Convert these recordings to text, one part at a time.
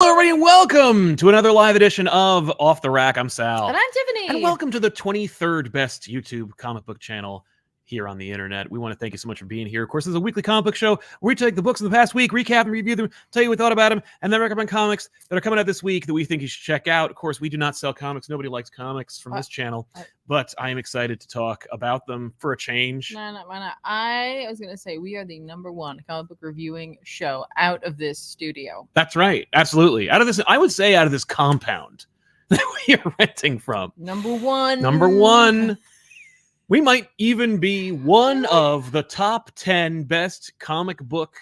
Hello, everybody, and welcome to another live edition of Off the Rack. I'm Sal. And I'm Tiffany. And welcome to the 23rd best YouTube comic book channel here on the internet. We want to thank you so much for being here. Of course, this is a weekly comic book show where we take the books of the past week, recap and review them, tell you what we thought about them, and then recommend comics that are coming out this week that we think you should check out. Of course, we do not sell comics. Nobody likes comics from this channel, but I am excited to talk about them for a change. Why not? I was going to say we are the #1 comic book reviewing show out of this studio. That's right. Absolutely. Out of this, I would say out of this compound that we are renting from. #1. #1. We might even be one of the top 10 best comic book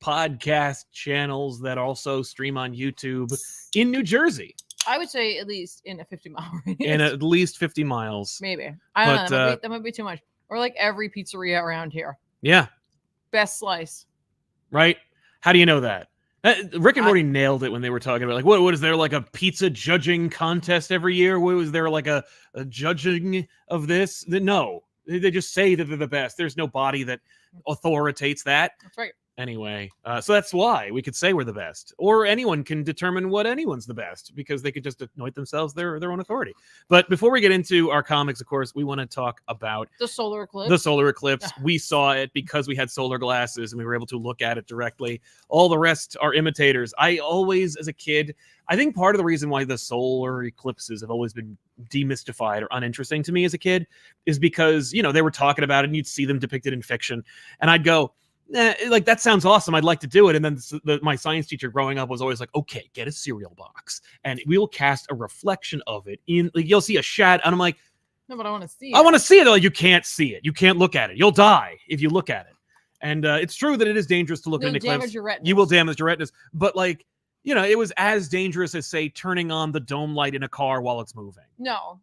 podcast channels that also stream on YouTube in New Jersey. I would say at least in a 50-mile radius. In at least 50 miles. Maybe. I don't know. That might be too much. Or like every pizzeria around here. Yeah. Best slice. Right? How do you know that? Rick and Morty nailed it when they were talking about, like, what is there, like a pizza judging contest every year? What was there, like a judging of this? No, they just say that they're the best. There's no body that authoritates that. That's right. Anyway, so that's why we could say we're the best, or anyone can determine what anyone's the best because they could just anoint themselves their own authority. But before we get into our comics, of course, we want to talk about the solar eclipse. The solar eclipse. We saw it because we had solar glasses and we were able to look at it directly. All the rest are imitators. I always, as a kid, I think part of the reason why the solar eclipses have always been demystified or uninteresting to me as a kid is because, you know, they were talking about it and you'd see them depicted in fiction, and I'd go, like, that sounds awesome. I'd like to do it. And then my science teacher growing up was always like, okay, get a cereal box and we'll cast a reflection of it in, like, you'll see a shadow. And I'm like, no, but I want to see it. I want to see it. Like, you can't see it. You can't look at it. You'll die if you look at it. And it's true that it is dangerous to look at an eclipse. You will damage your retinas. But, like, you know, it was as dangerous as, say, turning on the dome light in a car while it's moving. No,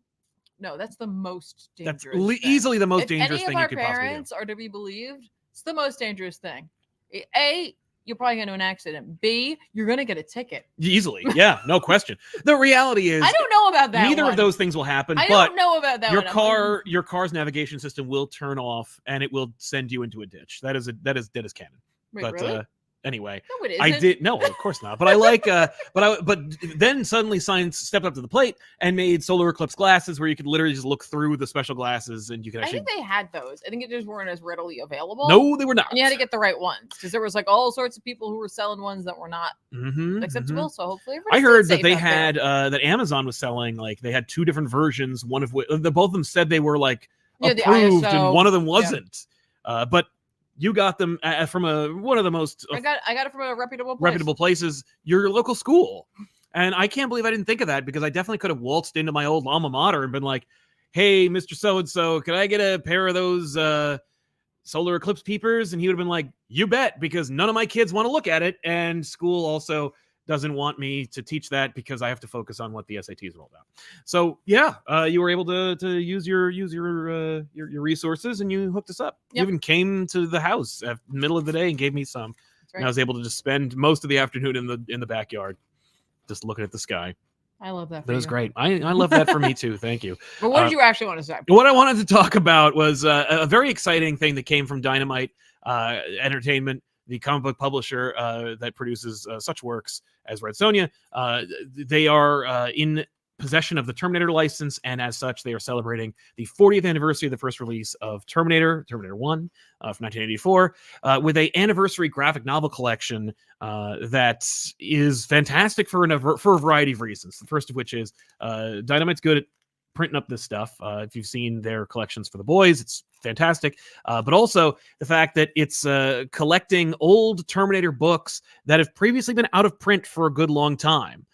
that's the most dangerous. That's easily the most dangerous thing you could possibly do. If any of our parents are to be believed, it's the most dangerous thing. A, you're probably going to an accident. B, you're going to get a ticket. Easily. Yeah, no question. The reality is, I don't know about that. Neither of those things will happen. I don't know about that. Your car's navigation system will turn off and it will send you into a ditch. That is dead as canon. Wait, but really? Anyway, no, it isn't. I did no, of course not. But I like, but then suddenly science stepped up to the plate and made solar eclipse glasses where you could literally just look through the special glasses and you could actually. I think they had those. I think it just weren't as readily available. No, they were not. And you had to get the right ones because there was like all sorts of people who were selling ones that were not acceptable. So hopefully, I heard that they had that Amazon was selling, like, they had 2 different versions. One of which both of them said they were like approved, and one of them wasn't. Yeah. But you got them from one of the most. I got it from a reputable places, your local school, and I can't believe I didn't think of that because I definitely could have waltzed into my old alma mater and been like, "Hey, Mr. So and So, could I get a pair of those solar eclipse peepers?" And he would have been like, "You bet," because none of my kids want to look at it, and school also doesn't want me to teach that because I have to focus on what the SATs are all about. So yeah, you were able to use your resources and you hooked us up. Yep. You even came to the house at the middle of the day and gave me some. That's right. And I was able to just spend most of the afternoon in the backyard, just looking at the sky. I love that. That was great. I love that for me too. Thank you. But what did you actually want to say? What I wanted to talk about was a very exciting thing that came from Dynamite Entertainment, the comic book publisher that produces such works as Red Sonja. They are in possession of the Terminator license, and as such, they are celebrating the 40th anniversary of the first release of Terminator 1 from 1984, with an anniversary graphic novel collection that is fantastic for a variety of reasons. The first of which is Dynamite's good at printing up this stuff. If you've seen their collections for the boys, it's fantastic. But also the fact that it's collecting old Terminator books that have previously been out of print for a good long time.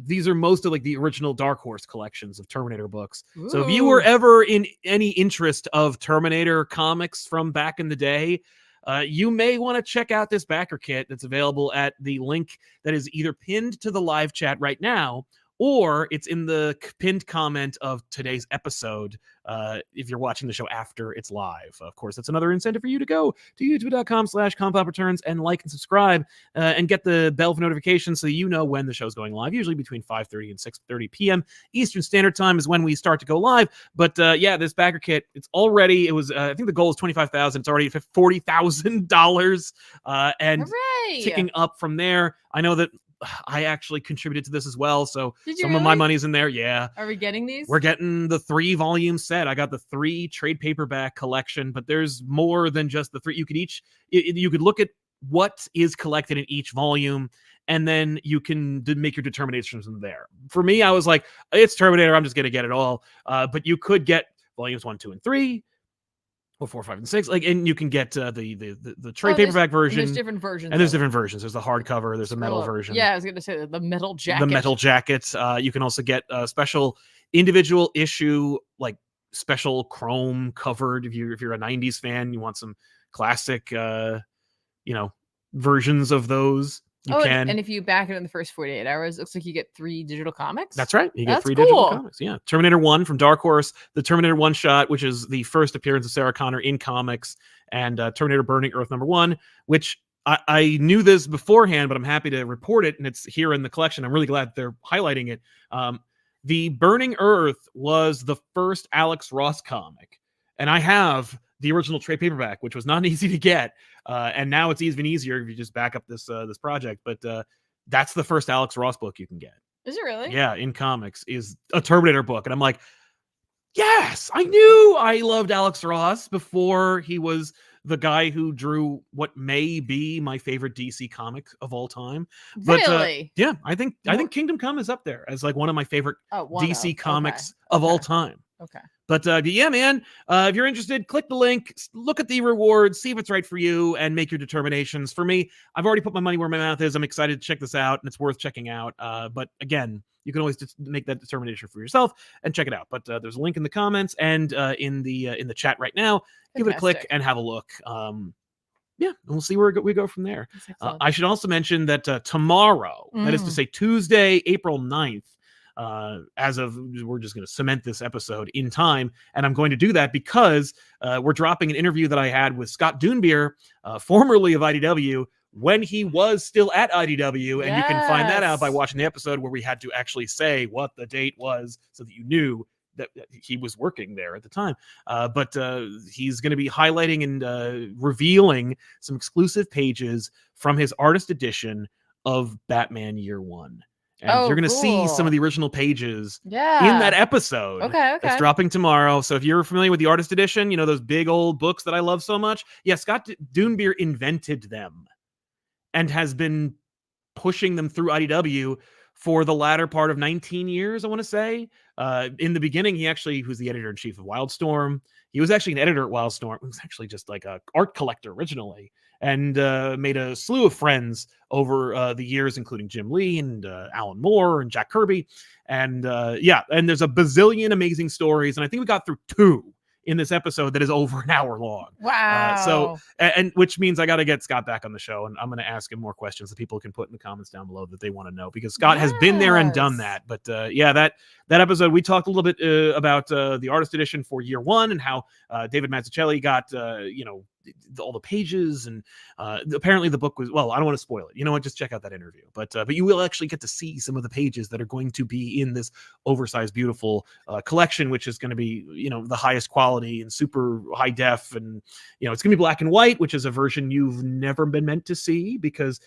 These are most of like the original Dark Horse collections of Terminator books. Ooh. So if you were ever in any interest of Terminator comics from back in the day, you may want to check out this backer kit that's available at the link that is either pinned to the live chat right now, or it's in the pinned comment of today's episode if you're watching the show after it's live. Of course, that's another incentive for you to go to youtube.com/ComicPop Returns and like and subscribe and get the bell for notifications so you know when the show's going live. Usually between 5:30 and 6:30 p.m. Eastern Standard Time is when we start to go live. But yeah, this backer kit, it's already, it was, I think the goal is $25,000. It's already $40,000 and ticking up from there. I know that I actually contributed to this as well, so Did you some of my really? money's in there. Yeah. Are we getting these? We're getting the 3-volume set. I got the 3 trade paperback collection, but there's more than just the 3. You could you could look at what is collected in each volume, and then you can make your determinations from there. For me, I was like, it's Terminator. I'm just going to get it all. But you could get volumes 1, 2, and 3, or 4, 5, and 6. And you can get the trade paperback version. There's different versions. And there's different versions. There's the hardcover. There's a metal Scroll up. version. Yeah, I was going to say the metal jacket. The metal jacket. You can also get a special individual issue, like special chrome covered. If you're a 90s fan, you want some classic versions of those. You can. And if you back it in the first 48 hours, it looks like you get 3 digital comics. That's right. You get That's 3 digital cool. comics. Yeah. Terminator 1 from Dark Horse, the Terminator One Shot, which is the first appearance of Sarah Connor in comics, and Terminator Burning Earth #1, which I knew this beforehand, but I'm happy to report it, and it's here in the collection. I'm really glad they're highlighting it. The Burning Earth was the first Alex Ross comic, and I have the original trade paperback, which was not easy to get, and now it's even easier if you just back up this project. But that's the first Alex Ross book you can get. Is it really? Yeah, in comics is a Terminator book, and I'm like, yes, I knew I loved Alex Ross before he was the guy who drew what may be my favorite DC comic of all time. Really? But yeah, I think Kingdom Come is up there as like one of my favorite DC comics of all time. Okay. But yeah, man, if you're interested, click the link, look at the rewards, see if it's right for you, and make your determinations. For me, I've already put my money where my mouth is. I'm excited to check this out, and it's worth checking out. But again, you can always just make that determination for yourself and check it out. But there's a link in the comments and in the chat right now. Give it a click and have a look. Yeah, and we'll see where we go from there. I should also mention that tomorrow, that is to say Tuesday, April 9th, we're just going to cement this episode in time, and I'm going to do that because we're dropping an interview that I had with Scott Dunbier, formerly of IDW, when he was still at IDW, and you can find that out by watching the episode where we had to actually say what the date was so that you knew that he was working there at the time. But he's going to be highlighting and revealing some exclusive pages from his artist edition of Batman Year One. And you're going to see some of the original pages in that episode. Okay. It's dropping tomorrow. So if you're familiar with the artist edition, you know, those big old books that I love so much. Yeah, Scott Dunbier invented them and has been pushing them through IDW for the latter part of 19 years, I want to say. In the beginning, he was the editor-in-chief of Wildstorm. He was actually an editor at Wildstorm. He was actually just like an art collector originally, and made a slew of friends over the years, including Jim Lee and Alan Moore and Jack Kirby. And and there's a bazillion amazing stories. And I think we got through 2 in this episode that is over an hour long. Wow. And which means I got to get Scott back on the show, and I'm going to ask him more questions that people can put in the comments down below that they want to know, because Scott has been there and done that. But that episode, we talked a little bit about the artist edition for Year One and how David Mazzucchelli got all the pages, and apparently the book was, well, I don't want to spoil it. You know what? Just check out that interview. But you will actually get to see some of the pages that are going to be in this oversized, beautiful collection, which is going to be, the highest quality and super high def, and it's going to be black and white, which is a version you've never been meant to see because,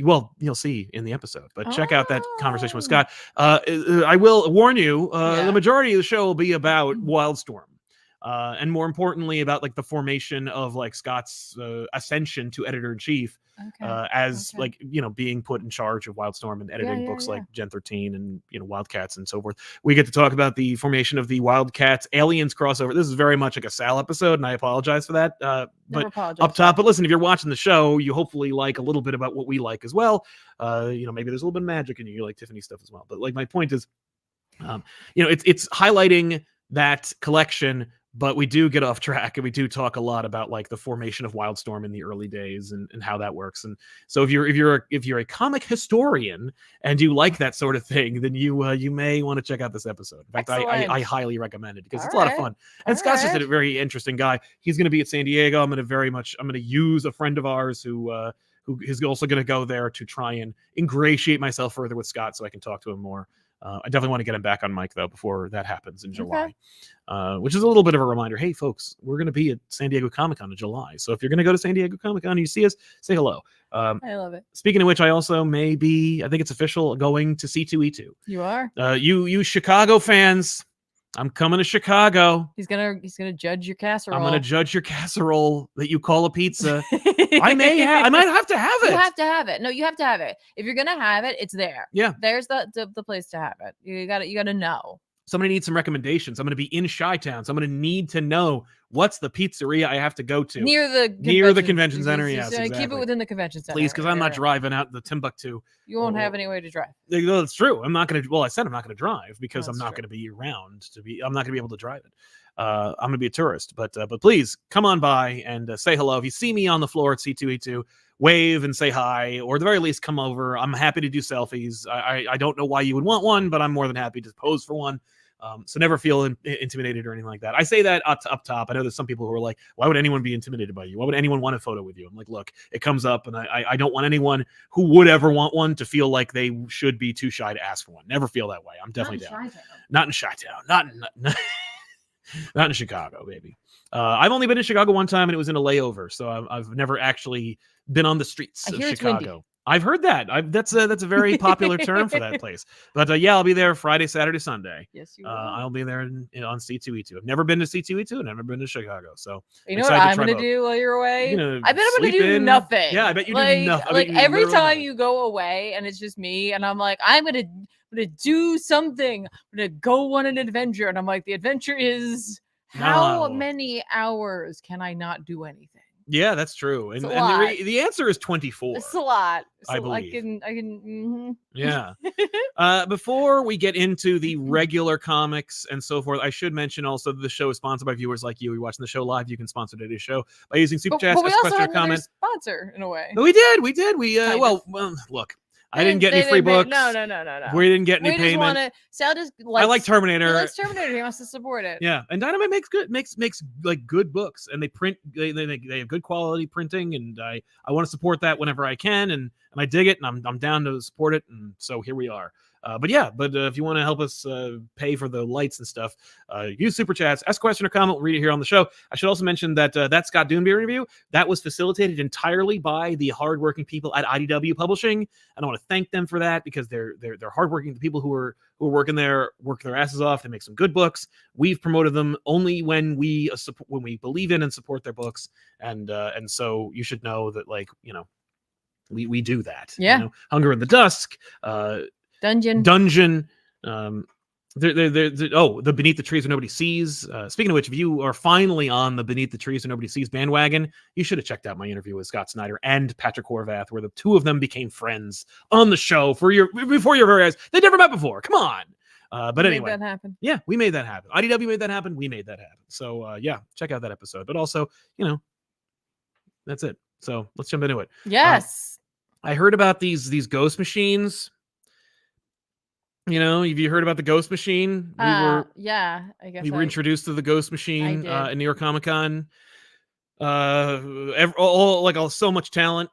well, you'll see in the episode. But check out that conversation with Scott. I will warn you, the majority of the show will be about Wildstorm. And more importantly, about like the formation of like Scott's ascension to editor-in-chief, being put in charge of Wildstorm and editing books like Gen 13 and Wildcats and so forth. We get to talk about the formation of the Wildcats Aliens crossover. This is very much like a Sal episode, and I apologize for that. But up top, but listen, if you're watching the show, you hopefully like a little bit about what we like as well. Maybe there's a little bit of magic in you. You like Tiffany stuff as well. But like my point is, it's highlighting that collection. But we do get off track, and we do talk a lot about like the formation of Wildstorm in the early days and how that works. And so if you're a comic historian and you like that sort of thing, then you may want to check out this episode. In fact, I highly recommend it because it's a lot of fun. And Scott's just a very interesting guy. He's going to be at San Diego. I'm going to use a friend of ours who is also going to go there to try and ingratiate myself further with Scott so I can talk to him more. I definitely want to get him back on mic though before that happens in July, which is a little bit of a reminder. Hey folks, we're going to be at San Diego Comic-Con in July, so if you're going to go to San Diego Comic-Con and you see us, say hello. I love it. Speaking of which, I also may be, I think it's official, going to C2E2. You are. You Chicago fans, I'm coming to Chicago. He's gonna judge your casserole. I'm gonna judge your casserole that you call a pizza. I might have to have it. You have to have it. No, you have to have it. If you're gonna have it, it's there. Yeah. There's the place to have it. You gotta know. Somebody needs some recommendations. I'm gonna be in Chi-Town, so I'm gonna need to know what's the pizzeria I have to go to near the convention center. Yes, exactly. Keep it within the convention center, please, because I'm not driving out the Timbuktu. You won't have any way to drive. That's true. I'm not gonna. Well, I said I'm not gonna drive because I'm not true. gonna be around I'm not gonna be able to drive it. I'm gonna be a tourist, but please come on by and say hello. If you see me on the floor at C2E2, wave and say hi, or at the very least come over. I'm happy to do selfies. I don't know why you would want one, but I'm more than happy to pose for one. So never feel intimidated or anything like that. I say that up top. I know there's some people who are like, why would anyone be intimidated by you? Why would anyone want a photo with you? I'm like, look, it comes up, and I don't want anyone who would ever want one to feel like they should be too shy to ask for one. Never feel that way. I'm definitely down. Not in Chi-Town. Not in Chicago, baby. I've only been in Chicago one time, and it was in a layover, so I've never actually been on the streets of Chicago. I've heard that. That's a very popular term for that place. But yeah, I'll be there Friday, Saturday, Sunday. Yes, you will. I'll be there on C2E2. I've never been to C2E2. Never been to Chicago. So you know what I'm going to do while you're away? I bet I'm going to do nothing. Yeah, I bet you do nothing. Like every time you go away and it's just me, and I'm like, I'm going to do something. I'm going to go on an adventure. And I'm like, the adventure is how many hours can I not do anything? Yeah, that's true. And the answer is 24. It's a lot. So I believe. I can. Yeah. Before we get into the regular comics and so forth, I should mention also that the show is sponsored by viewers like you. You're watching the show live. You can sponsor today's show by using Super Chats, but we also had another sponsor in a way. We did. We well, look. I didn't get any free books. No. We didn't get any payment. Sal just likes, I like Terminator. He likes Terminator. He wants to support it. Yeah, and Dynamite makes like good books, and they print. They have good quality printing, and I want to support that whenever I can, and I dig it, and I'm down to support it, and so here we are. But if you want to help us pay for the lights and stuff, use Super Chats, ask a question or comment, we'll read it here on the show. I should also mention that that Scott Doonbeer review, that was facilitated entirely by the hardworking people at IDW Publishing, and I want to thank them for that because they're hardworking. The people who are working there work their asses off. They make some good books. We've promoted them only when we believe in and support their books, and so you should know that, like, we do that. Yeah. Hunger in the Dusk. Dungeon. The Beneath the Trees Where Nobody Sees. Speaking of which, if you are finally on the Beneath the Trees Where Nobody Sees bandwagon, you should have checked out my interview with Scott Snyder and Patrick Horvath, where the two of them became friends on the show before your very eyes. They'd never met before. Come on. But anyway, made that happen. Yeah, we made that happen. IDW made that happen. We made that happen. So yeah, check out that episode. But also, that's it. So let's jump into it. Yes. I heard about these ghost machines. Have you heard about the Ghost Machine? Yeah, I guess we were introduced to the Ghost Machine in New York Comic Con. So much talent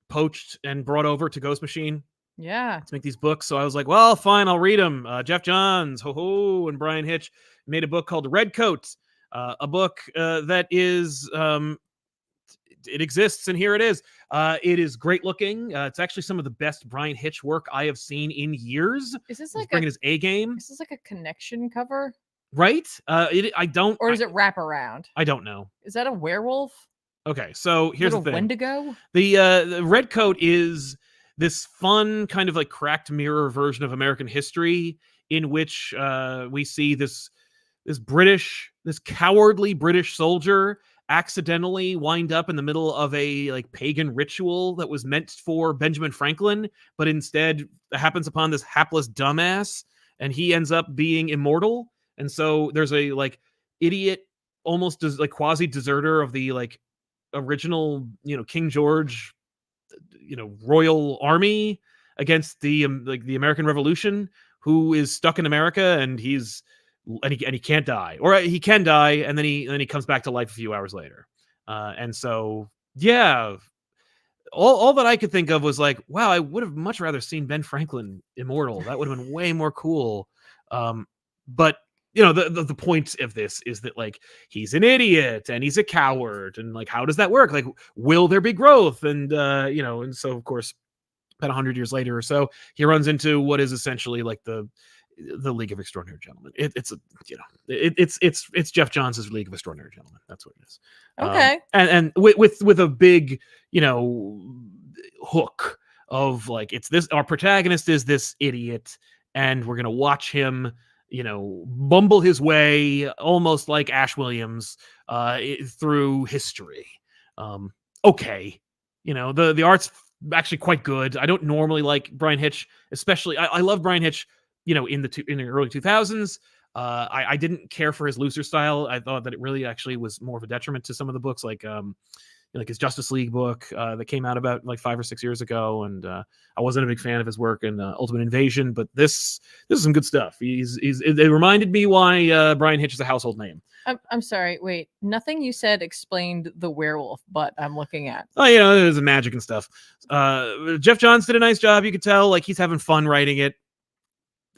poached and brought over to Ghost Machine. Yeah, to make these books. So I was like, well, fine, I'll read them. Jeff Johns, and Brian Hitch made a book called Red Coat, a book that is it exists, and here it is. It is great looking. It's actually some of the best Brian Hitch work I have seen in years. Is this like bringing his A game? Is this like a Connection cover? Right? I don't. Or is it wrap around? I don't know. Is that a werewolf? Okay, so here's the thing. Wendigo? The Red Coat is this fun kind of like cracked mirror version of American history, in which we see this cowardly British soldier accidentally wind up in the middle of a like pagan ritual that was meant for Benjamin Franklin, but instead happens upon this hapless dumbass, and he ends up being immortal. And so there's a like idiot, almost like quasi deserter of the like original, King George, royal army against the American Revolution, who is stuck in America, and he can't die, or he can die, and then he comes back to life a few hours later. And so, yeah, all that I could think of was like, wow, I would have much rather seen Ben Franklin immortal. That would have been way more cool. But you know, the point of this is that like he's an idiot and he's a coward, and like how does that work? Like, will there be growth? And you know, and so of course, about 100 years later or so, he runs into what is essentially like the League of Extraordinary Gentlemen. It's a, you know, it's Jeff Johns' League of Extraordinary Gentlemen. That's what it is. Okay. And with a big, you know, hook of like, it's this, our protagonist is this idiot, and we're gonna watch him, you know, bumble his way almost like Ash Williams through history. Okay, you know, the art's actually quite good. I don't normally like Brian Hitch, especially. I love Brian Hitch, you know, in the early 2000s. I didn't care for his looser style. I thought that it really actually was more of a detriment to some of the books, like his Justice League book that came out about like 5 or 6 years ago, and I wasn't a big fan of his work in Ultimate Invasion. But this is some good stuff. It reminded me why Brian Hitch is a household name. I'm sorry. Wait, nothing you said explained the werewolf, but I'm looking at. Oh, you know, there's magic and stuff. Jeff Johns did a nice job. You could tell like he's having fun writing it.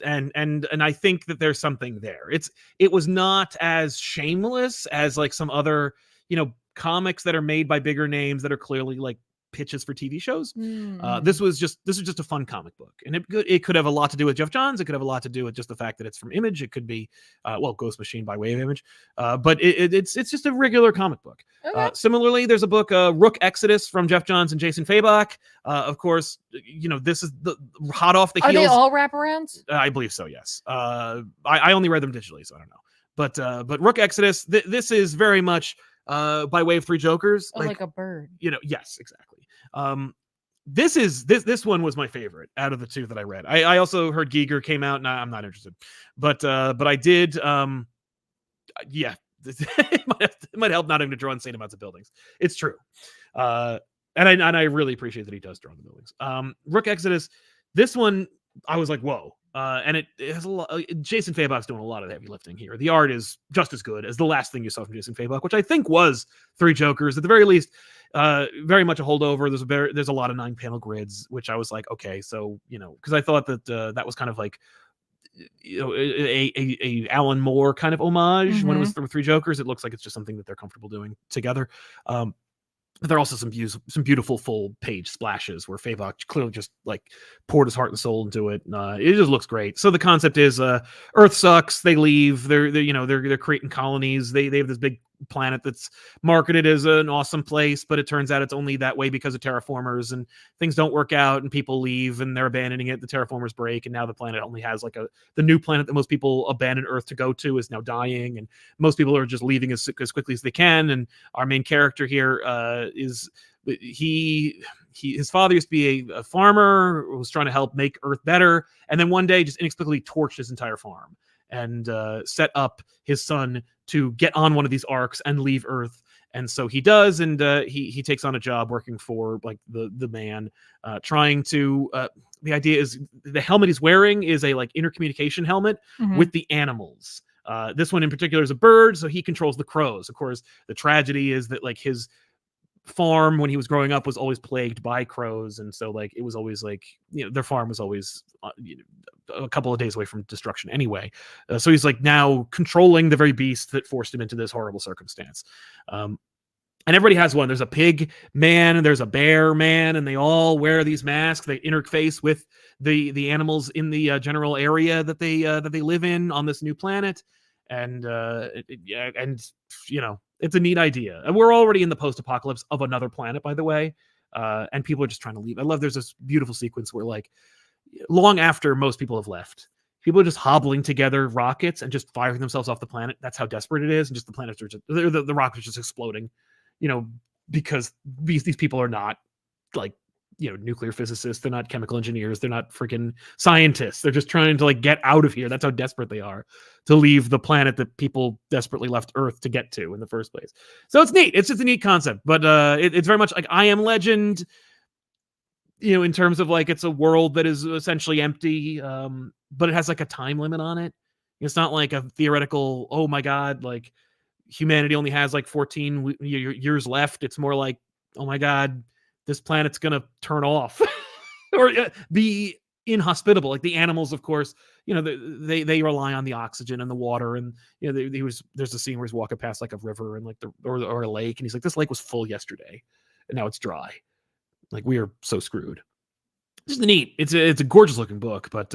And I think that there's something there. It was not as shameless as like some other, you know, comics that are made by bigger names that are clearly like pitches for TV shows. This was just a fun comic book, and it could have a lot to do with Jeff Johns. It could have a lot to do with just the fact that it's from Image. It could be Ghost Machine by way of Image, but it's just a regular comic book. Okay. Similarly, there's a book, Rook Exodus, from Jeff Johns and Jason Fabok. Of course, you know, this is the hot off the heels. Are they all wraparounds? I believe so. Yes. I only read them digitally, so I don't know. But Rook Exodus, this is very much by way of Three Jokers. Like a bird. You know, yes, exactly. This one was my favorite out of the two that I read. I also heard Giger came out, and I'm not interested, but I did. Yeah, it might help not having to draw insane amounts of buildings. It's true, and I really appreciate that he does draw the buildings. Rook Exodus, this one I was like, whoa. And it has a lot. Jason Fabok's doing a lot of the heavy lifting here. The art is just as good as the last thing you saw from Jason Fabok, which I think was Three Jokers. At the very least, very much a holdover. There's a lot of 9-panel grids, which I was like, okay, so you know, because I thought that that was kind of like, you know, a Alan Moore kind of homage when it was Three Jokers. It looks like it's just something that they're comfortable doing together. But there are also some beautiful full page splashes where Fabok clearly just like poured his heart and soul into it. It just looks great. So the concept is Earth sucks. They leave. They're creating colonies. They have this big planet that's marketed as an awesome place, but it turns out it's only that way because of terraformers, and things don't work out, and people leave, and they're abandoning it. The terraformers break, and now the planet only has like the new planet that most people abandon Earth to go to is now dying, and most people are just leaving as quickly as they can. And our main character here is his father used to be a farmer who was trying to help make Earth better, and then one day just inexplicably torched his entire farm and set up his son to get on one of these arcs and leave Earth. And so he does, and he takes on a job working for like the man, trying to. The idea is the helmet he's wearing is a like intercommunication helmet with the animals. This one in particular is a bird, so he controls the crows. Of course, the tragedy is that like his farm when he was growing up was always plagued by crows, and so like it was always like, you know, their farm was always a couple of days away from destruction anyway. So he's like now controlling the very beast that forced him into this horrible circumstance. And everybody has one. There's a pig man and there's a bear man, and they all wear these masks. They interface with the animals in the general area that they live in on this new planet. And you know, it's a neat idea. And we're already in the post-apocalypse of another planet, by the way. And people are just trying to leave. I love there's this beautiful sequence where like long after most people have left, people are just hobbling together rockets and just firing themselves off the planet. That's how desperate it is. And just the planets are just the rockets are just exploding, you know, because these people are not like, you know, nuclear physicists. They're not chemical engineers. They're not freaking scientists. They're just trying to like get out of here. That's how desperate they are to leave the planet that people desperately left Earth to get to in the first place. So it's neat. It's just a neat concept, but it's very much like I Am Legend, you know, in terms of like it's a world that is essentially empty, but it has like a time limit on it. It's not like a theoretical, oh my God, like humanity only has like 14 years left. It's more like, oh my God, this planet's gonna turn off or be inhospitable. Like the animals, of course, you know, they rely on the oxygen and the water, and you know, there's a scene where he's walking past like a river and like or a lake, and he's like, this lake was full yesterday, and now it's dry. Like, we are so screwed. This is neat. It's a gorgeous looking book, but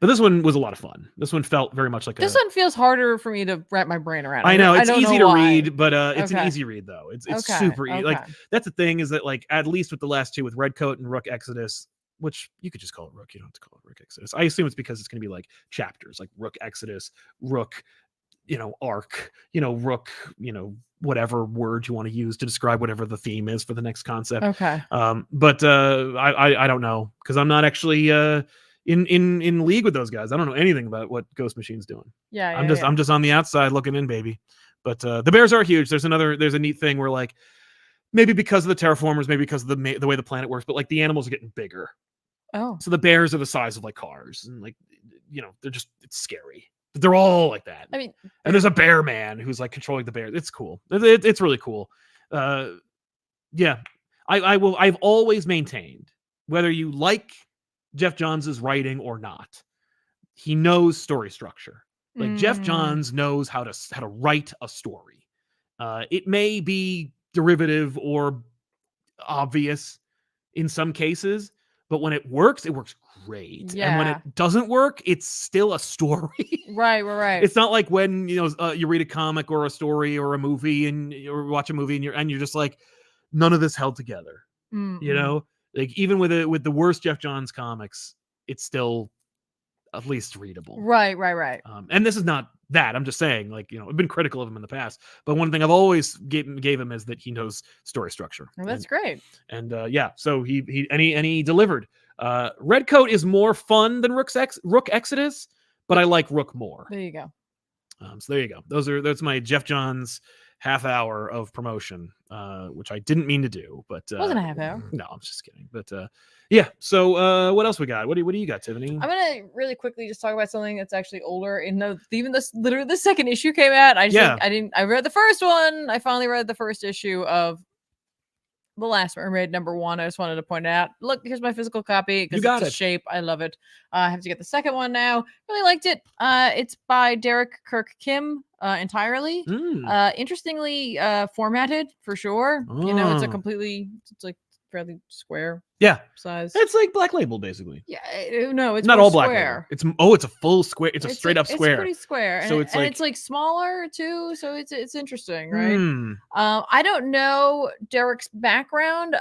this one was a lot of fun. This one felt very much like this one feels harder for me to wrap my brain around. I know it's easy to why. read, but it's an easy read though. It's super easy. Like, that's the thing, is that like at least with the last two, with Redcoat and Rook Exodus, which you could just call it Rook. You don't have to call it Rook Exodus. I assume it's because it's going to be like chapters, like Rook Exodus, Rook, you know, arc, you know, Rook, you know, whatever word you want to use to describe whatever the theme is for the next concept. Okay. But I don't know, because I'm not actually in league with those guys. I don't know anything about what Ghost Machine's doing. Yeah. I'm just on the outside looking in, baby. But the bears are huge. There's a neat thing where, like, maybe because of the terraformers, maybe because of the way the planet works, but like the animals are getting bigger. Oh. So the bears are the size of like cars, and like, you know, it's scary. They're all like that. I mean, and there's a bear man who's like controlling the bears. It's cool. It's really cool. Yeah, I've always maintained, whether you like Jeff Johns' writing or not, he knows story structure. Like Jeff Johns knows how to write a story. It may be derivative or obvious in some cases, but when it works great. Yeah. And when it doesn't work, it's still a story. Right. It's not like when, you know, you read a comic or a story or a movie or watch a movie and you're just like, none of this held together. You know, like even with the worst Jeff Johns comics, it's still at least readable. Right. And this is not that. I'm just saying, like, you know, I've been critical of him in the past, but one thing I've always gave him is that he knows story structure. Well, that's great. And yeah, so he delivered. Redcoat is more fun than Rook Exodus, but I like Rook more. There you go. So there you go. That's my Jeff Johns half hour of promotion, which I didn't mean to do, but wasn't a half hour. No, I'm just kidding. But yeah. So what else we got? What do you got, Tiffany? I'm gonna really quickly just talk about something that's actually older. Even literally the second issue came out. I read the first one. I finally read the first issue of The Last Mermaid #1. I just wanted to point it out. Look, here's my physical copy because it's a shape. I love it. I have to get the second one now. Really liked it. It's by Derek Kirk Kim entirely. Interestingly formatted for sure. You know, it's like fairly square. Yeah, size. It's like Black Label, basically. Yeah, no, it's not all Black Label. It's a full square. It's a straight up square. It's pretty square, so it's like smaller too. So it's interesting, right? I don't know Derek's background,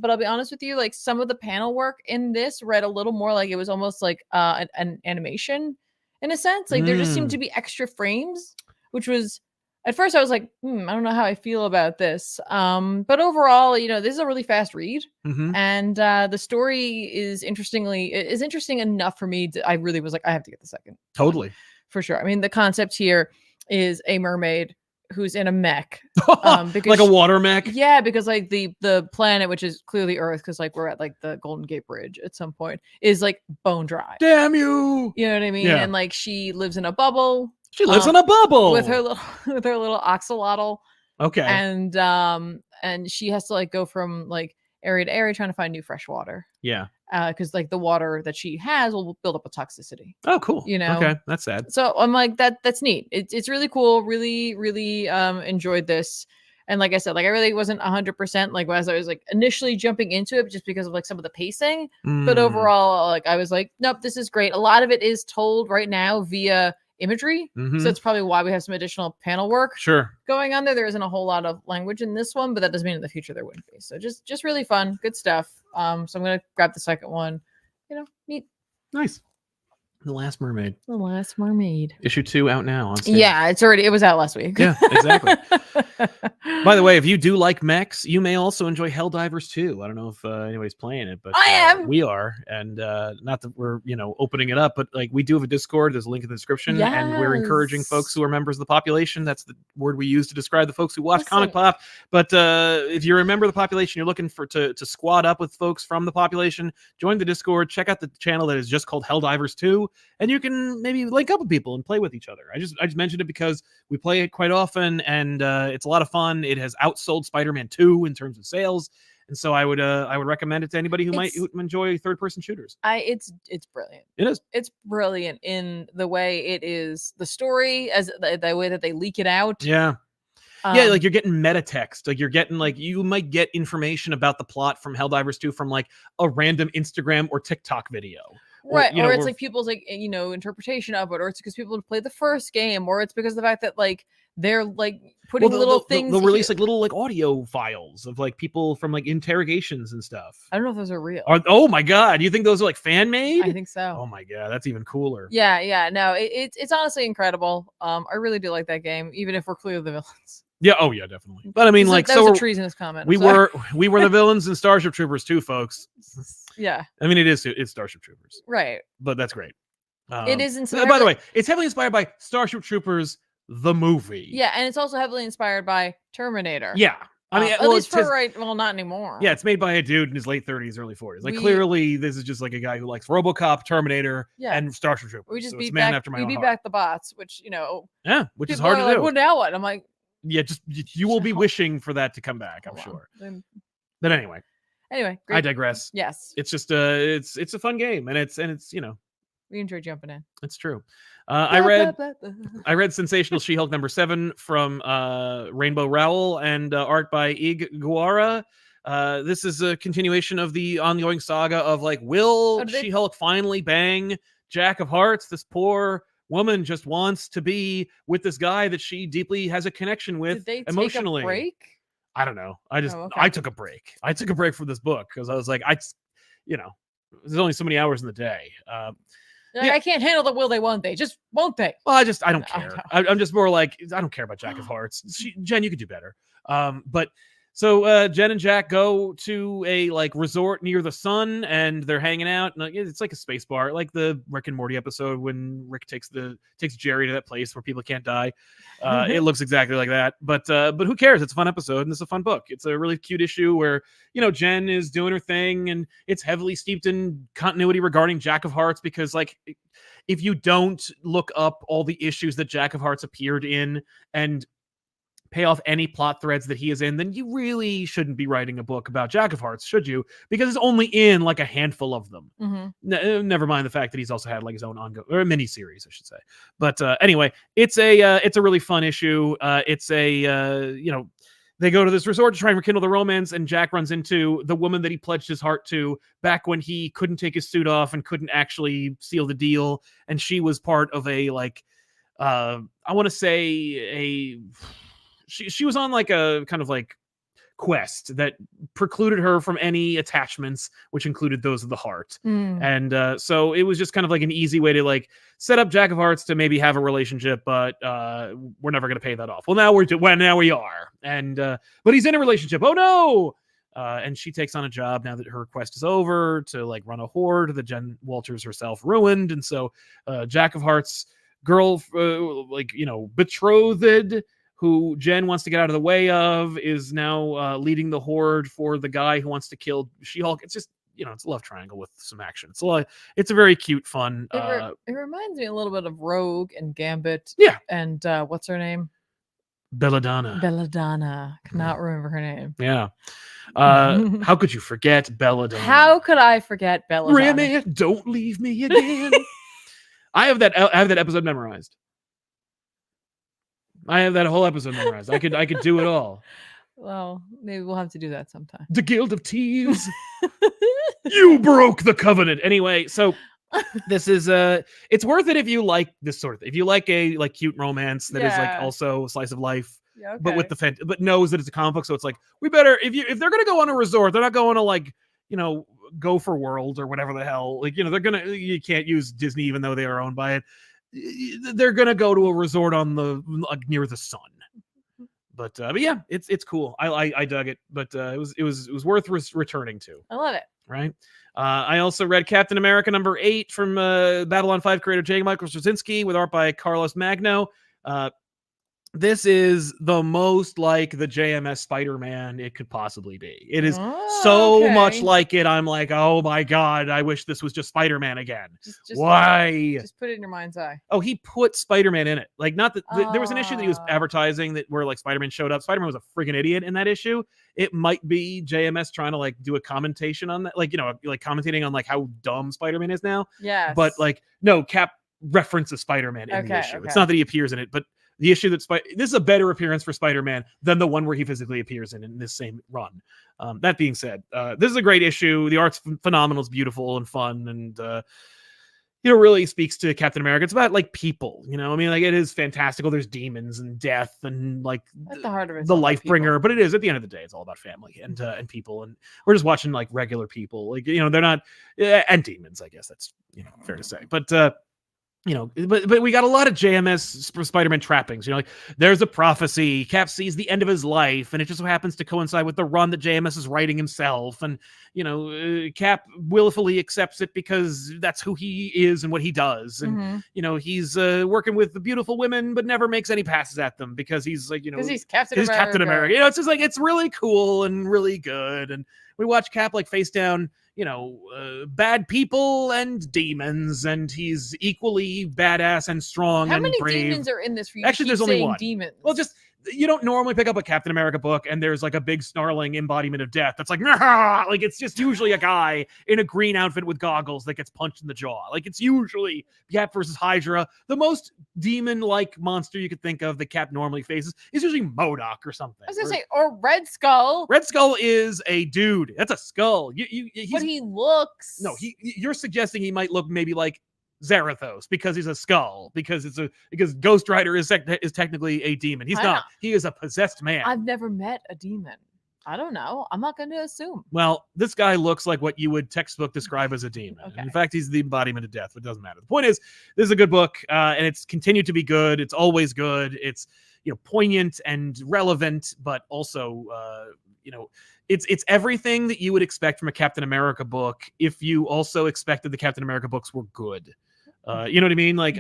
but I'll be honest with you. Like some of the panel work in this read a little more like it was almost like an animation in a sense. Like there just seemed to be extra frames, which was. At first, I was like, I don't know how I feel about this. But overall, you know, this is a really fast read. And the story is interesting enough for me. I really was like, I have to get the second. Totally. For sure. I mean, the concept here is a mermaid who's in a mech. Because like a water mech? Yeah, because like the planet, which is clearly Earth, because like we're at like the Golden Gate Bridge at some point, is like bone dry. Damn you! You know what I mean? Yeah. And like she lives in a bubble. She lives in a bubble with her little axolotl. Okay. And she has to like go from like area to area trying to find new fresh water. Yeah. Because like the water that she has will build up a toxicity. Oh, cool. You know. Okay, that's sad. So I'm like that's neat. It's really cool. Really enjoyed this. And like I said, like I really wasn't 100% like as I was like initially jumping into it just because of like some of the pacing. But overall, like I was like, nope, this is great. A lot of it is told right now via imagery, so that's probably why we have some additional panel work going on there. There isn't a whole lot of language in this one, but that doesn't mean in the future there wouldn't be. So just really fun, good stuff. So I'm gonna grab the second one. You know, neat. Nice. The Last Mermaid. The Last Mermaid. Issue 2 out now on sale. Yeah, it was out last week. Yeah, exactly. By the way, if you do like mechs, you may also enjoy Helldivers 2. I don't know if anybody's playing it, but I am. We are, and not that we're opening it up, but like we do have a Discord. There's a link in the description, and we're encouraging folks who are members of the population. That's the word we use to describe the folks who watch ComicPop. But if you're a member of the population, you're looking to squad up with folks from the population, join the Discord. Check out the channel that is just called Helldivers 2. And you can maybe link up with people and play with each other. I just mentioned it because we play it quite often, and it's a lot of fun. It has outsold SpiderMan 2 in terms of sales, And so I would recommend it to anybody who might enjoy third-person shooters. It's brilliant. It is. It's brilliant in the way it is, the story, as the way that they leak it out. Yeah. Yeah, like you're getting meta text. Like you're getting like you might get information about the plot from Helldivers 2 from like a random Instagram or TikTok video. Right. Or it's like people's like, interpretation of it, or it's because people play the first game, or it's because of the fact that like they're like putting little things. They'll release like little like audio files of like people from like interrogations and stuff. I don't know if those are real. Oh my god, do you think those are like fan made? I think so. Oh my god, that's even cooler. Yeah. No, it's honestly incredible. I really do like that game, even if we're clearly the villains. Yeah. Oh yeah, definitely. But I mean, like, that was a treasonous comment. We were the villains in Starship Troopers too, folks. Yeah. I mean, it's Starship Troopers, right? But that's great. It is inspired. By the way, it's heavily inspired by Starship Troopers, the movie. Yeah, and it's also heavily inspired by Terminator. Yeah. I mean, at least for well, not anymore. Yeah, it's made by a dude in his late 30s, early 40s. Like clearly, this is just like a guy who likes RoboCop, Terminator, and Starship Troopers. We just beat back the bots, which yeah, which is hard to do. Well, now what? I'm like, yeah, just you will be wishing for that to come back, I'm sure. But anyway, great. I digress. Yes, it's just it's a fun game, and it's we enjoy jumping in. It's true. I read Sensational She-Hulk #7 from Rainbow Rowell and art by Ig Guara. This is a continuation of the ongoing saga of like, will She-Hulk finally bang Jack of Hearts? This poor woman just wants to be with this guy that she deeply has a connection with emotionally. Take a break? I don't know. I took a break. I took a break from this book because I was like, there's only so many hours in the day. I can't handle the will they, won't they? Just won't they? Well, I don't care. I'm just more like, I don't care about Jack of Hearts. Jen, you could do better. But so Jen and Jack go to a like resort near the sun, and they're hanging out. And it's like a space bar, like the Rick and Morty episode when Rick takes Jerry to that place where people can't die. It looks exactly like that. But who cares? It's a fun episode, and it's a fun book. It's a really cute issue where Jen is doing her thing, and it's heavily steeped in continuity regarding Jack of Hearts, because like, if you don't look up all the issues that Jack of Hearts appeared in and pay off any plot threads that he is in, then you really shouldn't be writing a book about Jack of Hearts, should you? Because it's only in like a handful of them. Mm-hmm. Never mind the fact that he's also had like his own ongoing or mini series, I should say. But anyway, it's a really fun issue. It's a they go to this resort to try and rekindle the romance, and Jack runs into the woman that he pledged his heart to back when he couldn't take his suit off and couldn't actually seal the deal, and she was part of a like I want to say She was on like a kind of like quest that precluded her from any attachments, which included those of the heart. And so it was just kind of like an easy way to like set up Jack of Hearts to maybe have a relationship, but we're never going to pay that off. Well, now we are. And but he's in a relationship. Oh no! And she takes on a job now that her quest is over to like run a horde that Jen Walters herself ruined. And so Jack of Hearts girl, betrothed, who Jen wants to get out of the way of, is now leading the horde for the guy who wants to kill She-Hulk. It's just, it's a love triangle with some action. It's a very cute, fun. It reminds me a little bit of Rogue and Gambit. Yeah. And what's her name? Belladonna. Cannot remember her name. Yeah. How could you forget Belladonna? How could I forget Belladonna? Remy, don't leave me again. I have that episode memorized. I have that whole episode memorized. I could do it all. Well, maybe we'll have to do that sometime. The Guild of Thieves. You broke the covenant. Anyway, so this is it's worth it if you like this sort of thing. If you like a like cute romance that is like also slice of life, but with the but knows that it's a comic book, so it's like, we better, if they're gonna go on a resort, they're not going to like, Gopher World or whatever the hell. Like, you can't use Disney even though they are owned by it. They're gonna go to a resort on the near the sun, but yeah, it's cool. I dug it, but it was worth returning to. I love it. Right. I also read Captain America #8 from Babylon 5 creator J. Michael Straczynski with art by Carlos Magno. this is the most like the JMS Spider-Man it could possibly be. It is so much like it. I'm like, oh my God, I wish this was just Spider-Man again. Why? Just put it in your mind's eye. Oh, he put Spider-Man in it. Like, not that there was an issue that he was advertising that where like Spider-Man showed up. Spider-Man was a freaking idiot in that issue. It might be JMS trying to like do a commentation on that, like, you know, like commentating on like how dumb Spider-Man is now. Yeah. But like, no, Cap references Spider-Man in the issue. It's not that he appears in it, but the issue that this is a better appearance for Spider-Man than the one where he physically appears in this same run. That being said, this is a great issue. The art's phenomenal. It's beautiful and fun, and you know, really speaks to Captain America. It's about like people, you know. I mean, like, it is fantastical. There's demons and death and like at the heart of it, the life bringer. But it is, at the end of the day, it's all about family and people. And we're just watching like regular people, like, you know, they're not and demons. I guess that's, you know, fair to say. But you know, but we got a lot of JMS Spider-Man trappings. You know, like, there's a prophecy. Cap sees the end of his life, and it just so happens to coincide with the run that JMS is writing himself. And, you know, Cap willfully accepts it because that's who he is and what he does. And, you know, he's working with the beautiful women, but never makes any passes at them because he's like, you know, because he's Captain America. You know, it's just like, it's really cool and really good. And we watch Cap like face down, you know, bad people and demons, and he's equally badass and strong and brave. How many demons are in this for you? Actually, there's only one. Demons. Well, just, you don't normally pick up a Captain America book and there's like a big snarling embodiment of death that's like, nah! Like, it's just usually a guy in a green outfit with goggles that gets punched in the jaw. Like, it's usually Cap versus Hydra. The most demon-like monster you could think of that Cap normally faces is usually MODOK or something. I was gonna say, or Red Skull. Red Skull is a dude. That's a skull. But he looks. No, you're suggesting he might look maybe like Zarathos because he's a skull, because Ghost Rider is technically a demon. He's not. He is a possessed man. I've never met a demon. I don't know. I'm not going to assume. Well, this guy looks like what you would textbook describe as a demon. Okay. In fact, he's the embodiment of death, but it doesn't matter. The point is, this is a good book, and it's continued to be good. It's always good. It's, you know, poignant and relevant, but also, you know, it's everything that you would expect from a Captain America book if you also expected the Captain America books were good. You know what I mean? Like,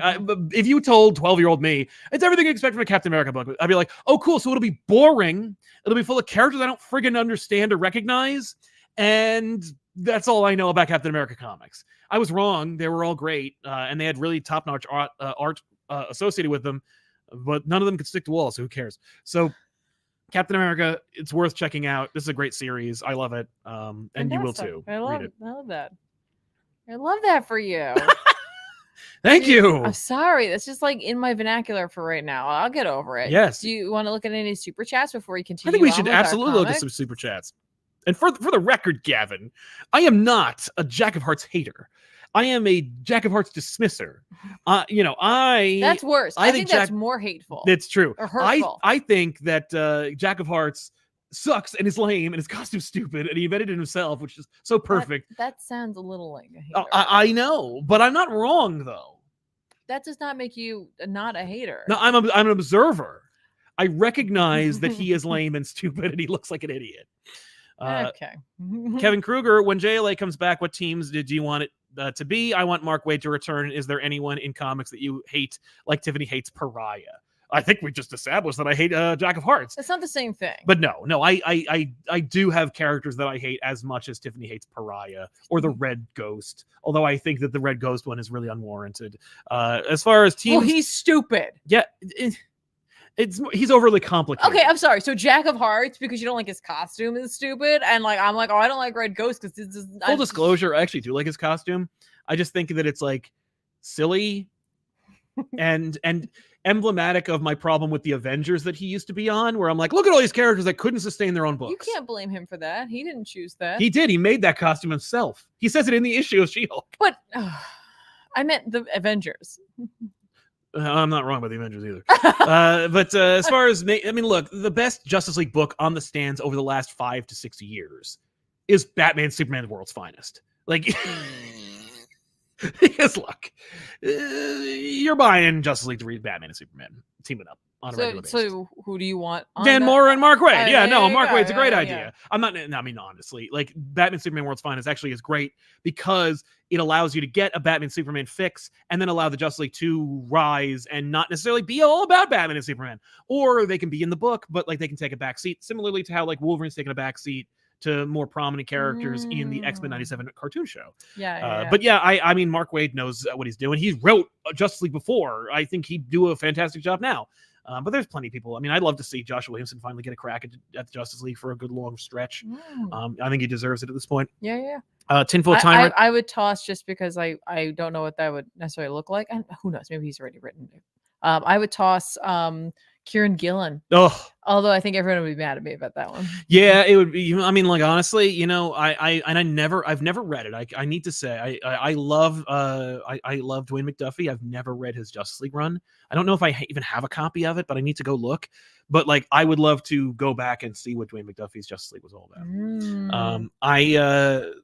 if you told 12-year-old me, it's everything you expect from a Captain America book, I'd be like, oh, cool. So it'll be boring. It'll be full of characters I don't friggin' understand or recognize. And that's all I know about Captain America comics. I was wrong. They were all great. And they had really top-notch art associated with them, but none of them could stick to walls. So who cares? So Captain America, it's worth checking out. This is a great series. I love it. And you will too. I love that. I love that for you. Thank you. I'm sorry. That's just like in my vernacular for right now. I'll get over it. Yes. Do you want to look at any super chats before we continue? I think we should absolutely look at some super chats. And for the record, Gavin, I am not a Jack of Hearts hater. I am a Jack of Hearts dismisser. You know, that's worse. I think that's more hateful. That's true. Or hurtful. I think that Jack of Hearts sucks and is lame and his costume's stupid and he invented it himself, which is so perfect. That sounds a little like a hater. I know, but I'm not wrong though. That does not make you not a hater. No, I'm an observer. I recognize that he is lame and stupid and he looks like an idiot. Okay. Kevin Kruger, when JLA comes back, what teams do you want it to be? I want Mark Waid to return. Is there anyone in comics that you hate, like Tiffany hates Pariah? I think we just established that I hate Jack of Hearts. It's not the same thing. But no, I do have characters that I hate as much as Tiffany hates Pariah or the Red Ghost. Although I think that the Red Ghost one is really unwarranted. As far as teams, well, he's stupid. Yeah, he's overly complicated. Okay, I'm sorry. So Jack of Hearts, because you don't like his costume, is stupid, and like I'm like, oh, I don't like Red Ghost because this is full disclosure. I actually do like his costume. I just think that it's like silly and emblematic of my problem with the Avengers that he used to be on, where I'm like, look at all these characters that couldn't sustain their own books. You can't blame him for that. He didn't choose that. He did. He made that costume himself. He says it in the issue of She-Hulk. But I meant the Avengers. I'm not wrong about the Avengers either. But as far as, I mean, look, the best Justice League book on the stands over the last 5 to 6 years is Batman, Superman, the World's Finest. Like, because look, you're buying Justice League to read Batman and Superman teaming up. on a regular basis. So who do you want? Dan Mora and Mark Waid. Mark Waid's a great idea. Yeah. I mean, honestly, like Batman Superman World's Finest actually is great because it allows you to get a Batman Superman fix and then allow the Justice League to rise and not necessarily be all about Batman and Superman. Or they can be in the book, but like they can take a back seat, similarly to how like Wolverine's taken a back seat to more prominent characters in the X-Men 97 cartoon show. But yeah, I mean, Mark Waid knows what he's doing. He wrote Justice League before. I think he'd do a fantastic job now. But there's plenty of people. I mean, I'd love to see Joshua Williamson finally get a crack at the Justice League for a good long stretch. I think he deserves it at this point. Tinfoil Tyrant. I would toss just because I don't know what that would necessarily look like. And who knows? Maybe he's already written it. I would toss Kieran Gillen. Oh, although I think everyone would be mad at me about that one. Yeah, it would be. I mean, like honestly, you know, I've never read it. I need to say I love Dwayne McDuffie. I've never read his Justice League run. I don't know if I even have a copy of it, but I need to go look. But like, I would love to go back and see what Dwayne McDuffie's Justice League was all about.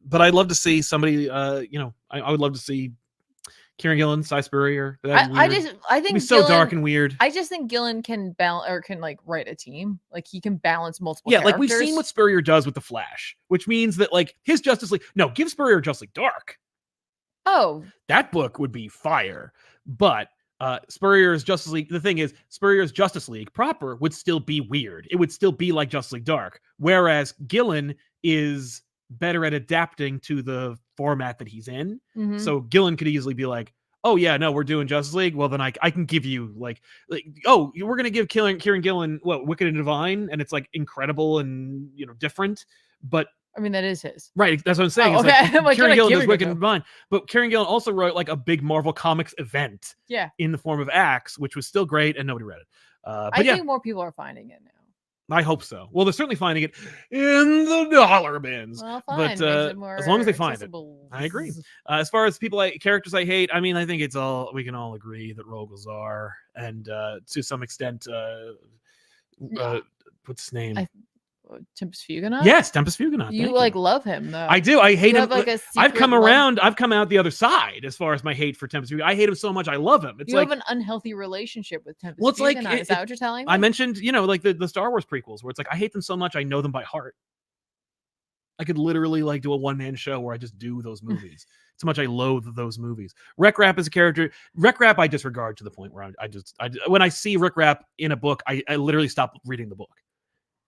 But I'd love to see somebody. You know, I would love to see Kieran Gillen, Cy Spurrier. I think it'd be so dark and weird. I just think Gillen can balance or can like write a team. Like he can balance multiple. Yeah, characters. like we've seen what Spurrier does with the Flash, which means that like his Justice League. No, give Spurrier Justice League Dark. Oh, that book would be fire. But Spurrier's Justice League. The thing is, Spurrier's Justice League proper would still be weird. It would still be like Justice League Dark, whereas Gillen is better at adapting to the format that he's in. So Gillen could easily be like, oh yeah, no, we're doing Justice League. Well, then I can give you like oh, we're gonna give Kieran Gillen what Wicked and Divine, and it's like incredible and you know different. But I mean that is his right. That's what I'm saying. Oh, okay. It's like Kieran Gillen does Wicked and Divine, but Kieran Gillen also wrote like a big Marvel Comics event. Yeah. In the form of Axe, which was still great, and nobody read it. But I think more people are finding it now. I hope so. Well, they're certainly finding it in the dollar bins. Well, fine. But as long as they find it, I agree. As far as characters I hate, I mean, I think we can all agree that Rogozar and to some extent, what's his name? Tempest Fugonaut? Yes, Tempest Fugonaut. You love him though. I do. I hate him. Like I've come around. I've come out the other side as far as my hate for Tempest Fugonaut. I hate him so much. I love him. It's you have an unhealthy relationship with Tempest Fugonaut. Is that what you're telling me? I mentioned, you know, like the Star Wars prequels, where it's like I hate them so much I know them by heart. I could literally like do a one-man show where I just do those movies. It's much I loathe those movies. Rick Rapp is a character. Rick Rapp I disregard to the point where when I see Rick Rapp in a book, I literally stop reading the book.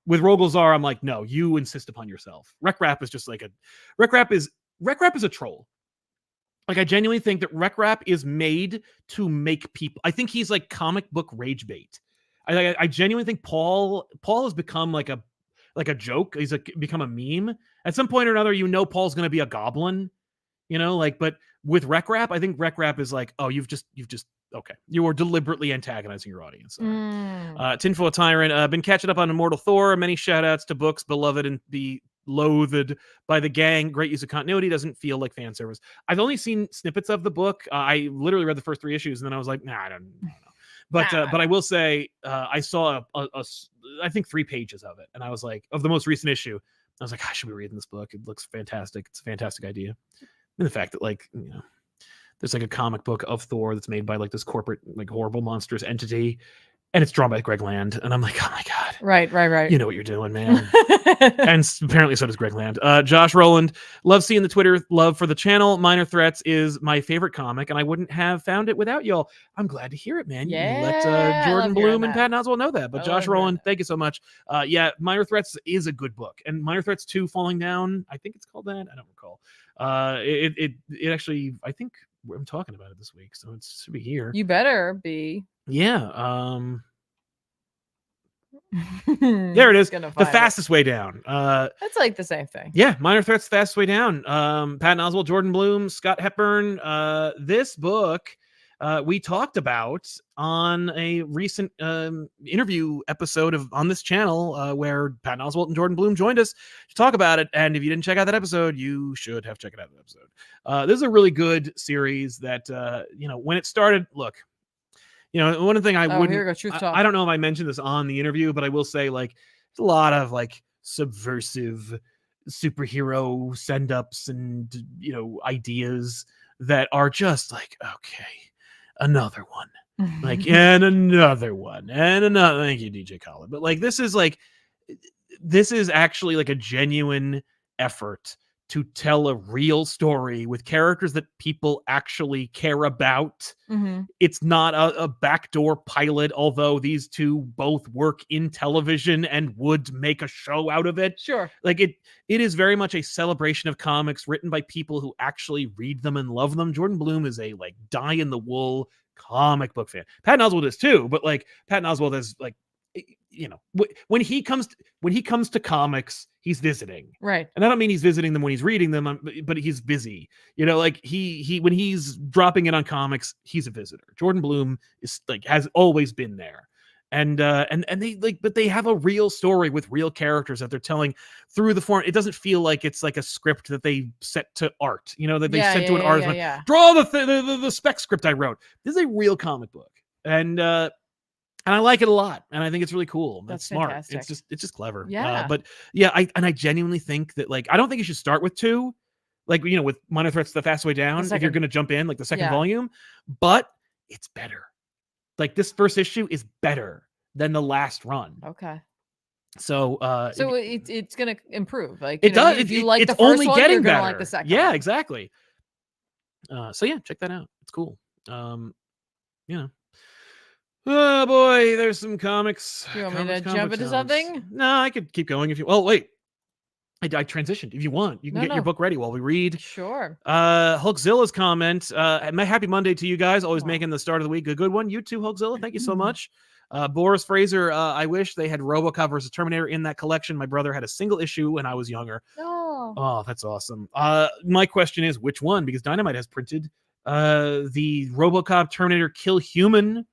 With Rogozar, I'm like, no, you insist upon yourself. Rick Rapp is just like Rick Rapp is a troll. Like I genuinely think that Rick Rapp is made to make people. I think he's like comic book rage bait. I genuinely think Paul has become like a joke. He's become a meme. At some point or another, you know, Paul's going to be a goblin. You know, like, but with Rick Rapp, I think Rick Rapp is like, oh, you've just okay. You are deliberately antagonizing your audience. Tinfoil Tyrant, been catching up on Immortal Thor. Many shout outs to books beloved and be loathed by the gang. Great use of continuity. Doesn't feel like fan service. I've only seen snippets of the book. I literally read the first 3 issues and then I was like, nah, I don't know. But I will say I saw I think 3 pages of it. And I was like, of the most recent issue, I was like, I should be reading this book. It looks fantastic. It's a fantastic idea. And the fact that like, you know, there's like a comic book of Thor that's made by like this corporate, like horrible monstrous entity. And it's drawn by Greg Land. And I'm like, oh my God. Right. You know what you're doing, man. And apparently so does Greg Land. Josh Rowland, love seeing the Twitter love for the channel. Minor Threats is my favorite comic, and I wouldn't have found it without y'all. I'm glad to hear it, man. Yeah, you let Jordan Bloom and Patton Oswalt know that. But Josh Rowland, thank you so much. Yeah, Minor Threats is a good book. And Minor Threats 2 Falling Down, I think it's called that. I don't recall. It actually, I think I'm talking about it this week, so it should be here. You better be. Yeah. There it is. The Fastest Way Down. That's like the same thing. Yeah, Minor Threats, Fastest Way Down. Patton Oswalt, Jordan Bloom, Scott Hepburn. This book we talked about on a recent interview episode on this channel where Patton Oswalt and Jordan Bloom joined us to talk about it. And if you didn't check out that episode, you should have checked out that episode. This is a really good series that you know, when it started, look, you know, one thing I don't know if I mentioned this on the interview, but I will say, like, there's a lot of like subversive superhero send-ups and, you know, ideas that are just like, okay, another one. Like, and another one, and another. Thank you, DJ Khaled. But like, this is actually like a genuine effort to tell a real story with characters that people actually care about. It's not a backdoor pilot, although these two both work in television and would make a show out of it. Sure. Like it is very much a celebration of comics written by people who actually read them and love them. Jordan Bloom is a like die-in-the-wool comic book fan. Patton Oswalt is too, but like Patton Oswalt is like, you know, when he comes to comics, he's visiting, right? And I don't mean he's visiting them when he's reading them, but he's busy, you know, like he when he's dropping in on comics, he's a visitor. Jordan Bloom is like, has always been there, and they like, but they have a real story with real characters that they're telling through the form. It doesn't feel like it's like a script that they set to art, you know, that they sent to an artist. Draw the spec script I wrote. This is a real comic book, and I like it a lot, and I think it's really cool. That's smart. Fantastic. It's just clever. Yeah. But yeah, I genuinely think that, like, I don't think you should start with 2, like, you know, with Minor Threats the Fast Way Down, if you're going to jump in, like the second volume, but it's better. Like, this first issue is better than the last run. Okay. So it's going to improve. Like, it does. If you like it's the first only one, getting you're going better. to like the second. Yeah, one. exactly. So yeah, check that out. It's cool. You know. Oh boy, there's some comics. You want me to jump into something? No, I could keep going if you. Oh wait, I transitioned. If you want, you can get your book ready while we read. Sure. Hulkzilla's comment. Happy Monday to you guys. Always making the start of the week a good one. You too, Hulkzilla. Thank you so much. Boris Fraser. I wish they had RoboCop versus Terminator in that collection. My brother had a single issue when I was younger. Oh, that's awesome. My question is, which one? Because Dynamite has printed the RoboCop Terminator Kill Human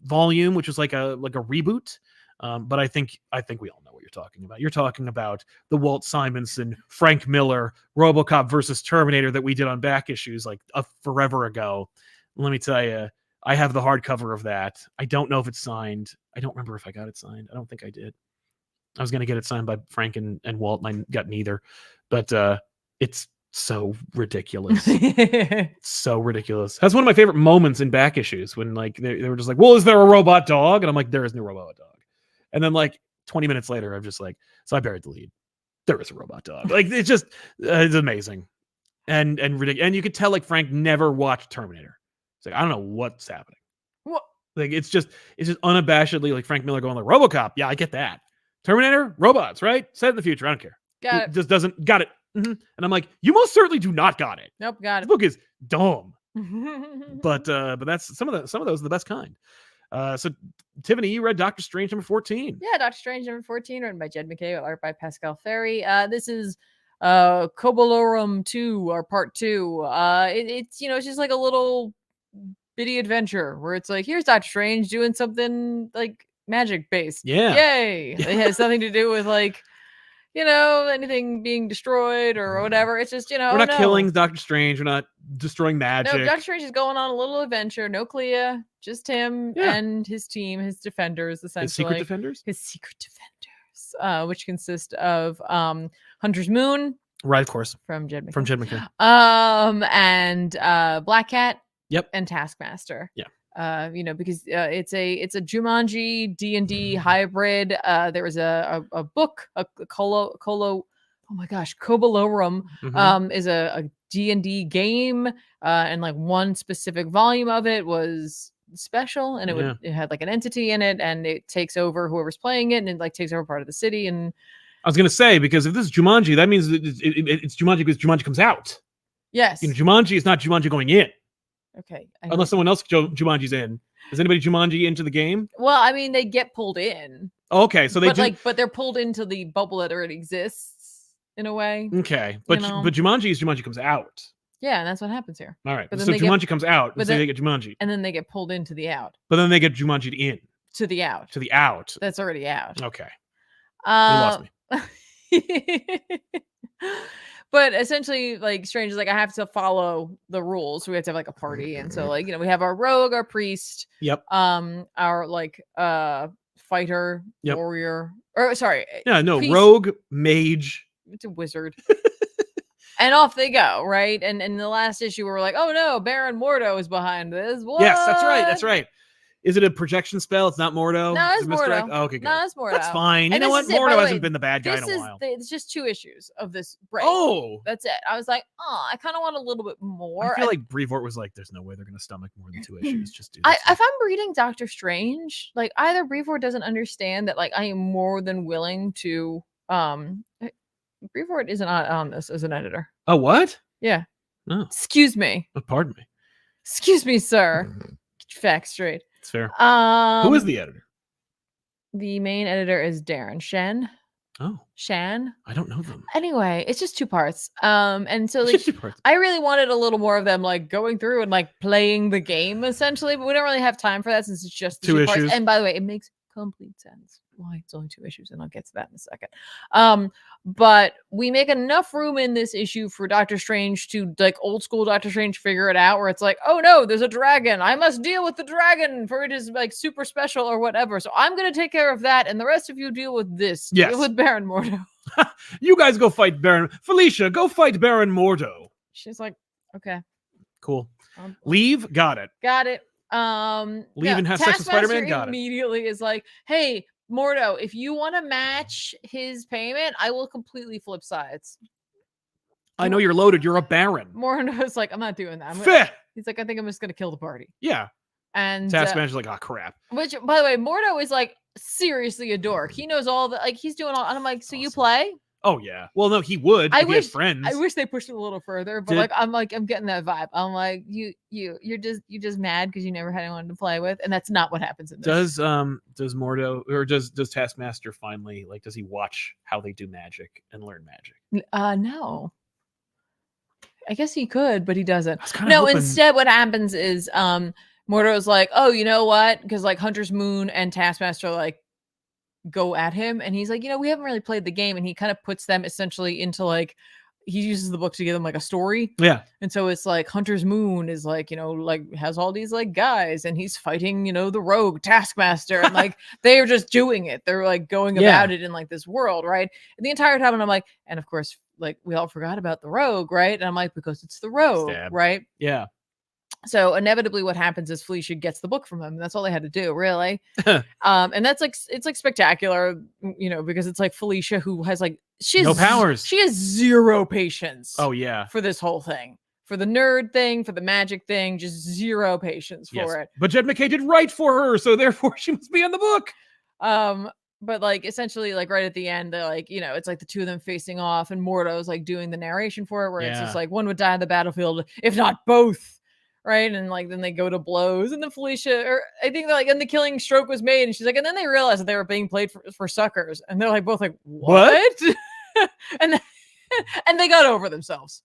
volume, which was like a reboot, but I think we all know what you're talking about. You're talking about the Walt Simonson, Frank Miller RoboCop versus Terminator that we did on back issues like forever ago. Let me tell you, I have the hardcover of that. I don't know if it's signed. I don't remember if I got it signed. I don't think I did. I was going to get it signed by Frank and Walt, and I got neither, but it's so ridiculous. So ridiculous. That's one of my favorite moments in back issues when like they were just like, well, is there a robot dog? And I'm like, there is no robot dog. And then like 20 minutes later, I'm just like, so I buried the lead. There is a robot dog. Like, it's just it's amazing. And ridiculous. And you could tell like Frank never watched Terminator. It's like, I don't know what's happening. What? Like it's just unabashedly like Frank Miller going like, RoboCop, yeah, I get that. Terminator, robots, right? Set in the future. I don't care. Got it. Just doesn't got it. And I'm like, you most certainly do not got it. Nope, got it. This book is dumb. but that's some of those are the best kind. So Tiffany, you read Doctor Strange number 14. Yeah, Doctor Strange number 14, written by Jed McKay, with art by Pascal Ferry. This is Cobolorum 2 or part 2. It's it's just like a little bitty adventure where it's like, here's Doctor Strange doing something like magic based. Yeah. Yay. It has nothing to do with like anything being destroyed or whatever. It's just, we're not killing Doctor Strange. We're not destroying magic. No, Doctor Strange is going on a little adventure. No Clea, just him and his team, his defenders, essentially. His secret defenders? His secret defenders, which consist of Hunter's Moon. Right, of course. From Jed McKay. And Black Cat. Yep. And Taskmaster. Yeah. Because it's a Jumanji D&D hybrid. There was a book, a Cobolorum, is a D&D game, and like one specific volume of it was special, and it had like an entity in it, and it takes over whoever's playing it, and it like takes over part of the city. And I was gonna say, because if this is Jumanji, that means it's Jumanji because Jumanji comes out. Yes. Jumanji is not Jumanji going in. Okay. Unless someone else Jumanji's in. Is anybody Jumanji into the game? Well, I mean, they get pulled in. Okay, so but they're pulled into the bubble that already exists in a way. Okay, but Jumanji comes out. Yeah, and that's what happens here. All right, so Jumanji comes out, but then they get Jumanji, and then they get pulled into the out. But then they get Jumanji in to the out. To the out. That's already out. Okay. You lost me. But essentially, like, Strange is like, I have to follow the rules. So we have to have like a party. And so, like, we have our rogue, our priest. Yep. Our like fighter, warrior. Or sorry. Yeah, no, priest, rogue, mage. It's a wizard. And off they go, right? And in the last issue, we were like, oh no, Baron Morto is behind this. What? Yes, that's right. That's right. Is it a projection spell? It's not Morto? No, it's Morto. Oh, okay, good. No, it's Morto. That's fine. You And know this what? is it, by Morto the hasn't way, been the bad guy in a while. It's just 2 issues of this break. Oh! That's it. I was like, oh, I kind of want a little bit more. I feel like Brevoort was like, there's no way they're going to stomach more than 2 issues. Just do this. If I'm reading Doctor Strange, like either Brevoort doesn't understand that like I am more than willing to Brevoort isn't on this as an editor. Oh, what? Yeah. Oh. Excuse me. Oh, pardon me. Excuse me, sir. Get your facts straight. It's fair. Who is the editor? The main editor is Darren Shen. Oh. Shan. I don't know them. Anyway, it's just 2 parts. And so like I really wanted a little more of them like going through and like playing the game essentially, but we don't really have time for that since it's just 2 issues. Parts. And by the way, it makes complete sense why it's only 2 issues, and I'll get to that in a second. But we make enough room in this issue for Doctor Strange to like old school Doctor Strange figure it out, where it's like, oh no, there's a dragon, I must deal with the dragon, for it is like super special or whatever, so I'm gonna take care of that, and the rest of you deal with this. Yes. Deal with Baron Morto. You guys go fight Baron. Felicia, go fight Baron Morto. She's like, okay, cool. Leave. Got it. Leave and have sex with Spider-Man. Got it. Immediately is like, hey, Morto, if you want to match his payment, I will completely flip sides. I know you're loaded. You're a Baron. Morto's like, I'm not doing that. He's like, I think I'm just going to kill the party. Yeah. And Taskmaster's like, oh, crap. Which, by the way, Morto is like seriously a dork. He knows all the, like, he's doing all, and I'm like, so awesome. You play? Oh, yeah. Well, no, he would. He had friends. I wish they pushed it a little further, but I'm getting that vibe. I'm like, you're just mad because you never had anyone to play with, and that's not what happens in this. Does Morto, or does Taskmaster finally, like, does he watch how they do magic and learn magic? No. I guess he could, but he doesn't. Instead what happens is Morto's like, oh, you know what? Because like Hunter's Moon and Taskmaster like go at him, and he's like, you know, we haven't really played the game, and he kind of puts them essentially into like, he uses the book to give them like a story. Yeah. And so it's like Hunter's Moon is like, you know, like has all these like guys, and he's fighting, you know, the rogue Taskmaster, and like they're just doing it. They're like going about it in like this world, right? And the entire time, and I'm like, and of course, like we all forgot about the rogue, right? And I'm like, because it's the rogue, right? Yeah. So inevitably what happens is Felicia gets the book from him. And that's all they had to do, really. And that's like, it's like spectacular, you know, because it's like Felicia who has like, she has no powers. She has 0 patience. Oh yeah. For this whole thing, for the nerd thing, for the magic thing, just 0 patience for it. But Jed McKay did write for her, so therefore she must be in the book. But like essentially like right at the end, they're like, you know, it's like the 2 of them facing off, and Morto's like doing the narration for it, where it's just like one would die on the battlefield, if not both. Right. And like then they go to blows, and then Felicia, or I think like, and the killing stroke was made, and she's like, and then they realized that they were being played for suckers, and they're like both like, what? and they got over themselves.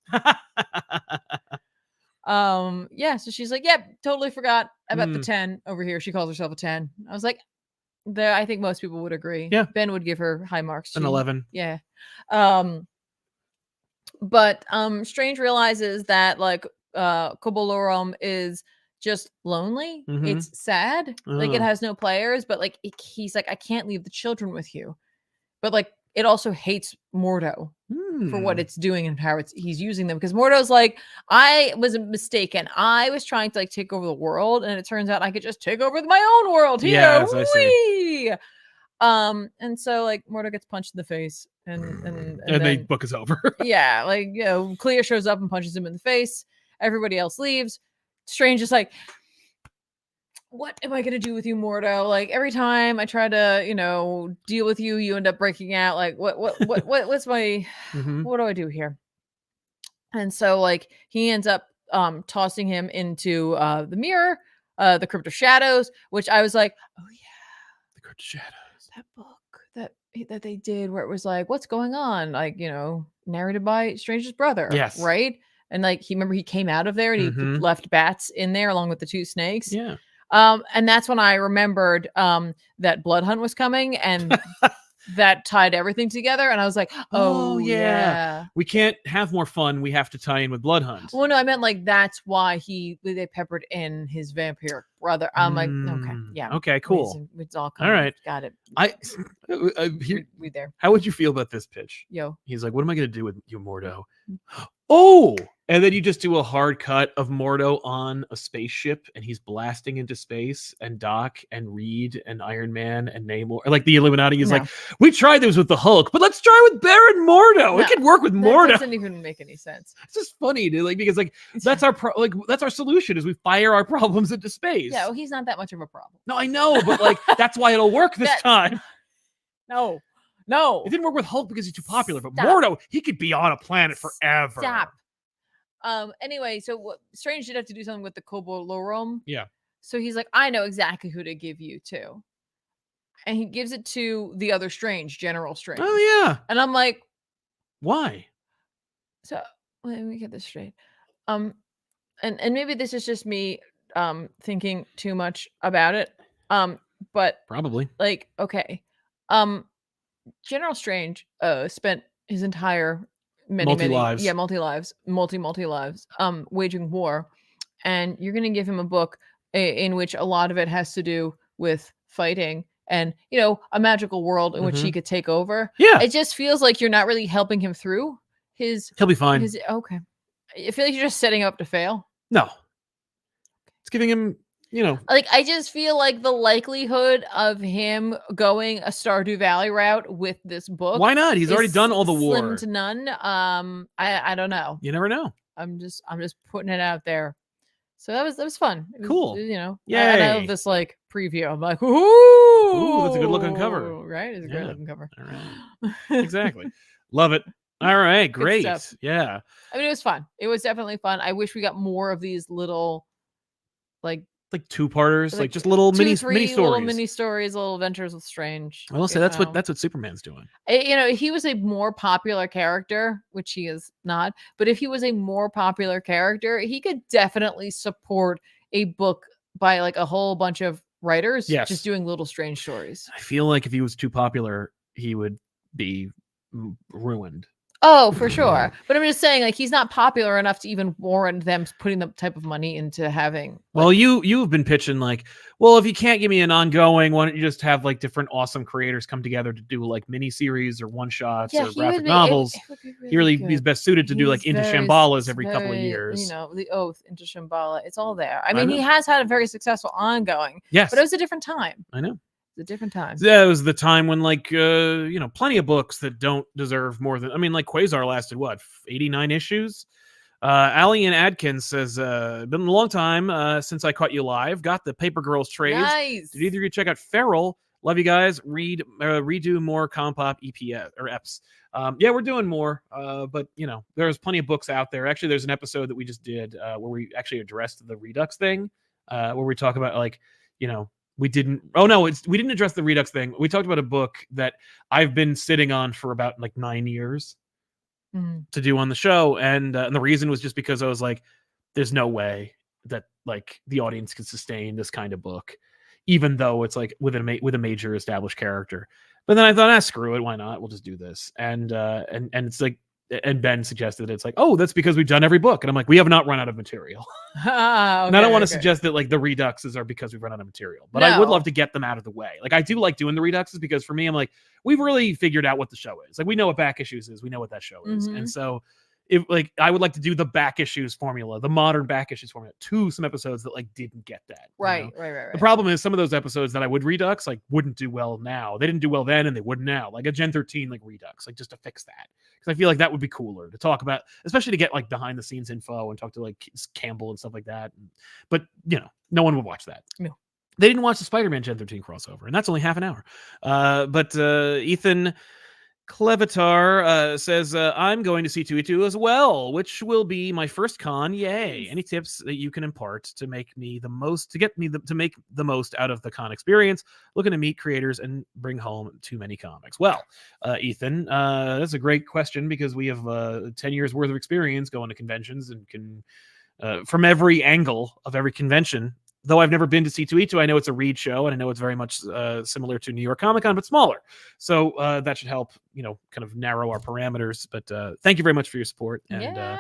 So she's like, yep, totally forgot about the 10 over here. She calls herself a 10. I was like, I think most people would agree. Yeah. Ben would give her high marks. An 11. Yeah. But Strange realizes that like Kobolorum is just lonely. It's sad. Like it has no players, but like he's like, I can't leave the children with you. But like it also hates Morto for what it's doing and how he's using them, because Morto's like, I was mistaken. I was trying to like take over the world, and it turns out I could just take over my own world here. Yes, I see. And so like Morto gets punched in the face, and then the book is over. Yeah, like, you know, Clea shows up and punches him in the face. Everybody else leaves. Strange is like, what am I going to do with you, Morto? Like every time I try to, you know, deal with you, you end up breaking out. Like what's my, what do I do here? And so like he ends up tossing him into the mirror, the Crypt of Shadows, which I was like, oh yeah, the Crypt of Shadows, that book that they did where it was like, what's going on? Like, you know, narrated by Strange's brother. Yes. Right. And like, he came out of there, and he left bats in there along with the 2 snakes. Yeah. And that's when I remembered that Blood Hunt was coming, and that tied everything together. And I was like, oh yeah. We can't have more fun. We have to tie in with Blood Hunt. Well, no, I meant like that's why they peppered in his vampire brother. I'm like, okay, yeah. Okay, cool. It's all coming. All right. Got it. We there. How would you feel about this pitch? Yo. He's like, what am I going to do with you, Morto? Oh, and then you just do a hard cut of Morto on a spaceship, and he's blasting into space, and Doc and Reed and Iron Man and Namor, like the Illuminati is like, we tried this with the Hulk, but let's try with Baron Mordo. It could work with Mordo. That doesn't even make any sense. It's just funny, dude. Like, because like that's our solution is we fire our problems into space. Yeah, well, he's not that much of a problem. No, I know, but like that's why it'll work this time. No. It didn't work with Hulk because he's too popular, but Mordo, he could be on a planet forever. Stop. Anyway, so Strange did have to do something with the Kobolorum. Yeah. So he's like, I know exactly who to give you to. And he gives it to the other Strange, General Strange. Oh, yeah. And I'm like, why? So let me get this straight. And maybe this is just me thinking too much about it. But probably like, okay. General Strange spent his entire multi lives, waging war, and you're gonna give him a book in which a lot of it has to do with fighting and a magical world in which he could take over. Yeah, it just feels like you're not really helping him through his. He'll be fine. Okay, I feel like you're just setting up to fail. No, it's giving him. Like I just feel like the likelihood of him going a Stardew Valley route with this book. Why not? He's already done all the war. Slim to none. I don't know. You never know. I'm just putting it out there. So that was fun. It was, cool. Yeah. I have this like preview. I'm like, ooh, that's a good looking cover. Right? It's a great looking cover. All right. Exactly. Love it. All right. Great. Yeah. I mean, it was fun. It was definitely fun. I wish we got more of these little like two-parters, like just little mini stories, little adventures with Strange. I will say that's what Superman's doing. He was a more popular character, which he is not. But if he was a more popular character, he could definitely support a book by like a whole bunch of writers, just doing little Strange stories. I feel like if he was too popular, he would be ruined. Oh, for sure. But I'm just saying, like, he's not popular enough to even warrant them putting the type of money into having. Well, you've been pitching like, well, if you can't give me an ongoing, why don't you just have like different awesome creators come together to do like mini series or one shots or graphic novels? He's best suited to do like Into Shambhalas every couple of years. The Oath, Into Shambhala. It's all there. I mean, he has had a very successful ongoing. Yes, but it was a different time. I know. A different time. Yeah, it was the time when like plenty of books that don't deserve more than like Quasar lasted what 89 issues. Allie and Adkins says been a long time since I caught you live. Got the Paper Girls trades. Nice. Did either of you check out Feral? Love you guys. Redo more ComicPop EPS or EPs. Yeah, we're doing more. But there's plenty of books out there. Actually, there's an episode that we just did where we actually addressed the Redux thing, where we talk about like we didn't address the Redux thing. We talked about a book that I've been sitting on for about like 9 years to do on the show. And the reason was just because I was like, there's no way that like the audience can sustain this kind of book, even though it's like with a major established character. But then I thought, screw it. Why not? We'll just do this. And it's like, and Ben suggested it's like, oh, that's because we've done every book. And I'm like, we have not run out of material. Okay, and I don't want to suggest that like the Reduxes are because we've run out of material, but I would love to get them out of the way. Like I do like doing the Reduxes because for me, I'm like, we've really figured out what the show is. Like we know what back issues is. We know what that show is. And so I would like to do the back issues formula, the modern back issues formula to some episodes that like didn't get that. Right. The problem is some of those episodes that I would Redux like wouldn't do well now. They didn't do well then and they wouldn't now. Like a Gen 13 like Redux, like just to fix that. Because I feel like that would be cooler to talk about, especially to get like behind the scenes info and talk to like Campbell and stuff like that. But no one would watch that. No. They didn't watch the SpiderMan Gen 13 crossover, and that's only half an hour. But Ethan Clevitar says, I'm going to C2E2 as well, which will be my first con. Yay. Any tips that you can impart to make me the most, to make the most out of the con experience? Looking to meet creators and bring home too many comics. Well, Ethan, that's a great question because we have 10 years worth of experience going to conventions and can, from every angle of every convention. Though I've never been to C2E2, I know it's a read show, and I know it's very much similar to New York Comic Con, but smaller. So that should help, kind of narrow our parameters. But thank you very much for your support. And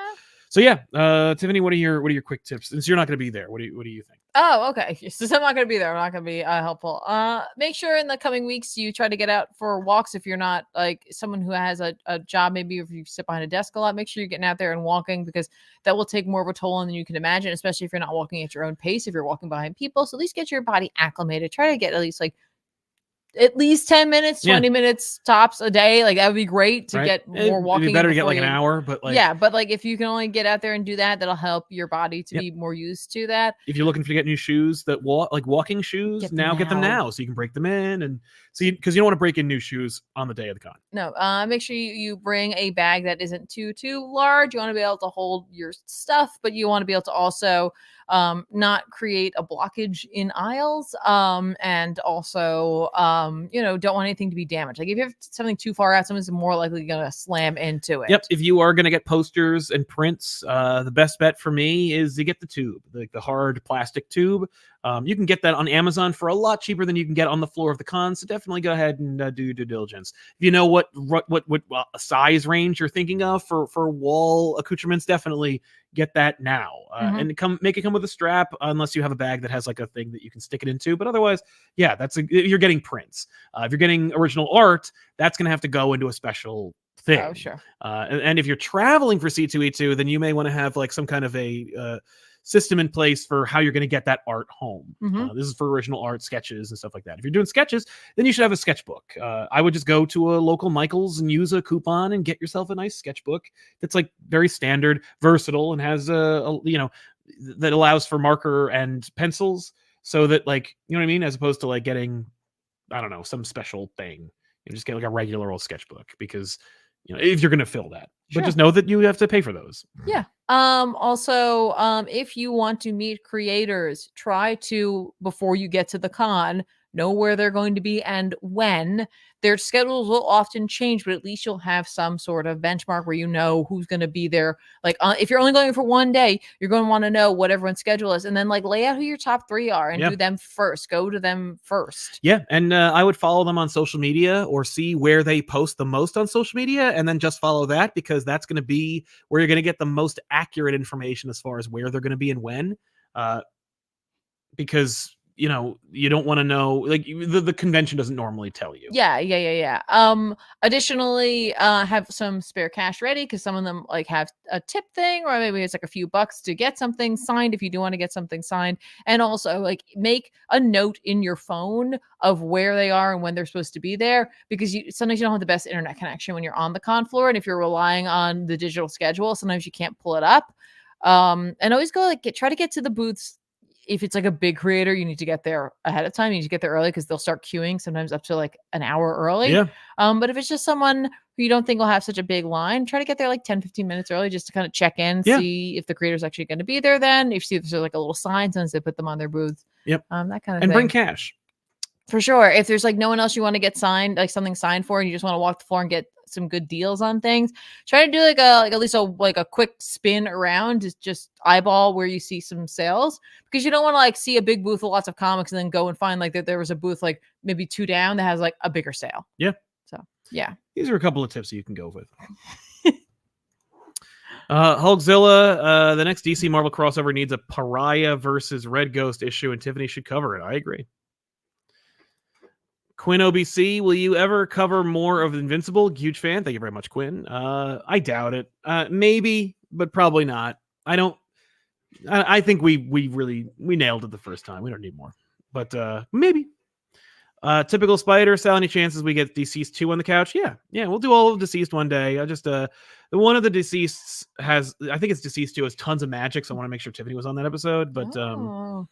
So yeah, Tiffany, what are your quick tips? Since you're not going to be there, what do you think? Oh, okay. Since I'm not going to be there, I'm not going to be helpful. Make sure in the coming weeks you try to get out for walks if you're not like someone who has a job. Maybe if you sit behind a desk a lot, make sure you're getting out there and walking because that will take more of a toll on than you can imagine, especially if you're not walking at your own pace, if you're walking behind people. So at least get your body acclimated. Try to get at least 10 minutes, 20 minutes tops a day. Like that would be great to get more walking. It'd be better to get like an hour, but like, yeah, but like if you can only get out there and do that, that'll help your body to be more used to that. If you're looking to get new shoes that walking shoes, get them now so you can break them in and see, because you don't want to break in new shoes on the day of the con. No, make sure you bring a bag that isn't too large. You want to be able to hold your stuff, but you want to be able to also not create a blockage in aisles, and also don't want anything to be damaged. Like if you have something too far out, someone's more likely gonna slam into it. Yep. If you are gonna get posters and prints, the best bet for me is to get the tube, like the hard plastic tube. You can get that on Amazon for a lot cheaper than you can get on the floor of the con. So definitely go ahead and do due diligence. If you know what size range you're thinking of for wall accoutrements, definitely get that now, and make it come with a strap, unless you have a bag that has like a thing that you can stick it into. But otherwise, yeah, you're getting prints. If you're getting original art, that's going to have to go into a special thing. Oh, sure. And if you're traveling for C2E2, then you may want to have like some kind of a system in place for how you're going to get that art home. This is for original art, sketches, and stuff like that. If you're doing sketches, then you should have a sketchbook. I would just go to a local Michael's and use a coupon and get yourself a nice sketchbook that's like very standard, versatile, and has that allows for marker and pencils, so that like, you know what I mean, as opposed to like getting, I don't know, some special thing. You just get like a regular old sketchbook, because if you're going to fill that. Sure. But just know that you have to pay for those. Yeah. Also, if you want to meet creators, try to, before you get to the con, know where they're going to be and when. Their schedules will often change, but at least you'll have some sort of benchmark where you know who's going to be there. Like if you're only going for one day, you're going to want to know what everyone's schedule is, and then like lay out who your top 3 are and do them first. Go to them first. Yeah, and I would follow them on social media or see where they post the most on social media, and then just follow that, because that's going to be where you're going to get the most accurate information as far as where they're going to be and when. Because you don't want to know, like the convention doesn't normally tell you. Yeah. Additionally, have some spare cash ready, because some of them like have a tip thing, or maybe it's like a few bucks to get something signed if you do want to get something signed. And also like make a note in your phone of where they are and when they're supposed to be there, because sometimes you don't have the best internet connection when you're on the con floor, and if you're relying on the digital schedule, sometimes you can't pull it up. And always go try to get to the booths. If it's like a big creator, you need to get there ahead of time. You need to get there early, because they'll start queuing sometimes up to like an hour early. Yeah. But if it's just someone who you don't think will have such a big line, try to get there like 10-15 minutes early, just to kind of check in, see if the creator's actually going to be there then. If you see if there's like a little sign, sometimes they put them on their booth. Yep. That kind of thing. And bring cash. For sure. If there's like no one else you want to get signed, like something signed for, and you just want to walk the floor and get some good deals on things, try to do at least a quick spin around, just eyeball where you see some sales, because you don't want to like see a big booth with lots of comics and then go and find like that there was a booth like maybe 2 down that has like a bigger sale. Yeah. So yeah, these are a couple of tips that you can go with. Hulkzilla, the next DC Marvel crossover needs a Pariah versus Red Ghost issue, and Tiffany should cover it. I agree. Quinn OBC, will you ever cover more of Invincible? Huge fan. Thank you very much, Quinn. I doubt it. Maybe, but probably not. I think we nailed it the first time. We don't need more. But maybe. Typical Spider, Sal, any chances we get Deceased 2 on the couch? Yeah, we'll do all of Deceased one day. I just the one of the Deceased has, I think it's Deceased 2, has tons of magic, so I want to make sure Tiffany was on that episode. But but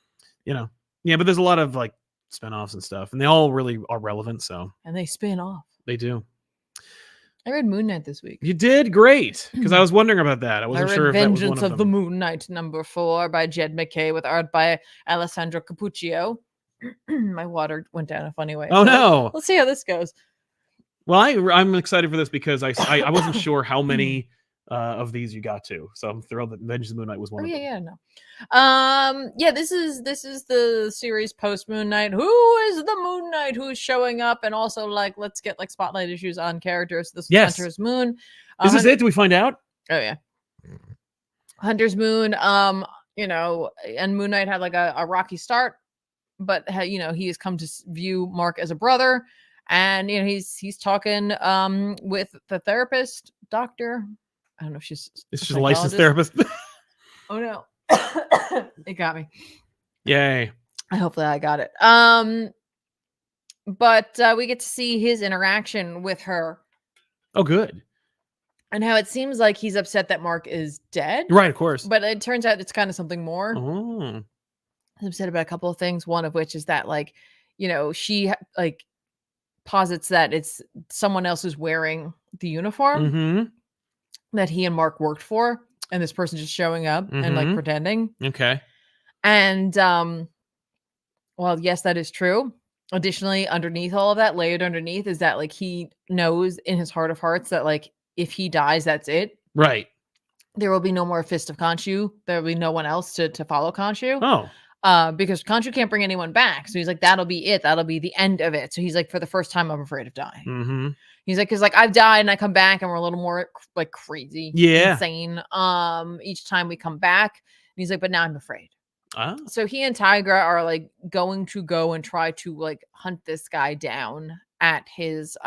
there's a lot of like spinoffs and stuff, and they all really are relevant. So, and they spin off. They do. I read Moon Knight this week. You did great, because I was wondering about that. I wasn't sure if Vengeance that was one of the Moon Knight #4 by Jed McKay with art by Alessandro Cappuccio. My water went down a funny way. Oh no! Let's see how this goes. Well, I'm excited for this, because I wasn't sure how many of these you got to, so I'm thrilled that Vengeance of the Moon Knight was one of them. This is the series post Moon Knight. Who is the Moon Knight who's showing up? And also like let's get like spotlight issues on characters. This is Hunter's Moon. Is this it? Do we find out? Oh yeah. Hunter's Moon, you know, and Moon Knight had like a rocky start, but you know, he has come to view Mark as a brother, and you know, he's talking with the therapist, doctor. I don't know if she's a licensed therapist. Oh no. It got me. Yay. Hopefully I got it. But we get to see his interaction with her. Oh, good. And how it seems like he's upset that Mark is dead. Right, of course. But it turns out it's kind of something more. Oh. He's upset about a couple of things. One of which is that, like, you know, she like posits that it's someone else who's wearing the uniform that he and Mark worked for, and this person just showing up and like pretending. Okay. And well, yes, that is true. Additionally, underneath all of that, layered underneath, is that like he knows in his heart of hearts that like if he dies, that's it. Right. There will be no more Fist of Khonshu. There will be no one else to follow Khonshu. Oh. Because Khonshu can't bring anyone back. So he's like, that'll be it. That'll be the end of it. So he's like, for the first time, I'm afraid of dying. He's like, because like I've died and I come back and we're a little more like crazy, insane. Each time we come back, and he's like, but now I'm afraid. Oh. So he and Tigra are like going to go and try to like hunt this guy down at his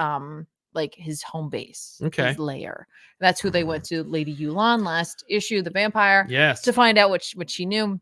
like his home base, his lair. That's who they went to, Lady Yulan last issue, the vampire, to find out what she knew.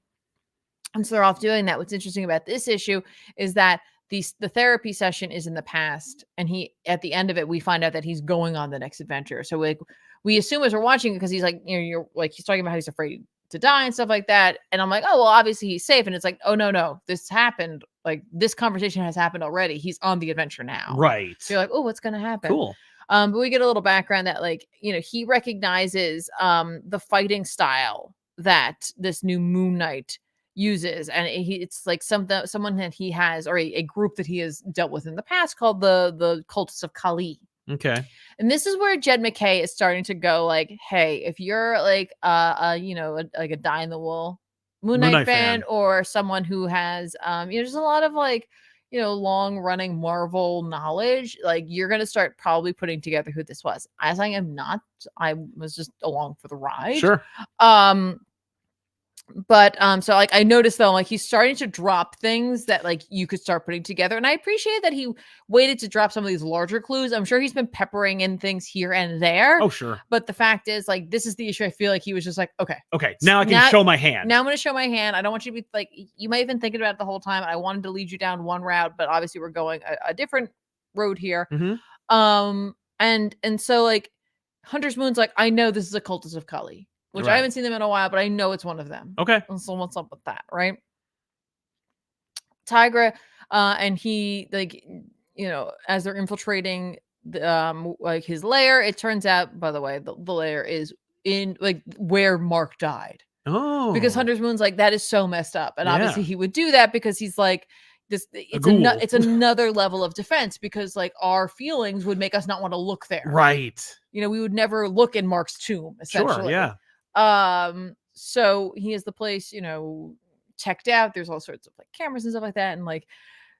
And so they're off doing that. What's interesting about this issue is that the therapy session is in the past, and he at the end of it we find out that he's going on the next adventure. So like we assume as we're watching, because he's like, you know, you're like he's talking about how he's afraid to die and stuff like that, and I'm like, oh well, obviously he's safe. And it's like, oh no, this happened, like this conversation has happened already. He's on the adventure now, right? So you're like, oh, what's gonna happen? Cool. But we get a little background that, like, you know, he recognizes the fighting style that this new Moon Knight uses, and it's like someone that he has, or a group that he has dealt with in the past, called the Cultists of Kali. Okay. And this is where Jed MacKay is starting to go like, hey, if you're like you know, like a die in the wool Moon Knight fan, or someone who has you know, there's a lot of like, you know, long running Marvel knowledge, like you're gonna start probably putting together who this was. As I am not, I was just along for the ride. Sure. But so like I noticed though, like he's starting to drop things that like you could start putting together, and I appreciate that he waited to drop some of these larger clues. I'm sure he's been peppering in things here and there. Oh sure. But the fact is, like, this is the issue. I feel like he was just like, okay, now I can show my hand. Now I'm going to show my hand. I don't want you to be like, you might have been thinking about it the whole time. I wanted to lead you down one route, but obviously we're going a different road here. And so like Hunter's Moon's like, I know this is a Cultist of Kali, which I haven't seen them in a while, but I know it's one of them. Okay. And so what's up with that, right? Tigra, and he, like, you know, as they're infiltrating the, like his lair, it turns out, by the way, the lair is in like where Mark died. Oh. Because Hunter's Moon's like, that is so messed up. And obviously he would do that because he's like, it's another level of defense, because like our feelings would make us not want to look there. Right. You know, we would never look in Mark's tomb, essentially. Sure, yeah. So he has the place, you know, checked out. There's all sorts of like cameras and stuff like that, and like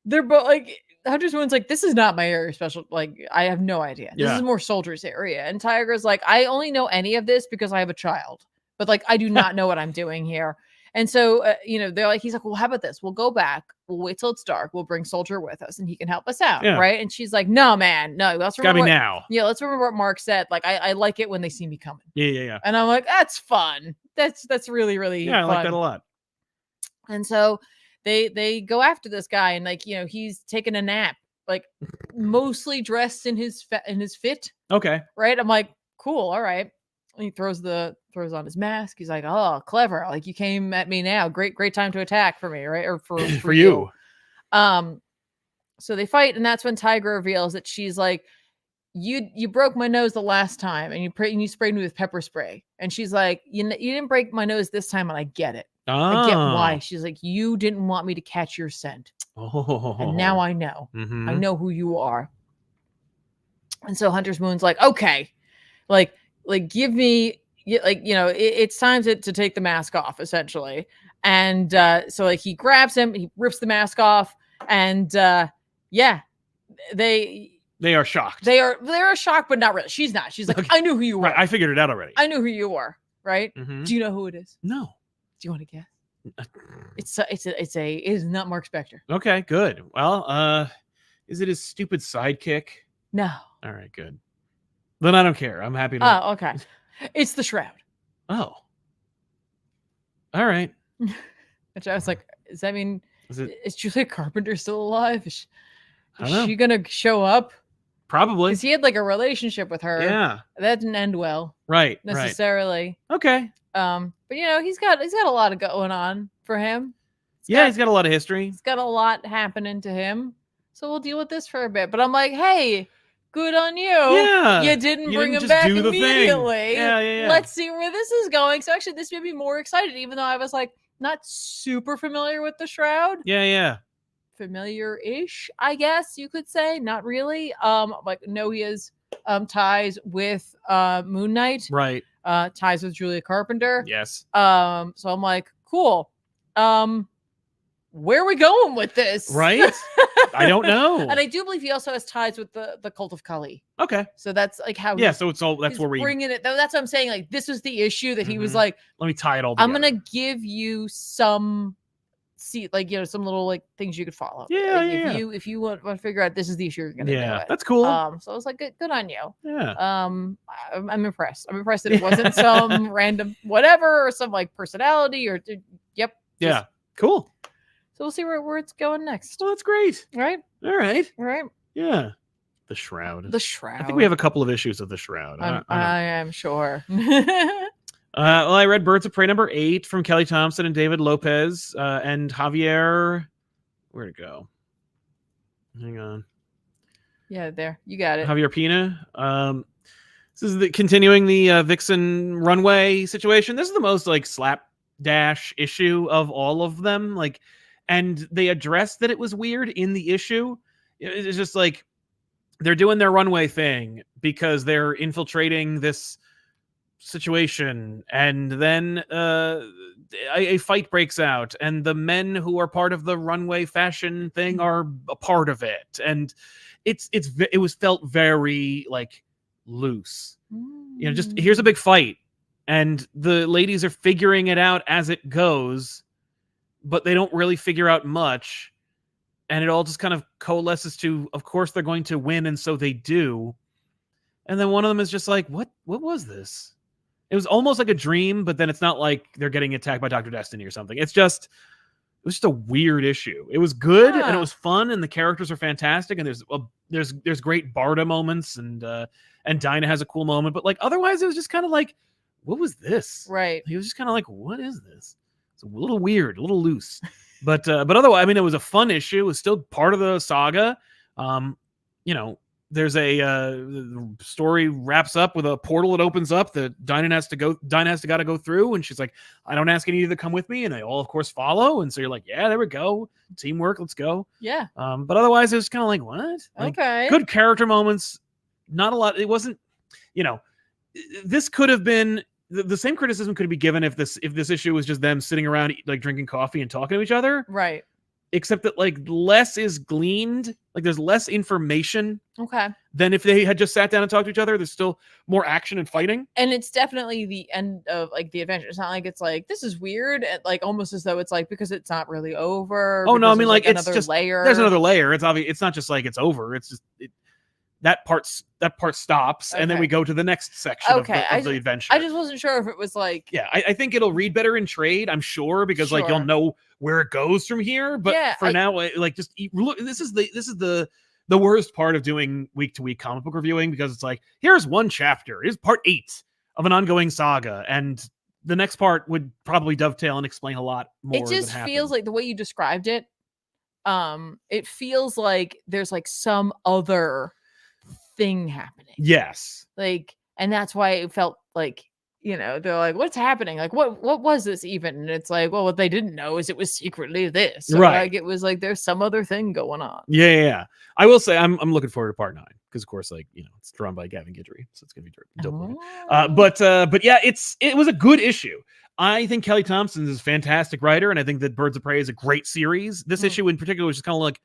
they're both like, Hunter's Moon's like, this is not my area special, like I have no idea. This is more soldiers area. And Tiger's like, I only know any of this because I have a child, but like I do not know what I'm doing here. And so you know, they're like, he's like, well, how about this, we'll go back, we'll wait till it's dark, we'll bring Soldier with us and he can help us out, right? And she's like, no man, no, let's remember let's remember what Mark said, like I like it when they see me coming. Yeah. And I'm like, that's fun, that's really fun. I like that a lot. And so they go after this guy, and like, you know, he's taking a nap, like mostly dressed in his fit. Okay. Right. I'm like, cool, all right. And he throws on his mask. He's like, oh, clever. Like, you came at me now. Great time to attack for me, right? Or for you. So they fight, and that's when Tigra reveals that she's like, you broke my nose the last time, and you sprayed me with pepper spray. And she's like, you didn't break my nose this time, and I get it. I get why. She's like, you didn't want me to catch your scent. And now I know. I know who you are. And so Hunter's Moon's like, okay, like give me, like, you know, it's time to take the mask off, essentially. And so like he grabs him, he rips the mask off, and they are shocked. They're shocked, but not really. She's not. She's like, okay. I knew who you were. Right, I figured it out already. I knew who you were. right? Mhm. Do you know who it is? No. Do you want to guess? It is not Mark Spector. Okay, good. Well, is it his stupid sidekick? No. All right, good. Then I don't care. I'm happy to. Oh, okay. It's the Shroud. Oh. All right. Which I was like, does that mean Is Julia Carpenter still alive? Is I don't know. she gonna show up? Probably. Because he had like a relationship with her. Yeah. That didn't end well Right. necessarily. Right. Okay. But he's got a lot of going on for him. He's got a lot of history. He's got a lot happening to him. So we'll deal with this for a bit. But I'm like, hey, good on you. Yeah. You didn't bring him just back do the immediately. thing. Yeah. Let's see where this is going. So actually, this made me more excited, even though I was like not super familiar with the Shroud. Yeah. Familiar-ish, I guess you could say. Not really. No, he has ties with Moon Knight. Right. Ties with Julia Carpenter. Yes. So I'm like, cool. Where are we going with this? Right? I don't know. And I do believe he also has ties with the Cult of Kali. Okay. So that's like how. Yeah. So it's all. That's where we bringing it. That's what I'm saying. Like this was the issue that he was Mhm. like. Let me tie it all together. I'm gonna give you some. Some little like things you could follow. Yeah. If you want to figure out this is the issue you're gonna do it. That's cool. So I was like, good on you. Yeah. I'm impressed. I'm impressed that it wasn't some random whatever or some like personality or yep. Yeah. Cool. So we'll see where it's going next. Well, that's great. Right? All right. Right. Yeah. The Shroud. The Shroud. I think we have a couple of issues of the Shroud. I am sure. Well, I read Birds of Prey #8 from Kelly Thompson and David Lopez and Javier. Where'd it go? Hang on. Yeah, there. You got it. Javier Pina. This is continuing the Vixen runway situation. This is the most like slapdash issue of all of them. Like, and they addressed that it was weird in the issue. It's just like they're doing their runway thing because they're infiltrating this situation, and then a fight breaks out, and the men who are part of the runway fashion thing are a part of it, and it was felt very like loose. Just here's a big fight, and the ladies are figuring it out as it goes, but they don't really figure out much, and it all just kind of coalesces to, of course they're going to win, and so they do. And then one of them is just like, what was this? It was almost like a dream, but then it's not like they're getting attacked by Dr. Destiny or something. It was just a weird issue. It was good and it was fun, and the characters are fantastic, and there's great Barda moments, and Dinah has a cool moment, but like otherwise it was just kind of like, what was this? Right. He was just kind of like, what is this? It's a little weird, a little loose, but otherwise, I mean, it was a fun issue. It was still part of the saga. There's the story wraps up with a portal that opens up that Dinah has to go through, and she's like, I don't ask any of you to come with me, and they all of course follow, and so you're like, yeah, there we go, teamwork, let's go. Yeah. But otherwise it was kind of like, what? Like, okay. Good character moments, not a lot. It wasn't, this could have been the same criticism could be given if this issue was just them sitting around like drinking coffee and talking to each other. Right. Except that like less is gleaned, like there's less information than if they had just sat down and talked to each other. There's still more action and fighting. And it's definitely the end of like the adventure. It's not like it's like, this is weird. Like almost as though it's like, because it's not really over. Oh no, I mean like it's another just layer. There's another layer. It's obvious. It's not just like it's over. It's just that part stops, and then we go to the next section of the adventure. I just wasn't sure if it was like, yeah, I think it'll read better in trade, I'm sure, because like you'll know where it goes from here. But for now, like just look, this is the worst part of doing week to week comic book reviewing, because it's like, here's one chapter, here's part 8 of an ongoing saga, and the next part would probably dovetail and explain a lot more. It just feels like the way you described it. It feels like there's like some other thing happening. Yes. Like, and that's why it felt like, they're like, what's happening? Like, what was this even? And it's like, well, what they didn't know is it was secretly this. So right. Like, it was like, there's some other thing going on. Yeah. I will say I'm looking forward to part 9, because of course, like, it's drawn by Gavin Guidry, so it's gonna be dope. But yeah, it was a good issue. I think Kelly Thompson is a fantastic writer, and I think that Birds of Prey is a great series. This issue in particular was just kind of like,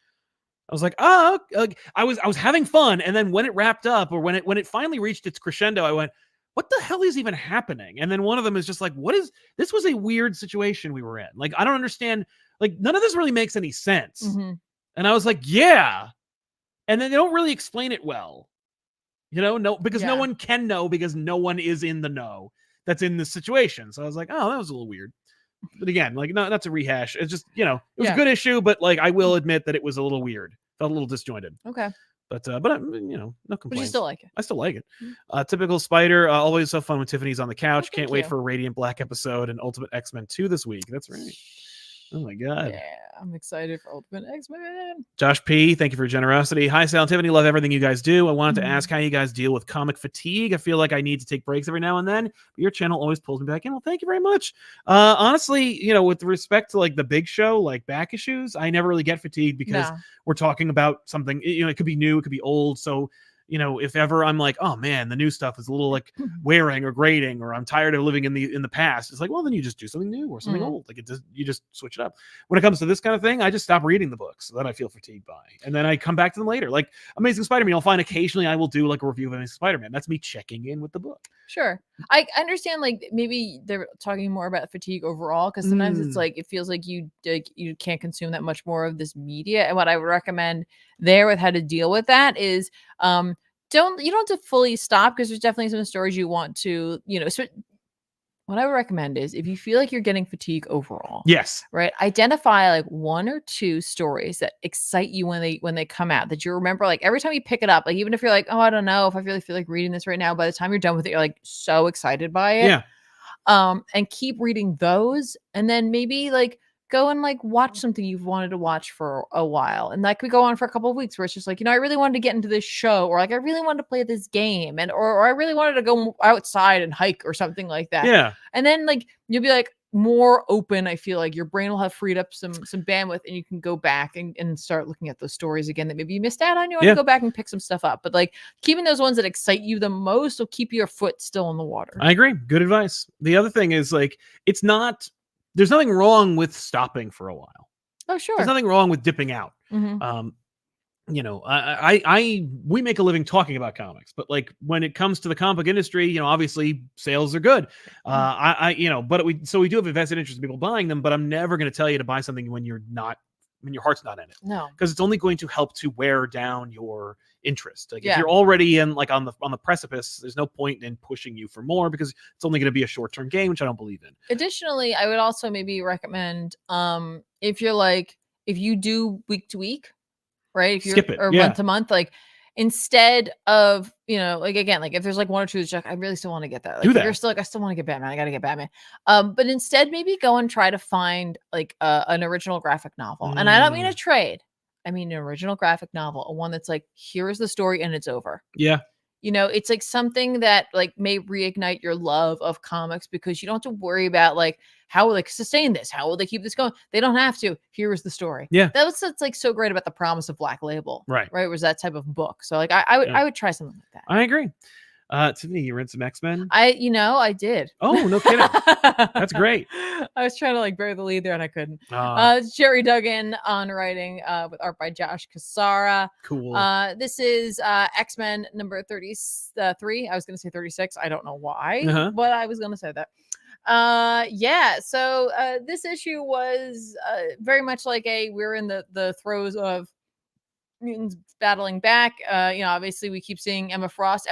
I was like, I was having fun, and then when it wrapped up, or when it finally reached its crescendo, I went, what the hell is even happening? And then one of them is just like, this was a weird situation we were in. Like, I don't understand. Like, none of this really makes any sense. Mm-hmm. And I was like, yeah. And then they don't really explain it well. Because no one can know, because no one is in the know that's in this situation. So I was like, oh, that was a little weird. But again, like, not to rehash. It's just, it was a good issue, but like, I will admit that it was a little weird. Felt a little disjointed. Okay. But no complaints. But you still like it. I still like it. Typical Spider, always so fun when Tiffany's on the couch. Can't wait you. for a Radiant Black episode and Ultimate X-Men 2 this week. That's right. Oh my God. Yeah, I'm excited for Ultimate X-Men. Josh P, thank you for your generosity. Hi, Sal and Tiffany. Love everything you guys do. I wanted to ask how you guys deal with comic fatigue. I feel like I need to take breaks every now and then, but your channel always pulls me back in. Well, thank you very much. Honestly, with respect to like the big show, like back issues, I never really get fatigued because we're talking about something, it could be new, it could be old. So, if ever I'm like, oh man, the new stuff is a little like wearing or grating, or I'm tired of living in the past, it's like, well, then you just do something new or something old. Like you just switch it up. When it comes to this kind of thing, I just stop reading the books that I feel fatigued by, and then I come back to them later. Like Amazing Spider-Man, I'll find occasionally I will do like a review of Amazing Spider-Man. That's me checking in with the book. Sure. I understand, like, maybe they're talking more about fatigue overall, because sometimes it's like, it feels like you can't consume that much more of this media. And what I would recommend there with how to deal with that is you don't have to fully stop, because there's definitely some stories you want to, what I would recommend is, if you feel like you're getting fatigue overall, yes, right, identify like 1 or 2 stories that excite you when they come out, that you remember, like every time you pick it up, like even if you're like, oh, I don't know if I really feel like reading this right now, by the time you're done with it, you're like so excited by it. Yeah. And keep reading those, and then maybe like go and like watch something you've wanted to watch for a while, and that could go on for a couple of weeks, where it's just like, I really wanted to get into this show, or like I really wanted to play this game, and or I really wanted to go outside and hike or something like that. Yeah. And then like you'll be like more open. I feel like your brain will have freed up some bandwidth, and you can go back and start looking at those stories again that maybe you missed out on. You want to go back and pick some stuff up, but like keeping those ones that excite you the most will keep your foot still in the water. I agree. Good advice. The other thing is, like, there's nothing wrong with stopping for a while. Oh, sure. There's nothing wrong with dipping out. Mm-hmm. We make a living talking about comics, but like when it comes to the comic book industry, obviously sales are good. But we do have a vested interest in people buying them, but I'm never going to tell you to buy something when your heart's not in it. No, because it's only going to help to wear down your interest. Like if you're already in like on the precipice, there's no point in pushing you for more, because it's only going to be a short-term game, which I don't believe in. Additionally, I would also maybe recommend if you do week to week, right? If you're, skip it, or month to month, like instead of, like again, like if there's like 1 or 2 that's like, I really still want to get that. Like do that. If you're still like, I still want to get Batman, I got to get Batman. But instead maybe go and try to find like an original graphic novel. And I don't mean a trade. I mean an original graphic novel, one that's like, here's the story and it's over. Yeah. It's like something that like may reignite your love of comics, because you don't have to worry about like, how will they sustain this? How will they keep this going? They don't have to. Here is the story. Yeah. That's like so great about The Promise of Black Label. Right. Right. Was that type of book. So like I would try something like that. I agree. Tiffany, you read some X-Men? I did. Oh, no kidding. That's great. I was trying to like bury the lead there and I couldn't. Jerry Duggan on writing with art by Josh Cassara. Cool. This is X-Men number 33. I was going to say 36. I don't know why, but I was going to say that. So this issue was very much like we're in the throes of mutants battling back. Obviously we keep seeing Emma Frost.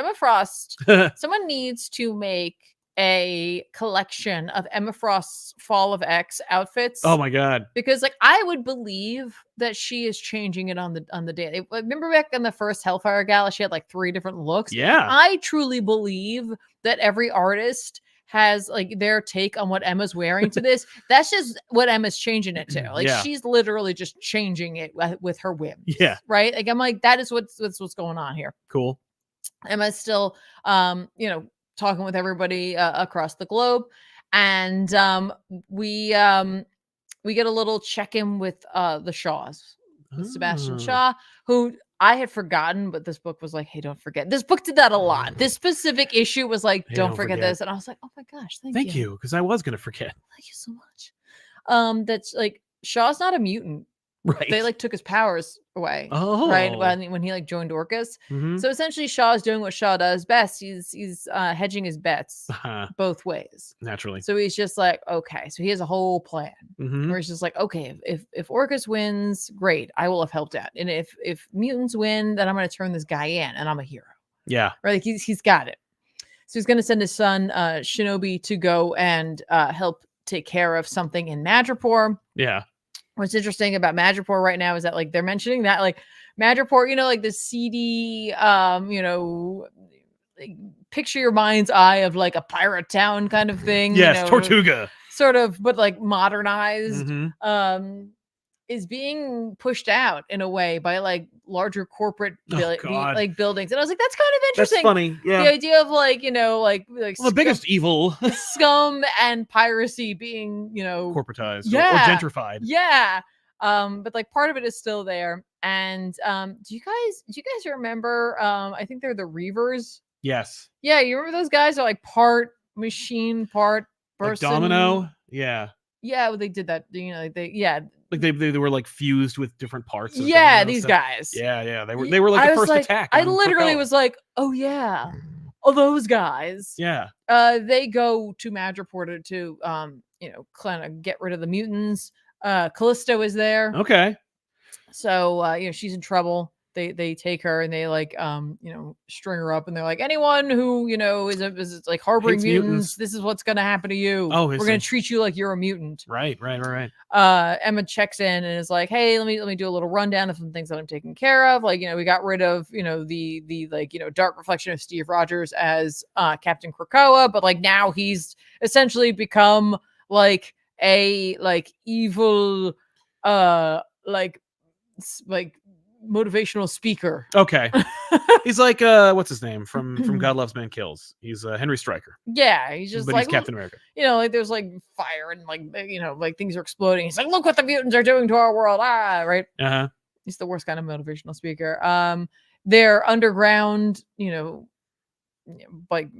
Someone needs to make a collection of Emma Frost's Fall of X outfits. Oh my god. Because like I would believe that she is changing it on the day. Remember back in the first Hellfire Gala, she had like 3 different looks. Yeah. I truly believe that every artist has like their take on what Emma's wearing to this. That's just what Emma's changing it to. Like she's literally just changing it with her whim. Yeah. Right. Like I'm like, that is what's going on here. Cool. Emma's still, talking with everybody across the globe. And we get a little check-in with the Shaws. Sebastian Shaw, who I had forgotten, but this book was like, hey, don't forget. This book did that a lot. This specific issue was like, don't forget this. And I was like, oh my gosh, thank you. Because I was going to forget. Thank you so much. That's like, Shaw's not a mutant, Right. They like took his powers away. Oh. Right. When he like joined Orcus. Mhm. So essentially Shaw's doing what Shaw does best. He's hedging his bets both ways. Naturally. So he's just like, okay. So he has a whole plan Mhm. where he's just like, okay, if Orcus wins, great, I will have helped out. And if mutants win, then I'm gonna turn this guy in and I'm a hero. Yeah. Right. Like he's got it. So he's gonna send his son Shinobi to go and help take care of something in Madripoor. Yeah. What's interesting about Madripoor right now is that like they're mentioning that like Madripoor, like the seedy, like, picture your mind's eye of like a pirate town kind of thing. Yes, Tortuga. Sort of, but like modernized. Mhm. Is being pushed out in a way by like larger corporate like buildings, and I was like, that's kind of interesting. That's funny. Yeah, the idea of like like the biggest evil scum and piracy being corporatized or gentrified. Yeah. But like part of it is still there. And do you guys remember? I think they're the Reavers. Yes. Yeah, you remember those guys are like part machine, part person. Like Domino. Yeah. Yeah, well, they did that. Like they were like fused with different parts. Yeah, these guys. Yeah. They were like the first attack. I literally was like, oh yeah, oh those guys. Yeah. They go to Madripoor to kind of get rid of the mutants. Callisto is there. Okay. So she's in trouble. They take her and they like string her up and they're like, anyone who is like harboring mutants, this is what's gonna happen to you. Oh, we're gonna treat you like you're a mutant. Right. Emma checks in and is like, hey, let me do a little rundown of some things that I'm taking care of. Like, we got rid of the like dark reflection of Steve Rogers as Captain Krakoa, but like now he's essentially become like a like evil like motivational speaker. Okay. He's like what's his name from God Loves Man Kills. He's Henry Stryker. Yeah, he's just he's Captain America. Like there's like fire and like like things are exploding. He's like, look what the mutants are doing to our world. Right. He's the worst kind of motivational speaker. Their underground like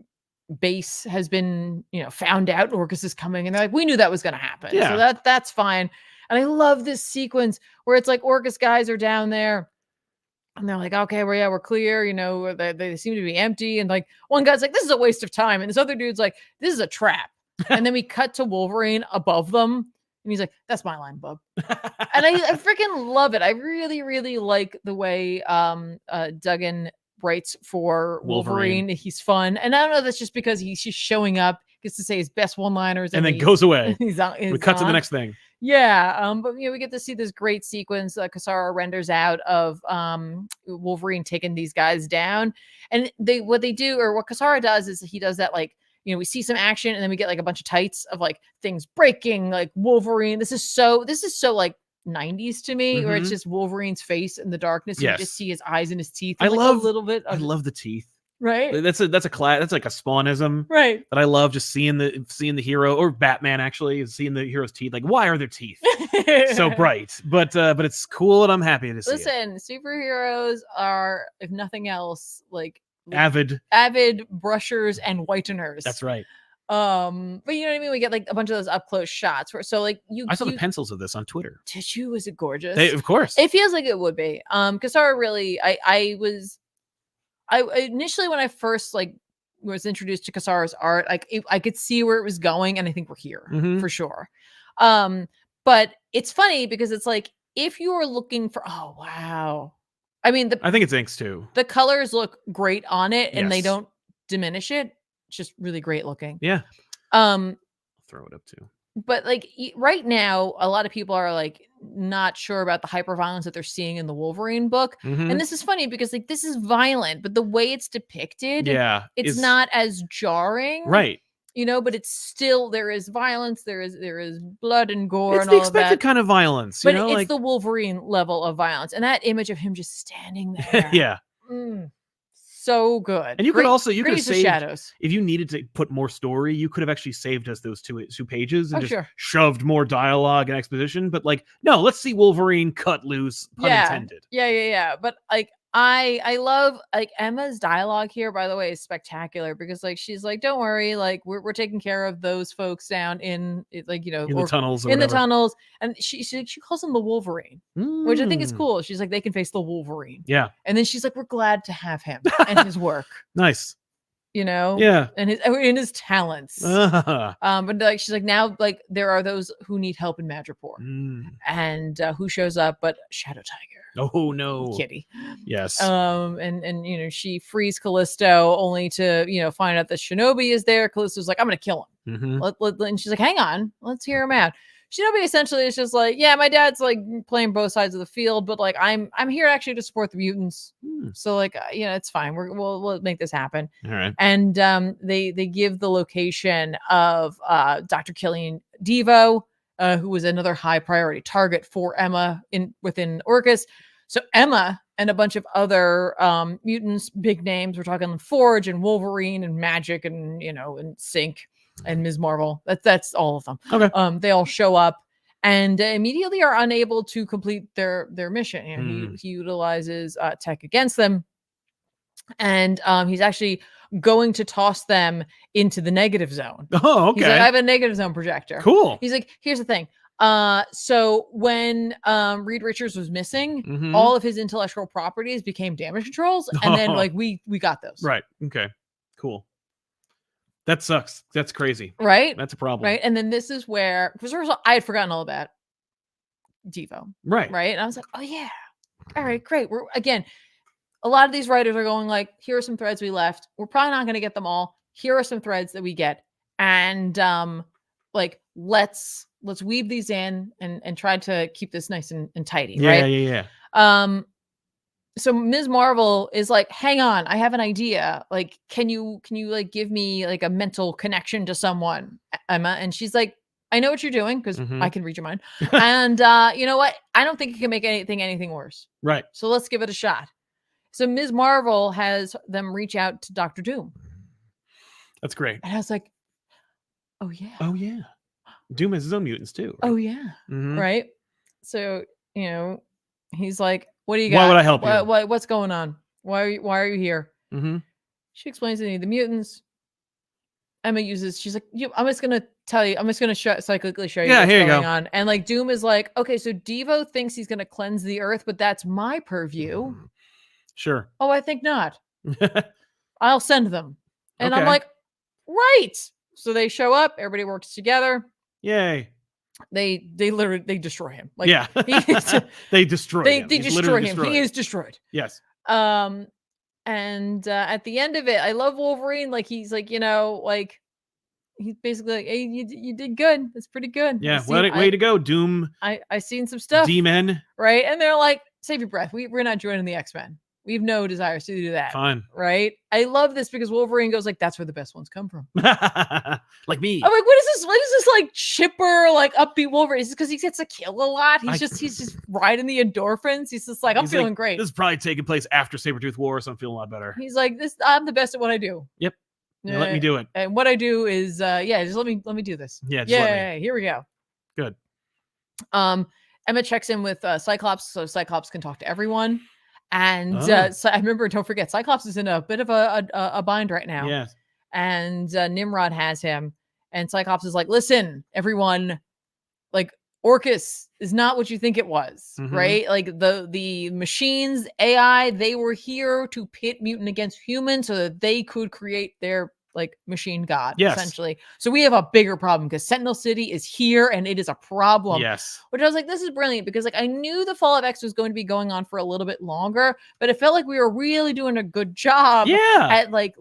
base has been found out. Orcus is coming and they're like, we knew that was going to happen. So that's fine. And I love this sequence where it's like Orcus guys are down there and they're like, okay, we're clear. They seem to be empty. And like one guy's like, this is a waste of time. And this other dude's like, this is a trap. And then we cut to Wolverine above them. And he's like, that's my line, bub. And I freaking love it. I really, really like the way Duggan writes for Wolverine. He's fun. And I don't know, that's just because he's just showing up, gets to say his best one-liners. And then goes away. We cut to the next thing. Yeah, but we get to see this great sequence that Cassara renders out of Wolverine taking these guys down, and what Cassara does is he does that like we see some action and then we get like a bunch of tights of like things breaking, like Wolverine. This is so like 90s to me, where it's just Wolverine's face in the darkness. And you just see his eyes and his teeth. I love a little bit. I love the teeth. Right. That's like a Spawnism. Right. That I love, just seeing the hero, or Batman actually, seeing the hero's teeth. Like, why are their teeth so bright? But it's cool and I'm happy to see it. Listen, superheroes are, if nothing else, like avid brushers and whiteners. That's right. But you know what I mean? We get like a bunch of those up close shots where I saw the pencils of this on Twitter. Did you? Was it gorgeous? Of course. It feels like it would be. Cassara really, I initially, when I first was introduced to Cassara's art, I could see where it was going, and I think we're here for sure. But it's funny because it's like, if you are looking for, oh wow, I mean, I think it's inks too. The colors look great on it, and they don't diminish it. It's just really great looking. Yeah. I'll throw it up too. But like right now, a lot of people are like not sure about the hyperviolence that they're seeing in the Wolverine book. And this is funny because like this is violent, but the way it's depicted, it's not as jarring. Right. But it's still, there is violence, there is blood and gore, it's and all the expected kind of violence. But it's the Wolverine level of violence. And that image of him just standing there. Yeah. So good. And you could have saved shadows. If you needed to put more story, you could have actually saved us those two pages and shoved more dialogue and exposition. But like, no, let's see Wolverine cut loose, pun intended. Yeah. But like, I love like Emma's dialogue here, by the way, is spectacular because like she's like, don't worry, like we're taking care of those folks down in like, you know, In the tunnels or in the whatever. tunnels. And she calls him the Wolverine, which I think is Mm. cool. She's like, they can face the Wolverine. Yeah. And then she's like, we're glad to have him and his work. Nice. You know? Yeah. And his talents. But like she's like, now like there are those who need help in Madripoor. And who shows up but Shadow Tiger. Oh no. Kitty. Yes. And you know, she frees Callisto only to, you know, find out that Shinobi is there. Callisto's like, I'm gonna kill him. And she's like, hang on, let's hear him out. Shinobi essentially is just like, yeah, my dad's like playing both sides of the field, but like I'm here actually to support the mutants. So like, you know, it's fine. We'll make this happen. All right. And they give the location of Dr. Killian Devo, who was another high priority target for Emma within Orcus. So Emma and a bunch of other mutants, big names. We're talking Forge and Wolverine and Magic and, you know, and Sync and Ms. Marvel. That's all of them. Okay. They all show up and immediately are unable to complete their mission. You know, he utilizes tech against them, and he's actually going to toss them into the negative zone. Oh, okay. He's like, I have a negative zone projector. Cool. He's like, here's the thing. So when Reed Richards was missing, all of his intellectual properties became damage controls, and then like we got those. Right. Okay. Cool. That sucks. That's crazy. Right. That's a problem. Right. And then this is where, first of all, I had forgotten all about Devo. Right. Right. And I was like, oh yeah. All right, great. We're again, a lot of these writers are going like, here are some threads we left. We're probably not going to get them all. Here are some threads that we get. And like let's weave these in and try to keep this nice and tidy. Yeah, right. Yeah. So Ms. Marvel is like, hang on, I have an idea. Like, can you like give me like a mental connection to someone, Emma? And she's like, I know what you're doing because I can read your mind. And you know what? I don't think it can make anything worse. Right. So let's give it a shot. So Ms. Marvel has them reach out to Dr. Doom. That's great. And I was like, oh yeah. Oh yeah. Doom has his own mutants too. Right? Oh yeah. Right. So, you know, he's like, what do you got? Why would I help you? What's going on? Why are you here? She explains to me the mutants. Emma she's like, I'm just gonna tell you, I'm just gonna cyclically show you what's going on. And like Doom is like, okay, so Devo thinks he's gonna cleanse the earth, but that's my purview. Sure. Oh, I think not. I'll send them. And I'm like, right. So they show up, everybody works together. Yay. They literally destroy him. Like, yeah. They destroy him. They destroy him. He is destroyed. Yes. And at the end of it, I love Wolverine. Like he's like, you know, like he's basically like, hey, you did good. That's pretty good. Yeah. Way to go, Doom. I seen some stuff. D-Men. Right. And they're like, save your breath. We're not joining the X-Men. We have no desires to do that. Fine. Right. I love this because Wolverine goes like, that's where the best ones come from. Like me. I'm like, what is this? What is this like chipper, like upbeat Wolverine? Is it because he gets to kill a lot? He's just riding the endorphins. He's just like, I'm feeling great. This is probably taking place after Sabretooth War, so I'm feeling a lot better. He's like, I'm the best at what I do. Yep. Let me do it. And what I do is, just let me do this. Yeah. Here we go. Good. Emma checks in with Cyclops, so Cyclops can talk to everyone. And so I remember, don't forget, Cyclops is in a bit of a bind right now. Yes. And Nimrod has him, and Cyclops is like, listen, everyone, like Orcus is not what you think it was, right? Like the machines, AI, they were here to pit mutant against human so that they could create their like machine god, essentially. So we have a bigger problem because Sentinel City is here and it is a problem. Yes. Which I was like, this is brilliant because like I knew the Fall of X was going to be going on for a little bit longer, but it felt like we were really doing a good job at like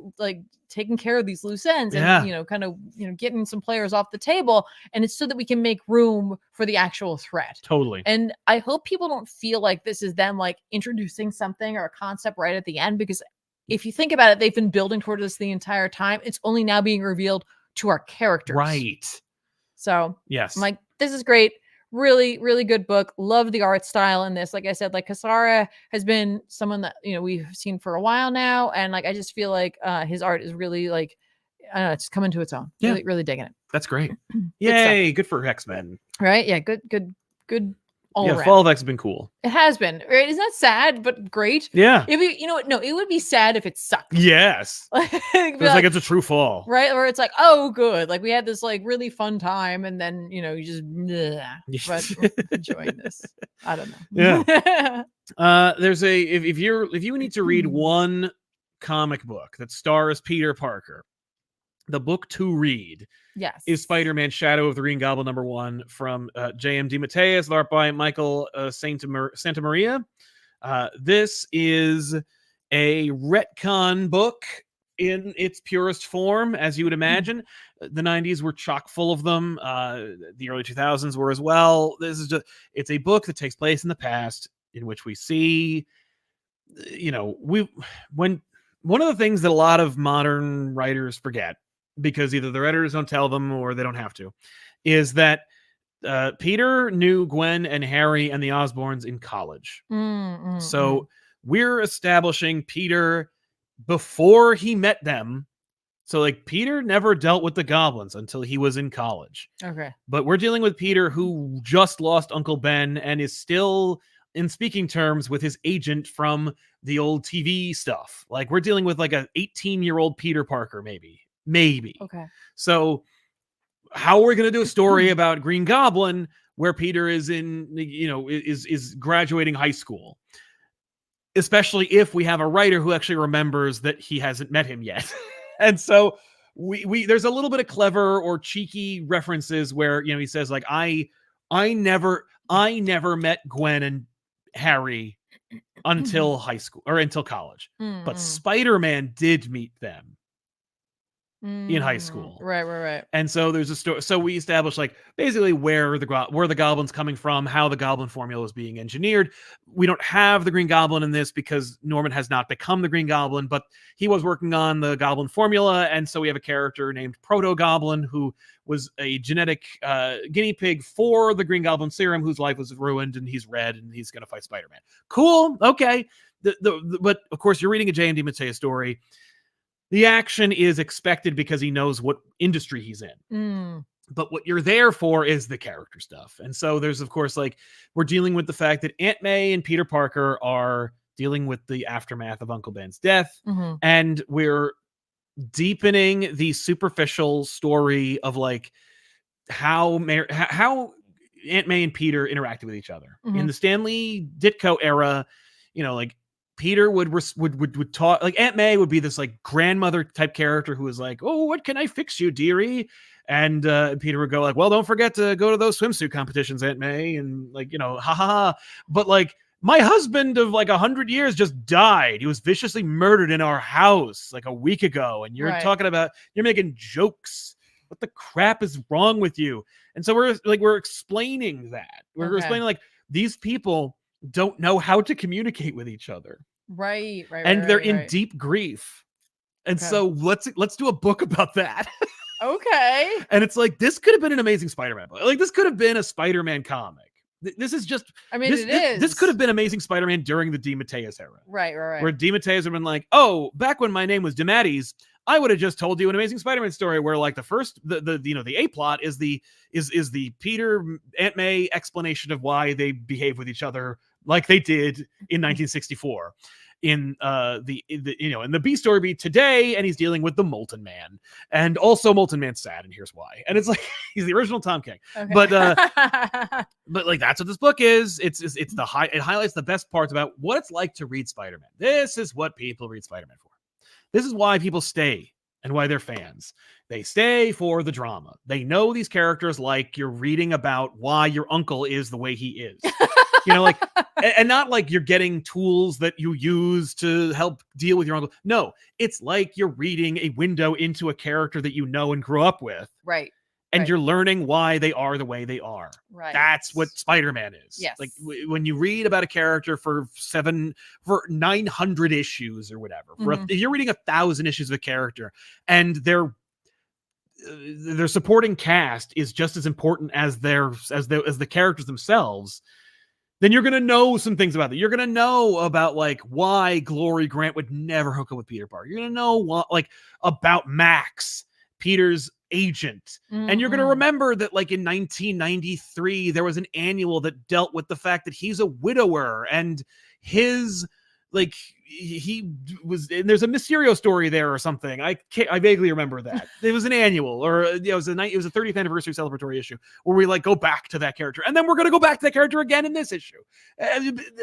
taking care of these loose ends and, you know, kind of, you know, getting some players off the table. And it's so that we can make room for the actual threat. Totally. And I hope people don't feel like this is them like introducing something or a concept right at the end, because if you think about it, they've been building toward this the entire time. It's only now being revealed to our characters. Right. So yes, I'm like, this is great. Really, really good book. Love the art style in this. Like I said, like Cassara has been someone that, you know, we've seen for a while now. And like, I just feel like his art is really like, I don't know, it's coming to its own. Yeah. Really, really digging it. That's great. Yay. Good for X-Men. Right. Yeah. Good all around. Fall of X has been cool. It has been. Right? Isn't that sad, but great? Yeah. You know what? No, it would be sad if it sucked. Yes. It's like it's a true fall. Right? Where it's like, oh, good. Like we had this like really fun time, and then you just but we're enjoying this. I don't know. Yeah. There's if you need to read one comic book that stars Peter Parker, the book to read is Spider-Man Shadow of the Green Goblin #1 from J.M. DeMatteis, art by Michael Santamaria. This is a retcon book in its purest form, as you would imagine. The 90s were chock full of them. The early 2000s were as well. It's a book that takes place in the past, in which we see, one of the things that a lot of modern writers forget, because either their editors don't tell them or they don't have to, is that Peter knew Gwen and Harry and the Osborns in college. So we're establishing Peter before he met them. So like Peter never dealt with the goblins until he was in college. Okay. But we're dealing with Peter who just lost Uncle Ben and is still in speaking terms with his agent from the old TV stuff. Like we're dealing with like a 18-year-old Peter Parker, maybe. Okay. So how are we going to do a story about Green Goblin where Peter is is graduating high school? Especially if we have a writer who actually remembers that he hasn't met him yet. And so we there's a little bit of clever or cheeky references where, he says like, I never met Gwen and Harry until high school or until college, but Spider-Man did meet them in high school. Right. And so there's a story. So we establish like basically where the goblin's coming from, how the goblin formula is being engineered. We don't have the Green Goblin in this because Norman has not become the Green Goblin, but he was working on the goblin formula. And so we have a character named Proto Goblin who was a genetic guinea pig for the Green Goblin serum, whose life was ruined, and he's red and he's going to fight Spider-Man. Cool. Okay. But of course you're reading a J.M. DeMatteis story. The action is expected because he knows what industry he's in. But what you're there for is the character stuff. And so there's, of course, like we're dealing with the fact that Aunt May and Peter Parker are dealing with the aftermath of Uncle Ben's death. And we're deepening the superficial story of like how Aunt May and Peter interacted with each other. In the Stanley Ditko era, like Peter would talk, like Aunt May would be this like grandmother type character who was like, oh, what can I fix you, dearie? And Peter would go like, well, don't forget to go to those swimsuit competitions, Aunt May. And like, ha ha ha. But like my husband of like 100 years just died. He was viciously murdered in our house like a week ago. And you're talking about, you're making jokes. What the crap is wrong with you? And so we're explaining that. We're explaining like these people don't know how to communicate with each other. Right. And they're in deep grief. And so let's do a book about that. Okay. And it's like, this could have been an Amazing Spider-Man book. Like this could have been a Spider-Man comic. This is just, this could have been Amazing Spider-Man during the DeMatteis era. Right. Where DeMatteis would have been like, oh, back when my name was DeMatteis, I would have just told you an Amazing Spider-Man story where like the first, the A plot is the Peter Aunt May explanation of why they behave with each other like they did in 1964. In the B story be today, and he's dealing with the Molten Man, and also Molten Man's sad, and here's why. And it's like he's the original Tom King, but like that's what this book is. It highlights the best parts about what it's like to read Spider-Man. This is what people read Spider-Man for. This is why people stay and why they're fans. They stay for the drama. They know these characters like you're reading about why your uncle is the way he is. Like, and not like you're getting tools that you use to help deal with your uncle. No, it's like you're reading a window into a character that you know and grew up with. Right. And you're learning why they are the way they are. Right. That's what Spider-Man is. Yes. Like when you read about a character for 900 issues or whatever, you're reading 1,000 issues of a character, and their supporting cast is just as important as the characters themselves. Then you're going to know some things about that. You're going to know about like why Glory Grant would never hook up with Peter Parker. You're going to know about Max, Peter's agent. And you're going to remember that like in 1993, there was an annual that dealt with the fact that he's a widower and his like he was, and there's a Mysterio story there or something. I vaguely remember that. It was an annual, or it was a 30th anniversary celebratory issue where we like go back to that character, and then we're going to go back to that character again in this issue.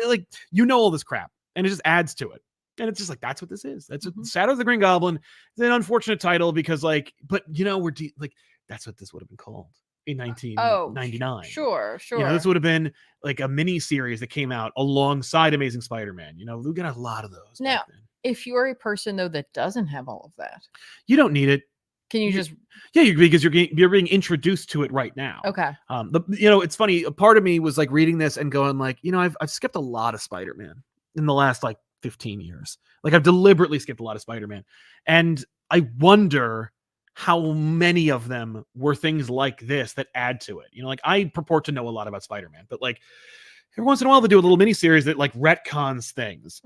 Like, you know, all this crap, and it just adds to it. And it's just like, that's what this is. That's what Shadows of the Green Goblin. It's an unfortunate title because like, but you know, like, that's what this would have been called in 1999. Sure. You know, this would have been like a mini series that came out alongside Amazing Spider-Man. You know, we got a lot of those. Now, if you're a person though that doesn't have all of that, you don't need it. Can you just? Yeah, because you're being introduced to it right now. Okay. You know, it's funny. A part of me was like reading this and going like, you know, I've skipped a lot of Spider-Man in the last like 15 years. Like, I've deliberately skipped a lot of Spider-Man, and I wonder how many of them were things like this that add to it. You know, like, I purport to know a lot about Spider-Man, but like every once in a while they do a little mini series that like retcons things.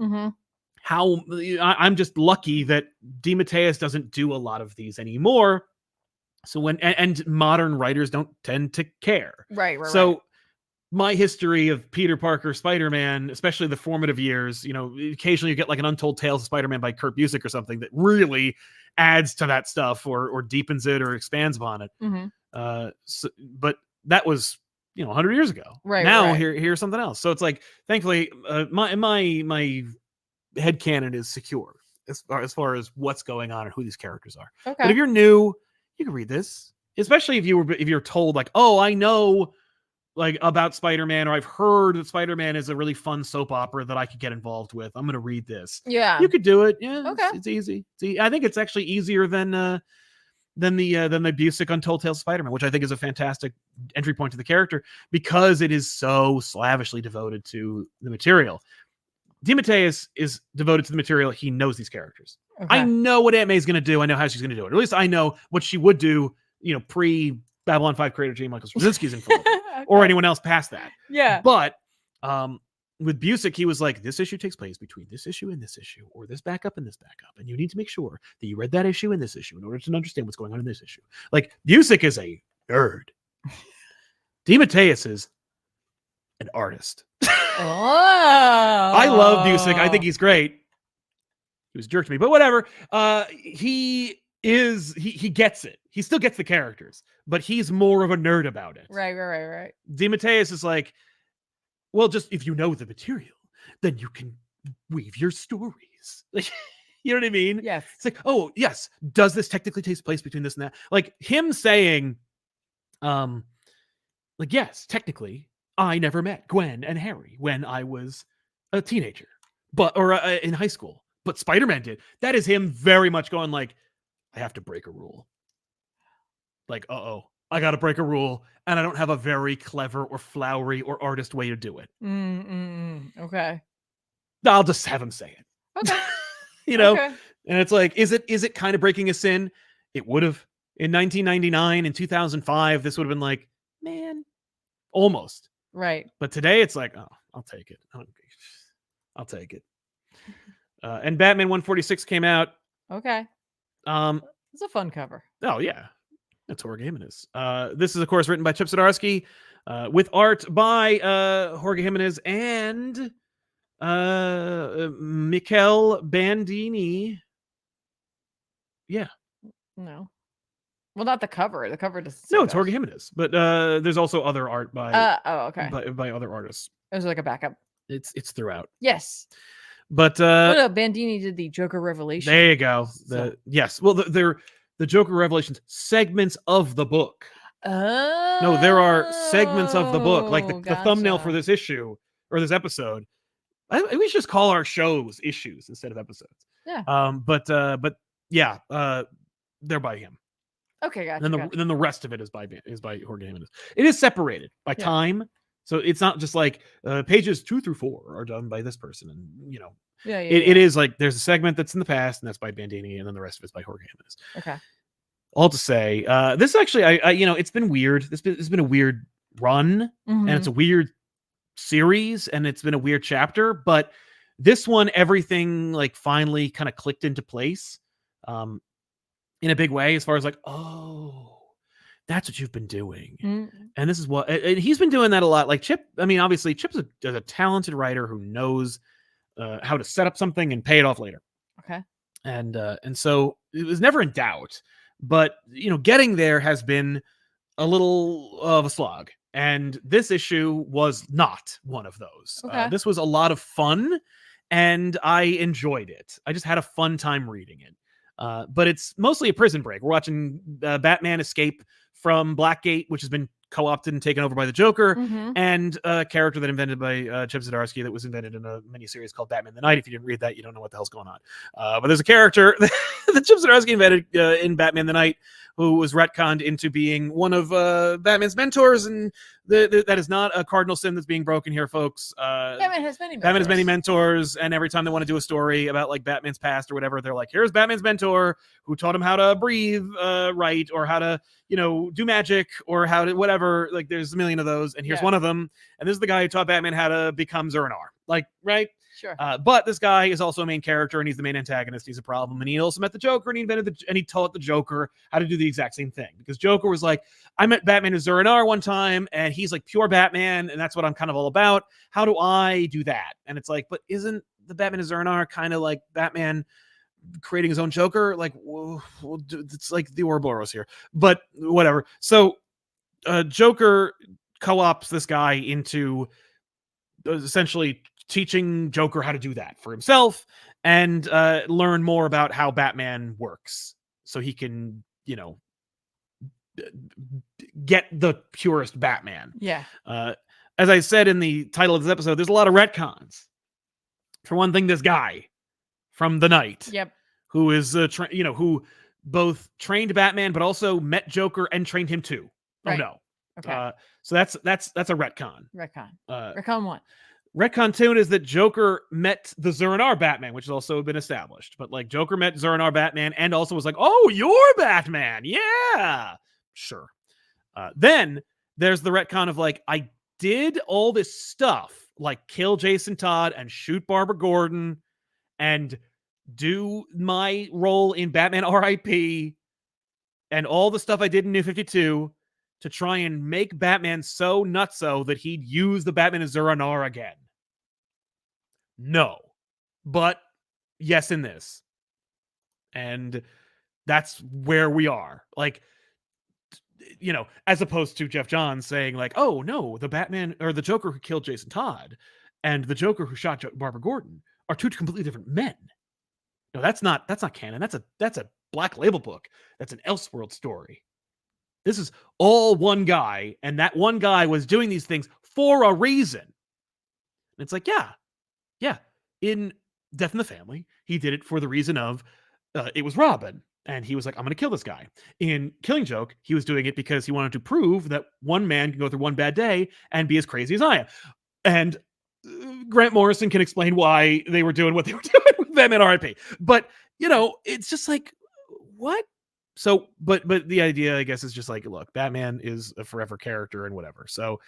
How I'm just lucky that DeMatteis doesn't do a lot of these anymore. So when and modern writers don't tend to care. Right. So my history of Peter Parker Spider-Man, especially the formative years, you know, occasionally you get like an Untold Tales of Spider-Man by Kurt Busiek or something that really adds to that stuff or deepens it or expands upon it. But that was, you know, 100 years ago. Right. Now here's something else. So it's like, thankfully, my headcanon is secure as far as what's going on and who these characters are. Okay. But if you're new, you can read this, especially if you're told like, oh, I know like about Spider-Man, or I've heard that Spider-Man is a really fun soap opera that I could get involved with. I'm going to read this. Yeah. You could do it. Yeah. Okay. It's easy. I think it's actually easier than the Busiek Untold Tales of Spider-Man, which I think is a fantastic entry point to the character because it is so slavishly devoted to the material. DeMatteis is devoted to the material. He knows these characters. Okay. I know what Aunt May's going to do. I know how she's going to do it. Or at least I know what she would do, you know, pre Babylon 5 creator J. Michael Straczynski's info. Okay. Or anyone else past that. Yeah. But with Busiek, he was like, this issue takes place between this issue and this issue, or this backup and this backup. And you need to make sure that you read that issue and this issue in order to understand what's going on in this issue. Like, Busiek is a nerd. DeMatteis is an artist. Oh. I love Busiek. I think he's great. He was a jerk to me, but whatever. He gets it. He still gets the characters, but he's more of a nerd about it. Right. DeMatteis is like, well, just if you know the material, then you can weave your stories. Like, you know what I mean? Yes. It's like, oh, yes. Does this technically take place between this and that? Like him saying, like, yes, technically, I never met Gwen and Harry when I was a teenager, or in high school, but Spider-Man did. That is him very much going like, I have to break a rule. Like, I got to break a rule, and I don't have a very clever or flowery or artist way to do it. Okay. I'll just have him say it. Okay. You know? Okay. And it's like, is it kind of breaking a sin? It would have. In 1999 and 2005, this would have been like, man, almost. Right. But today it's like, oh, I'll take it. I'll take it. And Batman 146 came out. Okay. It's a fun cover. Oh, yeah. That's Jorge Jimenez. This is, of course, written by Chip Zdarsky, with art by Jorge Jimenez and Mikel Bandini. Yeah. No. Well, not the cover. The cover doesn't. No, it's Jorge Jimenez, but there's also other art by. Okay. By other artists. It was like a backup. It's throughout. Yes. But no, Bandini did the Joker Revelation. There you go. Yes. Well, they're the Joker Revelations segments of the book. Oh. No, there are segments of the book, like the thumbnail for this issue or this episode. We should just call our shows issues instead of episodes. Yeah. But yeah, they're by him. Okay, gotcha. And then the rest of it is by Jorge Jimenez. It is separated by time, so it's not just like pages 2 through 4 are done by this person, and you know, it is like there's a segment that's in the past, and that's by Bandini, and then the rest of it's by Jorge Jimenez. Okay. All to say, this actually, I you know, it's been weird. It's been a weird run, and it's a weird series, and it's been a weird chapter, but this one, everything like finally kind of clicked into place. In a big way, as far as like, oh, That's what you've been doing. Mm. And this is what, and he's been doing that a lot. Like Chip, I mean, obviously Chip's a talented writer who knows how to set up something and pay it off later. Okay. And so it was never in doubt, but getting there has been a little of a slog. And this issue was not one of those. Okay. This was a lot of fun, and I enjoyed it. I just had a fun time reading it. But it's mostly a prison break. We're watching Batman escape from Blackgate, which has been co-opted and taken over by the Joker, and a character that invented by Chip Zdarsky that was invented in a miniseries called Batman the Night. If you didn't read that, you don't know what the hell's going on. But there's a character that Chip Zdarsky invented in Batman the Night who was retconned into being one of Batman's mentors, and that is not a cardinal sin that's being broken here, folks. Batman has many mentors. Batman has many mentors, and every time they want to do a story about like Batman's past or whatever, they're like, here's Batman's mentor who taught him how to breathe right, or how to do magic, or how to whatever. Like there's a million of those, and here's one of them, and this is the guy who taught Batman how to become Zur-En-Arrh. Like, right? Sure. But this guy is also a main character, and he's the main antagonist. He's a problem, and he also met the Joker, and he taught the Joker how to do the exact same thing. Because Joker was like, I met Batman as Zur-En-Arrh one time, and he's like pure Batman, and that's what I'm kind of all about. How do I do that? And it's like, but isn't the Batman as Zur-En-Arrh kind of like Batman creating his own Joker? Like, it's like the Ouroboros here, but whatever. So, Joker co-ops this guy into essentially teaching Joker how to do that for himself, and learn more about how Batman works, so he can, get the purest Batman. Yeah. As I said in the title of this episode, there's a lot of retcons. For one thing, this guy from the Night, who is who both trained Batman but also met Joker and trained him too. Right. Oh no. Okay. So that's a retcon. Retcon 1. Retcon 2 is that Joker met the Zur-En-Arrh Batman, which has also been established. But like Joker met Zur-En-Arrh Batman and also was like, oh, you're Batman. Yeah, sure. Then there's the retcon of like, I did all this stuff, like kill Jason Todd and shoot Barbara Gordon and do my role in Batman R.I.P. and all the stuff I did in New 52 to try and make Batman so nutso that he'd use the Batman as Zur-En-Arrh again. No. But yes in this. And that's where we are. Like, as opposed to Jeff Johns saying like, oh no, the Batman or the Joker who killed Jason Todd and the Joker who shot Barbara Gordon are two completely different men. No, that's not canon. That's a Black Label book. That's an Elseworld story. This is all one guy, and that one guy was doing these things for a reason. And it's like, yeah. In Death in the Family, he did it for the reason of it was Robin, and he was like, I'm going to kill this guy. In Killing Joke, he was doing it because he wanted to prove that one man can go through one bad day and be as crazy as I am. And Grant Morrison can explain why they were doing what they were doing with Batman R.I.P. But, it's just like, what? So, but the idea, I guess, is just like, look, Batman is a forever character and whatever. So,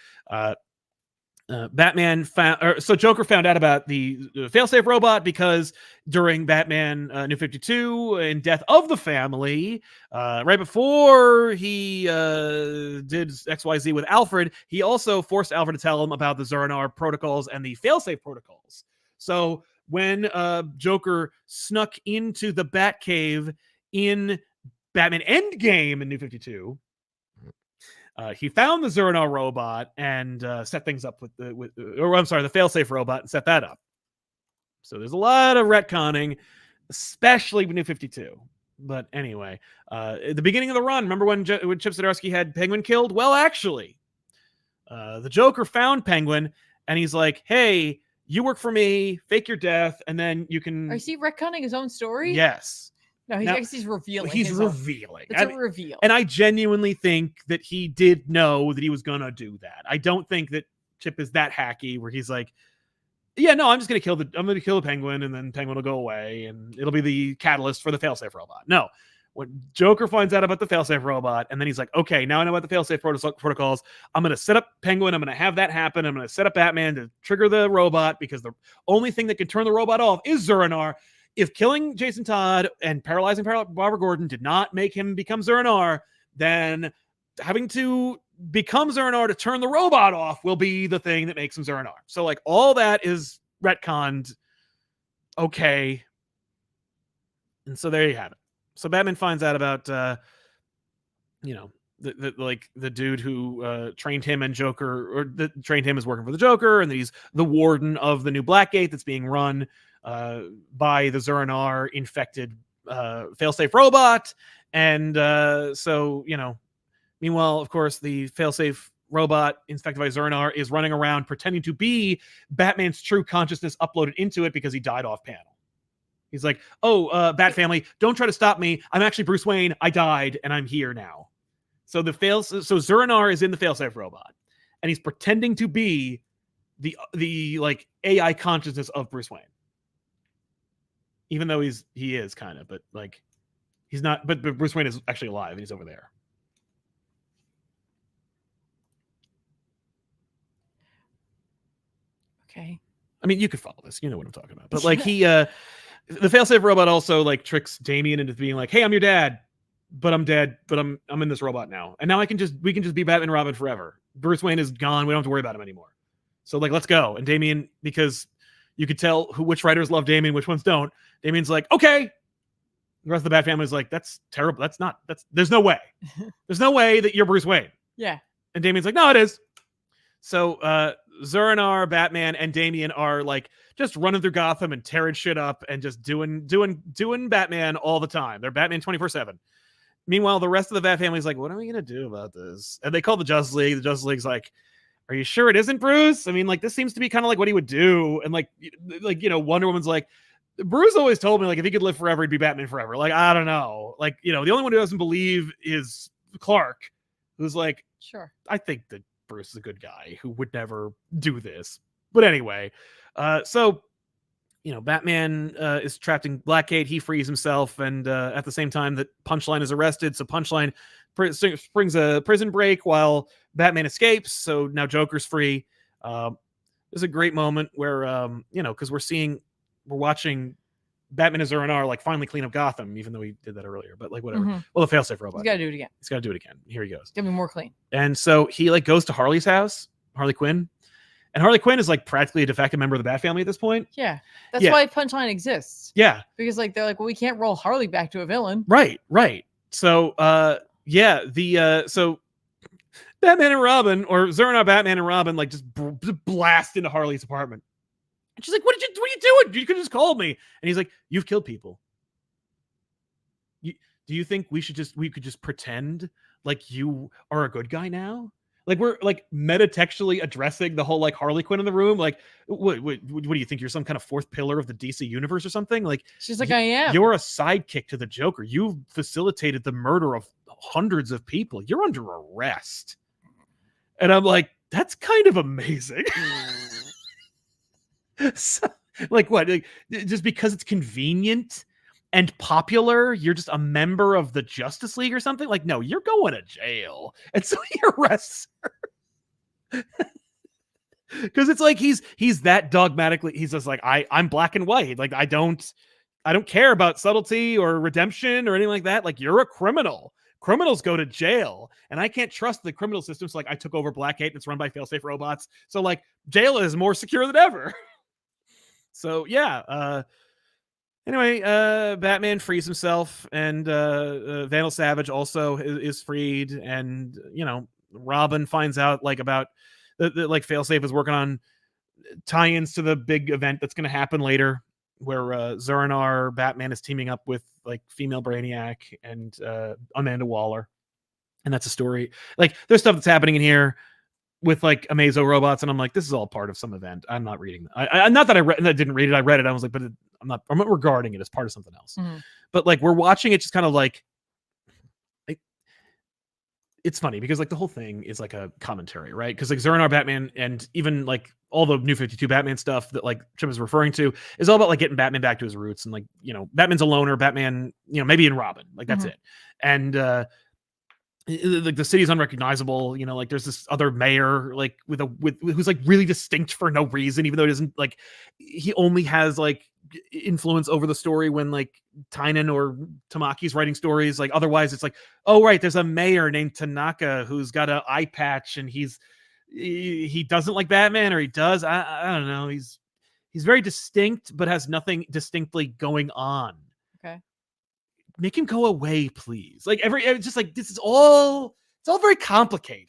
Joker found out about the failsafe robot because during Batman New 52 and Death of the Family, right before he did XYZ with Alfred, he also forced Alfred to tell him about the Zur-En-Arrh protocols and the failsafe protocols. So when Joker snuck into the Batcave in Batman Endgame in New 52, he found the Zur-En-Arrh robot and set things up with the failsafe robot and set that up. So there's a lot of retconning, especially with New 52. But anyway, at the beginning of the run, remember when Chip Zdarsky had Penguin killed? Well, actually, the Joker found Penguin and he's like, hey, you work for me, fake your death, and then you can... Is he retconning his own story? Yes. No, he's revealing. He's revealing. It's a reveal. And I genuinely think that he did know that he was going to do that. I don't think that Chip is that hacky where he's like, yeah, no, I'm just going to kill the Penguin and then Penguin will go away and it'll be the catalyst for the failsafe robot. No. When Joker finds out about the failsafe robot and then he's like, okay, now I know about the failsafe protocols. I'm going to set up Penguin. I'm going to have that happen. I'm going to set up Batman to trigger the robot because the only thing that can turn the robot off is Zur-En-Arrh. If killing Jason Todd and paralyzing Barbara Gordon did not make him become Zur-En-Arrh, then having to become Zur-En-Arr to turn the robot off will be the thing that makes him Zur-En-Arr. So like all that is retconned. Okay. And so there you have it. So Batman finds out about, the dude who trained him and Joker, or trained him as working for the Joker, and he's the warden of the new Blackgate that's being run by the Zur-En-Arr infected failsafe robot. And meanwhile, of course, the failsafe robot infected by Zur-En-Arr is running around pretending to be Batman's true consciousness uploaded into it because he died off panel. He's like, Bat family, don't try to stop me. I'm actually Bruce Wayne. I died and I'm here now. So Zur-En-Arr is in the failsafe robot, and he's pretending to be the like AI consciousness of Bruce Wayne. Even though he is kind of, but like he's not, but Bruce Wayne is actually alive and he's over there. Okay. I mean, you could follow this. You know what I'm talking about. But like the failsafe robot also like tricks Damian into being like, "Hey, I'm your dad, but I'm dead, but I'm in this robot now, and now we can just be Batman and Robin forever. Bruce Wayne is gone. We don't have to worry about him anymore. So like, let's go." And Damian, because you could tell which writers love Damian, which ones don't. Damian's like, "Okay." The rest of the Bat family is like, "That's terrible. There's no way. There's no way that you're Bruce Wayne." Yeah. And Damian's like, "No, it is." So Zur-En-Arr, Batman, and Damian are like just running through Gotham and tearing shit up and just doing Batman all the time. They're Batman 24/7. Meanwhile, the rest of the Bat family is like, "What are we gonna do about this?" And they call the Justice League. The Justice League's like, "Are you sure it isn't Bruce? I mean, like this seems to be kind of like what he would do." And like Wonder Woman's like, "Bruce always told me like if he could live forever, he'd be Batman forever." Like, I don't know. Like, the only one who doesn't believe is Clark, who's like, "Sure, I think that Bruce is a good guy who would never do this." But anyway, Batman is trapped in Blackgate. He frees himself, and at the same time that Punchline is arrested. So Punchline springs a prison break while Batman escapes. So now Joker's free. There's a great moment where, because we're watching Batman as Zur-En-Arr like finally clean up Gotham, even though he did that earlier. But like whatever. Mm-hmm. Well, the failsafe robot. He's got to do it again. He's got to do it again. Here he goes. It's gonna be more clean. And so he like goes to Harley's house, Harley Quinn. And Harley Quinn is like practically a de facto member of the Bat family at this point. Yeah. That's why Punchline exists. Yeah. Because like they're like, well, we can't roll Harley back to a villain. Right. So so Batman and Robin, or Zur-En-Arr, Batman and Robin, like just blast into Harley's apartment. And she's like, what are you doing? You could just call me. And he's like, "You've killed people. Do you think we could just pretend like you are a good guy now?" Like we're like metatextually addressing the whole like Harley Quinn in the room. Like, what do you think? You're some kind of fourth pillar of the DC universe or something? Like, she's like, "I am. You're a sidekick to the Joker. You've facilitated the murder of hundreds of people. You're under arrest." And I'm like, that's kind of amazing. So, like what? Like, just because it's convenient and popular, you're just a member of the Justice League or something? Like, no, you're going to jail. And so he arrests her. Because it's like he's that dogmatically, he's just like, I'm black and white. Like, I don't care about subtlety or redemption or anything like that. Like, you're a criminal. Criminals go to jail, and I can't trust the criminal system. So like, I took over Blackgate and it's run by failsafe robots. So like, jail is more secure than ever. So yeah. Anyway, Batman frees himself, and Vandal Savage also is freed, and Robin finds out like about the like failsafe is working on tie-ins to the big event that's going to happen later, where Zur-En-Arr Batman is teaming up with like female Brainiac and Amanda Waller, and that's a story. Like, there's stuff that's happening in here with like Amazo robots, and I'm like, this is all part of some event. I'm not reading. Not that I didn't read it. I read it. I was like, but I'm not regarding it as part of something else. Mm-hmm. But like, we're watching it just kind of like, it's funny because like the whole thing is like a commentary, right? Because like Zur-En-Arr Batman and even like all the New 52 Batman stuff that like Chip is referring to is all about like getting Batman back to his roots, and like, Batman's a loner, Batman, maybe in Robin, like that's it. And like the city's unrecognizable, like there's this other mayor like with who's like really distinct for no reason, even though he doesn't like, he only has like influence over the story when like Tynan or Tamaki's writing stories. Like otherwise it's like, oh right, there's a mayor named Tanaka who's got an eye patch and he doesn't like Batman, or he does. I don't know. He's very distinct but has nothing distinctly going on. Okay. Make him go away, please. Like it's just like it's all very complicated.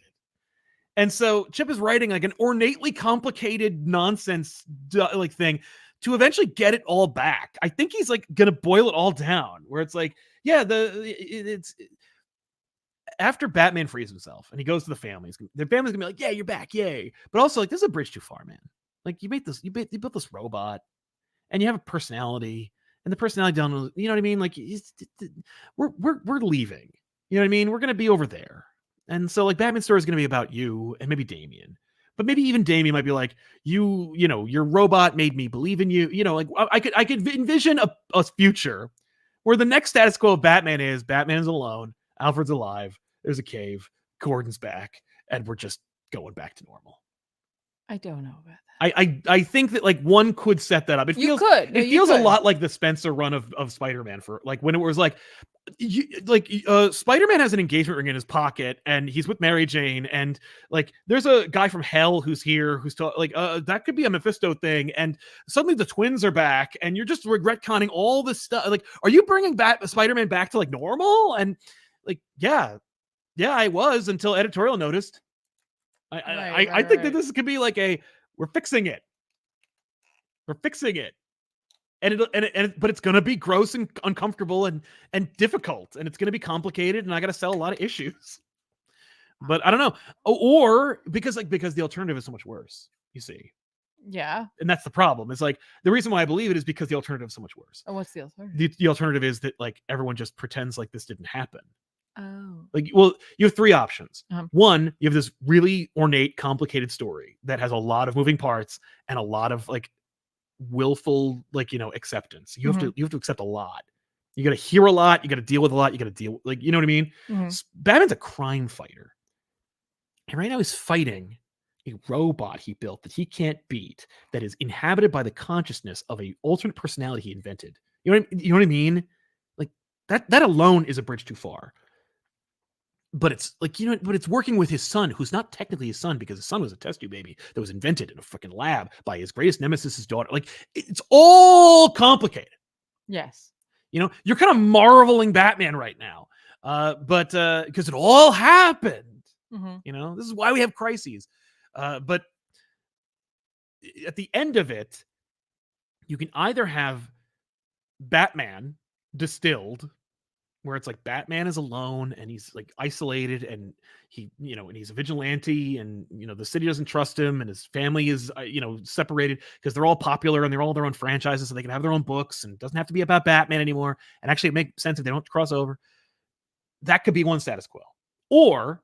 And so Chip is writing like an ornately complicated nonsense like thing to eventually get it all back. I think he's like gonna boil it all down, where it's like, yeah, it's after Batman frees himself and he goes to the family's gonna be like, yeah, you're back, yay. But also like, this is a bridge too far, man. Like you built this robot, and you have a personality, and the personality don't, you know what I mean? Like we're leaving. You know what I mean? We're gonna be over there. And so like Batman's story is gonna be about you and maybe Damian. But maybe even Damian might be like, you know, your robot made me believe in you. You know, like I could envision a future where the next status quo of Batman is Batman's alone, Alfred's alive, there's a cave, Gordon's back, and we're just going back to normal. I don't know about that. I think that like one could set that up. It feels a lot like the Spencer run of Spider-Man, for like when it was like Spider-Man has an engagement ring in his pocket and he's with Mary Jane, and like there's a guy from hell who's here who's like that could be a Mephisto thing, and suddenly the twins are back and you're just retconning all this stuff. Like, are you bringing back Spider-Man back to like normal? And like yeah, I was, until editorial noticed. I think that this could be like we're fixing it. But it's gonna be gross and uncomfortable and difficult, and it's gonna be complicated, and I gotta sell a lot of issues. But I don't know, or because the alternative is so much worse. You see, yeah, and that's the problem. It's like the reason why I believe it is because the alternative is so much worse. Oh, what's the alternative? The alternative is that like everyone just pretends like this didn't happen. Oh. Like, well, you have three options. Uh-huh. One, you have this really ornate, complicated story that has a lot of moving parts and a lot of like willful, like, you know, acceptance. You have to accept a lot. You got to hear a lot. You got to deal with a lot. You got to deal, like, you know what I mean? Batman's a crime fighter, and right now he's fighting a robot he built that he can't beat, that is inhabited by the consciousness of a alternate personality he invented. You know what I mean? Like that alone is a bridge too far. But it's like, you know, but it's working with his son, who's not technically his son because his son was a test tube baby that was invented in a fucking lab by his greatest nemesis, his daughter. Like, it's all complicated. Yes. You know, you're kind of marveling Batman right now. But because it all happened. You know, this is why we have crises. But at the end of it, you can either have Batman distilled, where it's like Batman is alone and he's like isolated, and he, you know, and he's a vigilante, and, you know, the city doesn't trust him, and his family is, you know, separated because they're all popular and they're all their own franchises, so they can have their own books, and it doesn't have to be about Batman anymore. And actually it makes sense if they don't cross over. That could be one status quo. Or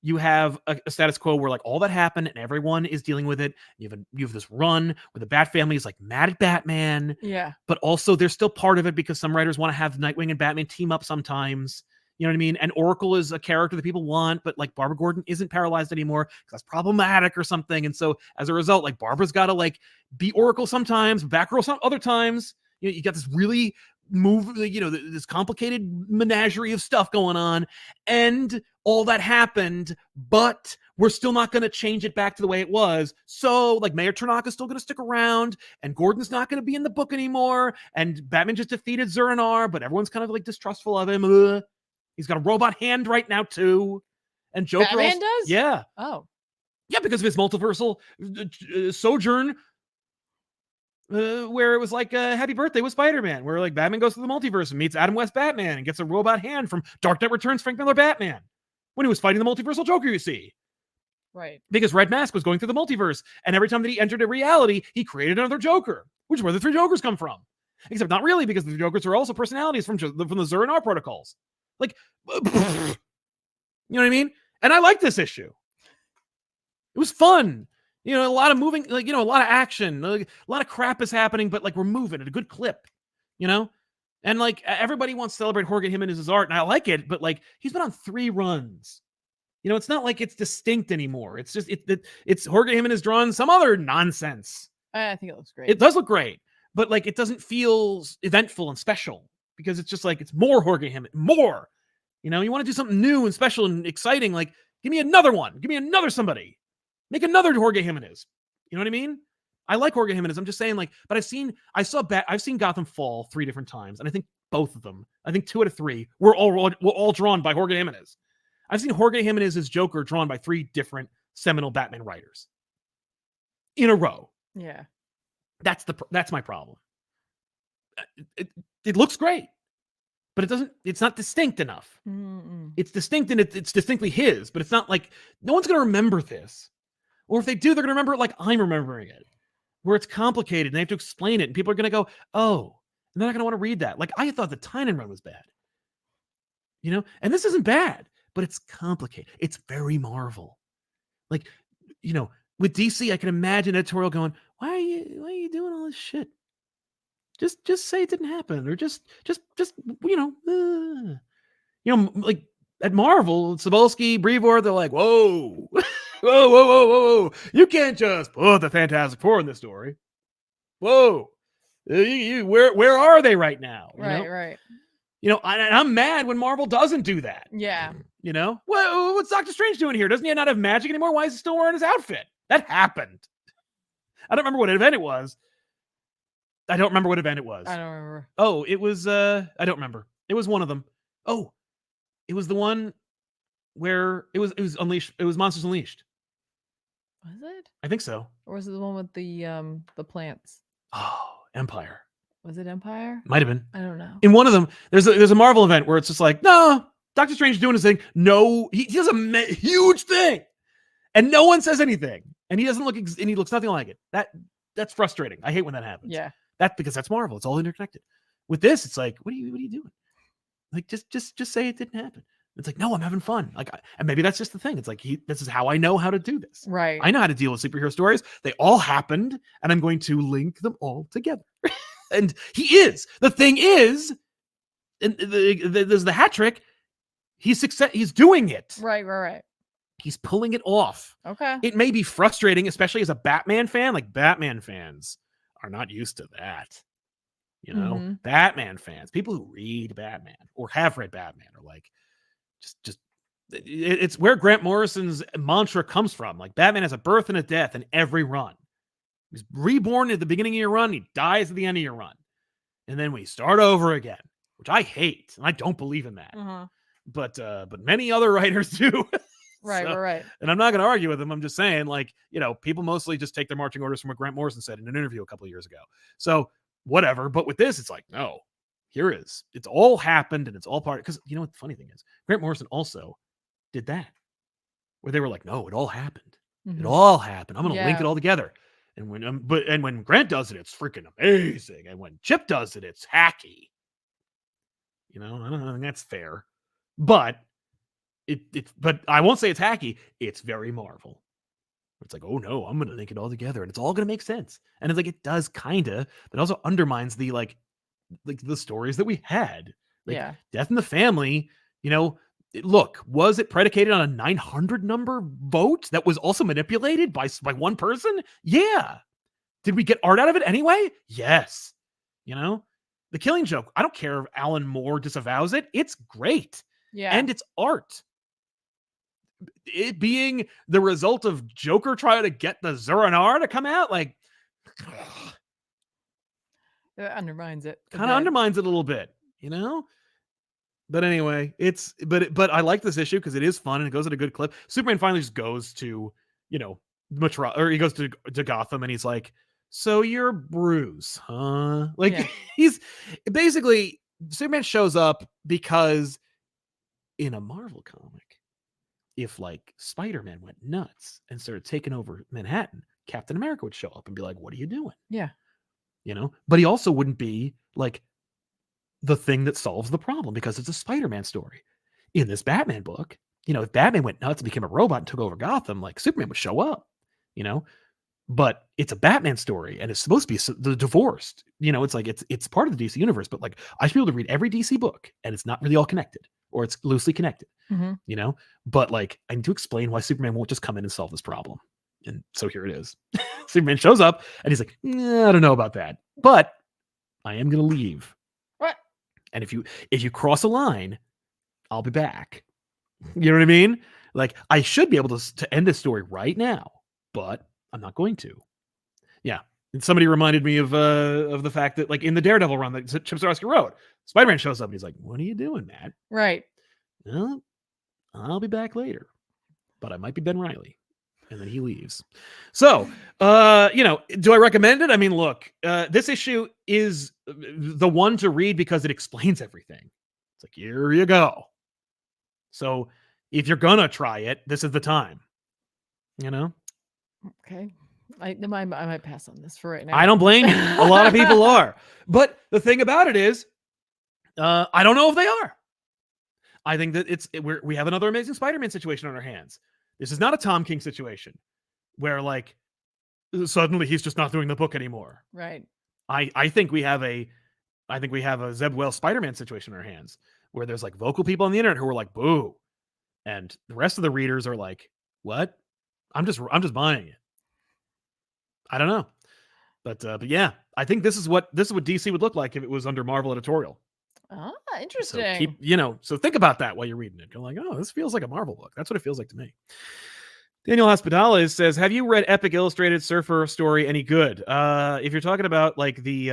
you have a status quo where like all that happened and everyone is dealing with it. You have this run where the Bat family is like mad at Batman. Yeah. But also they're still part of it because some writers want to have Nightwing and Batman team up sometimes. You know what I mean? And Oracle is a character that people want, but like Barbara Gordon isn't paralyzed anymore because that's problematic or something. And so as a result, like Barbara's got to like be Oracle sometimes, Batgirl some other times. You know, you got this really this complicated menagerie of stuff going on, and all that happened, but we're still not going to change it back to the way it was. So like Mayor Tanaka's still going to stick around, and Gordon's not going to be in the book anymore, and Batman just defeated Zur-En-Arrh, but everyone's kind of like distrustful of him. He's got a robot hand right now too, and Joker Batman does? Yeah. Oh. Yeah, because of his multiversal sojourn, where it was like Happy Birthday with Spider-Man, where like Batman goes to the multiverse and meets Adam West Batman and gets a robot hand from Dark Knight Returns Frank Miller Batman when he was fighting the multiversal Joker, you see. Right. Because Red Mask was going through the multiverse, and every time that he entered a reality, he created another Joker, which is where the three Jokers come from. Except not really, because the Jokers are also personalities from the Zur-En-Arrh protocols. Like, you know what I mean? And I like this issue. It was fun. You know, a lot of moving, like, you know, a lot of action, like, a lot of crap is happening, but like we're moving at a good clip, you know? And like everybody wants to celebrate Jorge Jimenez's art, and I like it, but like he's been on 3 runs. You know, it's not like it's distinct anymore. It's just it's Jorge Jimenez drawn some other nonsense. I think it looks great. It does look great, but like it doesn't feel eventful and special because it's just like it's more Jorge Jimenez, more. You know, you want to do something new and special and exciting. Like, give me another one. Give me another somebody. Make another Jorge Jimenez. You know what I mean? I like Jorge Jimenez. I'm just saying, like, but I've seen Gotham Fall 3 different times, and I think both of them, I think 2 out of 3 were all drawn by Jorge Jimenez. I've seen Jorge Jimenez's Joker drawn by 3 different seminal Batman writers in a row. Yeah, that's my problem. It looks great, but it's not distinct enough. Mm-mm. It's distinct and it's distinctly his, but it's not like no one's going to remember this. Or if they do, they're going to remember it like I'm remembering it, where it's complicated and they have to explain it. And people are going to go, oh, and they're not going to want to read that. Like I thought the Tynan run was bad, you know, and this isn't bad, but it's complicated. It's very Marvel. Like, you know, with DC, I can imagine editorial going, why are you doing all this shit? Just say it didn't happen, or just like at Marvel, Cebulski, Brevoort, they're like, whoa, whoa, you can't just put the Fantastic Four in this story. Whoa, where are they right now? Right. You know, I'm mad when Marvel doesn't do that. Yeah. You know, what's Doctor Strange doing here? Doesn't he not have magic anymore? Why is he still wearing his outfit? That happened. I don't remember what event it was. I don't remember. Oh, it was, I don't remember. It was one of them. Oh, it was the one where it was Unleashed. It was Monsters Unleashed. Was it? I think so. Or was it the one with the plants? Oh, Empire. Was it Empire? Might have been. I don't know. In one of them, there's a Marvel event where it's just like, no, Doctor Strange is doing his thing. No, he does a huge thing, and no one says anything, and he doesn't look, and he looks nothing like it. That's frustrating. I hate when that happens. Yeah. Because that's Marvel. It's all interconnected. With this, it's like, what are you doing? Like, just say it didn't happen. It's like, no, I'm having fun. Like, and maybe that's just the thing. It's like, this is how I know how to do this. Right. I know how to deal with superhero stories. They all happened, and I'm going to link them all together. And he is. The thing is, and there's the hat trick. He's doing it. Right. He's pulling it off. Okay. It may be frustrating, especially as a Batman fan. Like, Batman fans are not used to that. You know, Mm-hmm. Batman fans, people who read Batman or have read Batman are like, it's where Grant Morrison's mantra comes from. Like, Batman has a birth and a death in every run. He's reborn at the beginning of your run. He dies at the end of your run. And then we start over again, which I hate. And I don't believe in that. Uh-huh. But many other writers do. Right. And I'm not going to argue with them. I'm just saying, like, you know, people mostly just take their marching orders from what Grant Morrison said in an interview a couple of years ago. So whatever. But with this, it's like, no, it's all happened and it's all part. Because you know what the funny thing is? Grant Morrison also did that, where they were like, no, it all happened. Mm-hmm. It all happened. I'm going to link it all together. And when Grant does it, it's freaking amazing. And when Chip does it, it's hacky. You know, I don't think that's fair. But but I won't say it's hacky. It's very Marvel. It's like, oh no, I'm going to link it all together and it's all going to make sense. And it's like, it does kind of, but it also undermines the like the stories that we had. Like Death in the Family, you know, look, was it predicated on a 900 number vote that was also manipulated by one person? Yeah. Did we get art out of it anyway? Yes. You know, The Killing Joke, I don't care if Alan Moore disavows it. It's great. Yeah. And it's art. It being the result of Joker trying to get the Zur-Anar to come out, like, it undermines it. Kind of undermines it a little bit, you know? But anyway, but I like this issue because it is fun and it goes at a good clip. Superman finally just goes to, you know, he goes to Gotham and he's like, so you're Bruce, huh? Like, he's basically, Superman shows up because in a Marvel comic, if like Spider-Man went nuts and started taking over Manhattan, Captain America would show up and be like, what are you doing? Yeah. You know, but he also wouldn't be like the thing that solves the problem because it's a Spider-Man story. In this Batman book, you know, if Batman went nuts and became a robot and took over Gotham, like Superman would show up, you know, but it's a Batman story and it's supposed to be divorced. You know, it's like, it's part of the DC universe, but like I should be able to read every DC book and it's not really all connected or it's loosely connected, you know, but like I need to explain why Superman won't just come in and solve this problem. And so here it is. Superman shows up and he's like, I don't know about that, but I am going to leave. What? And if you cross a line, I'll be back. You know what I mean? Like, I should be able to end this story right now, but I'm not going to. Yeah. And somebody reminded me of the fact that, like, in the Daredevil run that Chip Zdarsky wrote, Spider-Man shows up and he's like, "What are you doing, Matt?" Right. Well, I'll be back later, but I might be Ben Reilly. And then he leaves. So, do I recommend it? I mean, look, this issue is the one to read because it explains everything. It's like, here you go. So if you're gonna try it, this is the time. Okay. I might pass on this for right now. I don't blame you. A lot of people are. But the thing about it is, I don't know if they are. I think that we have another Amazing Spider-Man situation on our hands. This is not a Tom King situation where, like, suddenly he's just not doing the book anymore. Right. I think we have a Zeb Wells Spider-Man situation in our hands where there's, like, vocal people on the internet who are like, boo. And the rest of the readers are like, what? I'm just buying it. I don't know. But yeah, I think this is what DC would look like if it was under Marvel editorial. Ah, interesting. So think about that while you're reading it. Go like, oh, this feels like a Marvel book. That's what it feels like to me. Daniel Hospitales says, have you read Epic Illustrated Surfer Story any good? If you're talking about, like, the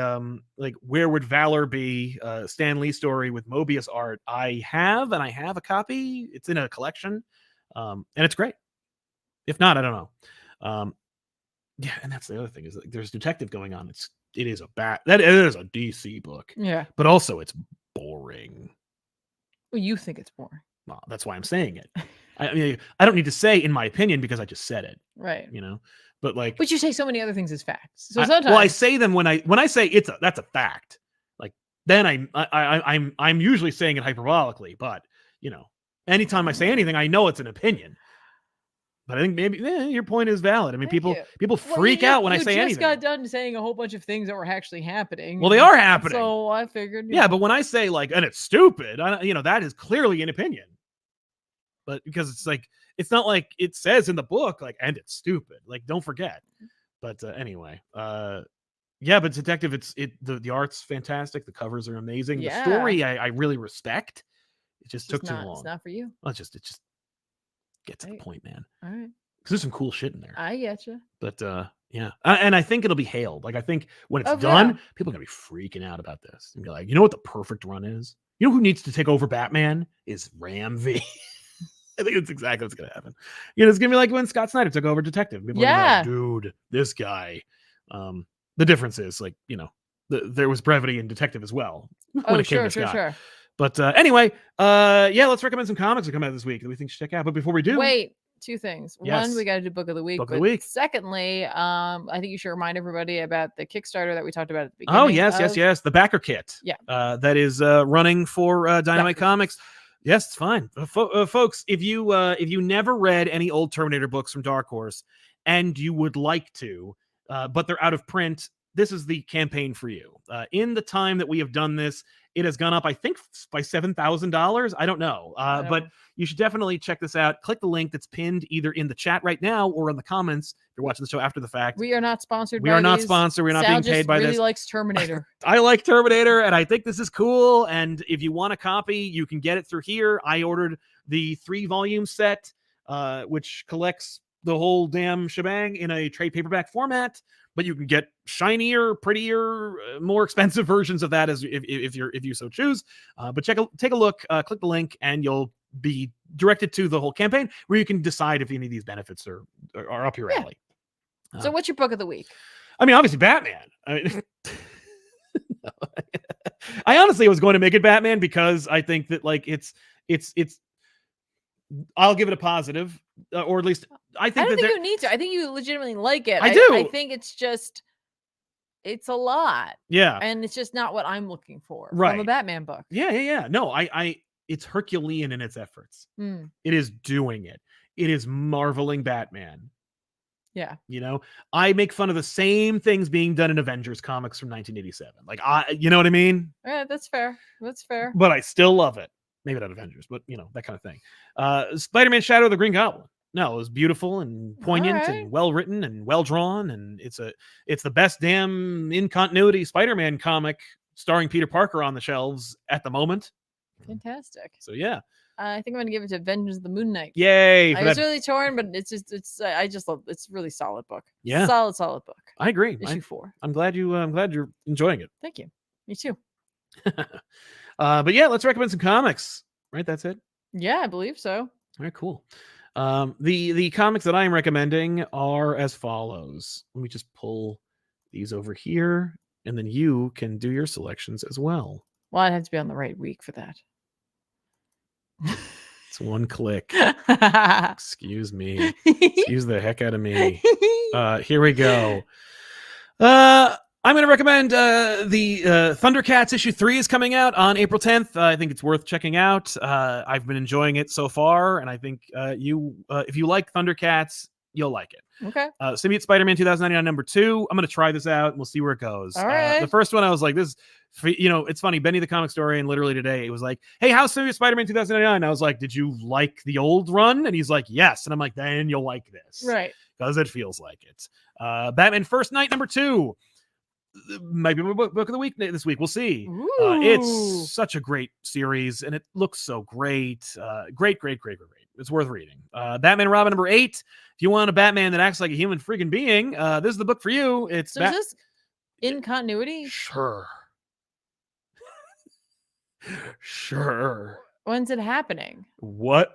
like, Where Would Valor Be, Stan Lee story with Mobius art, I have a copy. It's in a collection, and it's great. If not, I don't know. Yeah, and that's the other thing is, like, there's detective going on. It is a DC book. Yeah. But also it's boring. Well, you think it's boring. Well, that's why I'm saying it. I mean, I don't need to say in my opinion because I just said it. Right. But, like, but you say so many other things as facts. So sometimes, I say them when I say that's a fact. Like, then I'm usually saying it hyperbolically. But anytime I say anything, I know it's an opinion. But I think maybe your point is valid. I mean, people freak out when I say anything. You just got done saying a whole bunch of things that were actually happening. Well, they are happening. So I figured. Yeah, but when I say, like, and it's stupid, that is clearly an opinion. But because it's like, it's not like it says in the book, like, and it's stupid. Like, don't forget. But anyway, yeah, but Detective, the art's fantastic. The covers are amazing. Yeah. The story I really respect. It just took too long. It's not for you. Well, it just get to the point, man. All right. Because there's some cool shit in there. I get you. But yeah, and I think it'll be hailed. Like, I think when it's done, people are gonna be freaking out about this and be like, you know what the perfect run is? You know who needs to take over Batman is Ram V. I think it's exactly what's gonna happen. It's gonna be like when Scott Snyder took over Detective. People are like, dude, this guy. The difference is, like, there was brevity in Detective as well. Oh, sure. But anyway, yeah, let's recommend some comics that come out this week that we think you should check out. But before we do, wait, two things. Yes. One, we got to do book of the week. Secondly, I think you should remind everybody about the Kickstarter that we talked about at the beginning. Oh, yes. The backer kit. Yeah. That is running for Dynamite Comics. Yes, it's fine. Folks, if you never read any old Terminator books from Dark Horse and you would like to, but they're out of print, this is the campaign for you. In the time that we have done this, it has gone up, I think, by $7,000. I don't know. But you should definitely check this out. Click the link that's pinned either in the chat right now or in the comments if you're watching the show after the fact. We are not sponsored. We are not sponsored. We're not being paid by this. Sal just really likes Terminator. I like Terminator, and I think this is cool. And if you want a copy, you can get it through here. I ordered the 3-volume set, which collects the whole damn shebang in a trade paperback format. But you can get shinier, prettier, more expensive versions of that if you so choose. But take a look, click the link, and you'll be directed to the whole campaign where you can decide if any of these benefits are up your alley. So what's your book of the week? I mean, obviously Batman. I honestly was going to make it Batman because I think that, like, it's I'll give it a positive, or at least I don't think you need to. I think you legitimately like it. I do. I think it's a lot. Yeah. And it's just not what I'm looking for from a Batman book. Yeah. No, it's Herculean in its efforts. It is doing it. It is marveling Batman. Yeah. I make fun of the same things being done in Avengers comics from 1987. Like, you know what I mean? Yeah, that's fair. But I still love it. Maybe not Avengers, but that kind of thing. Spider-Man Shadow of the Green Goblin. No, it was beautiful and poignant Alright. and well written and well drawn, and it's the best damn in continuity Spider-Man comic starring Peter Parker on the shelves at the moment. Fantastic. So yeah, I think I'm gonna give it to Vengeance of the Moon Knight. yay! I was really torn, but I just love it's a really solid book. Yeah. Solid book. I agree. Issue 4. I'm glad you're enjoying it. Thank you. Me too. But yeah, let's recommend some comics. Right, that's it. Yeah, I believe so. All right, cool. The comics that I am recommending are as follows. Let me just pull these over here, and then you can do your selections as well. Well, I'd have to be on the right week for that. It's one click. Excuse me. Excuse the heck out of me. Here we go. I'm going to recommend the Thundercats issue 3 is coming out on April 10th. I think it's worth checking out. I've been enjoying it so far, and I think if you like Thundercats, you'll like it. Okay. Symbiote Spider-Man 2099 number 2. I'm going to try this out, and we'll see where it goes. All right. The first one, I was like, this, it's funny. Benny the Comic Historian literally today, it was like, hey, how's Symbiote Spider-Man 2099? I was like, did you like the old run? And he's like, yes. And I'm like, then you'll like this. Right. Because it feels like it. Batman First Night number 2. Might be my book of the week this week. We'll see. It's such a great series, and it looks so great. Great. It's worth reading. Batman and Robin number 8. If you want a Batman that acts like a human friggin' being, this is the book for you. It's so is this in continuity? Sure. Sure. When's it happening? What?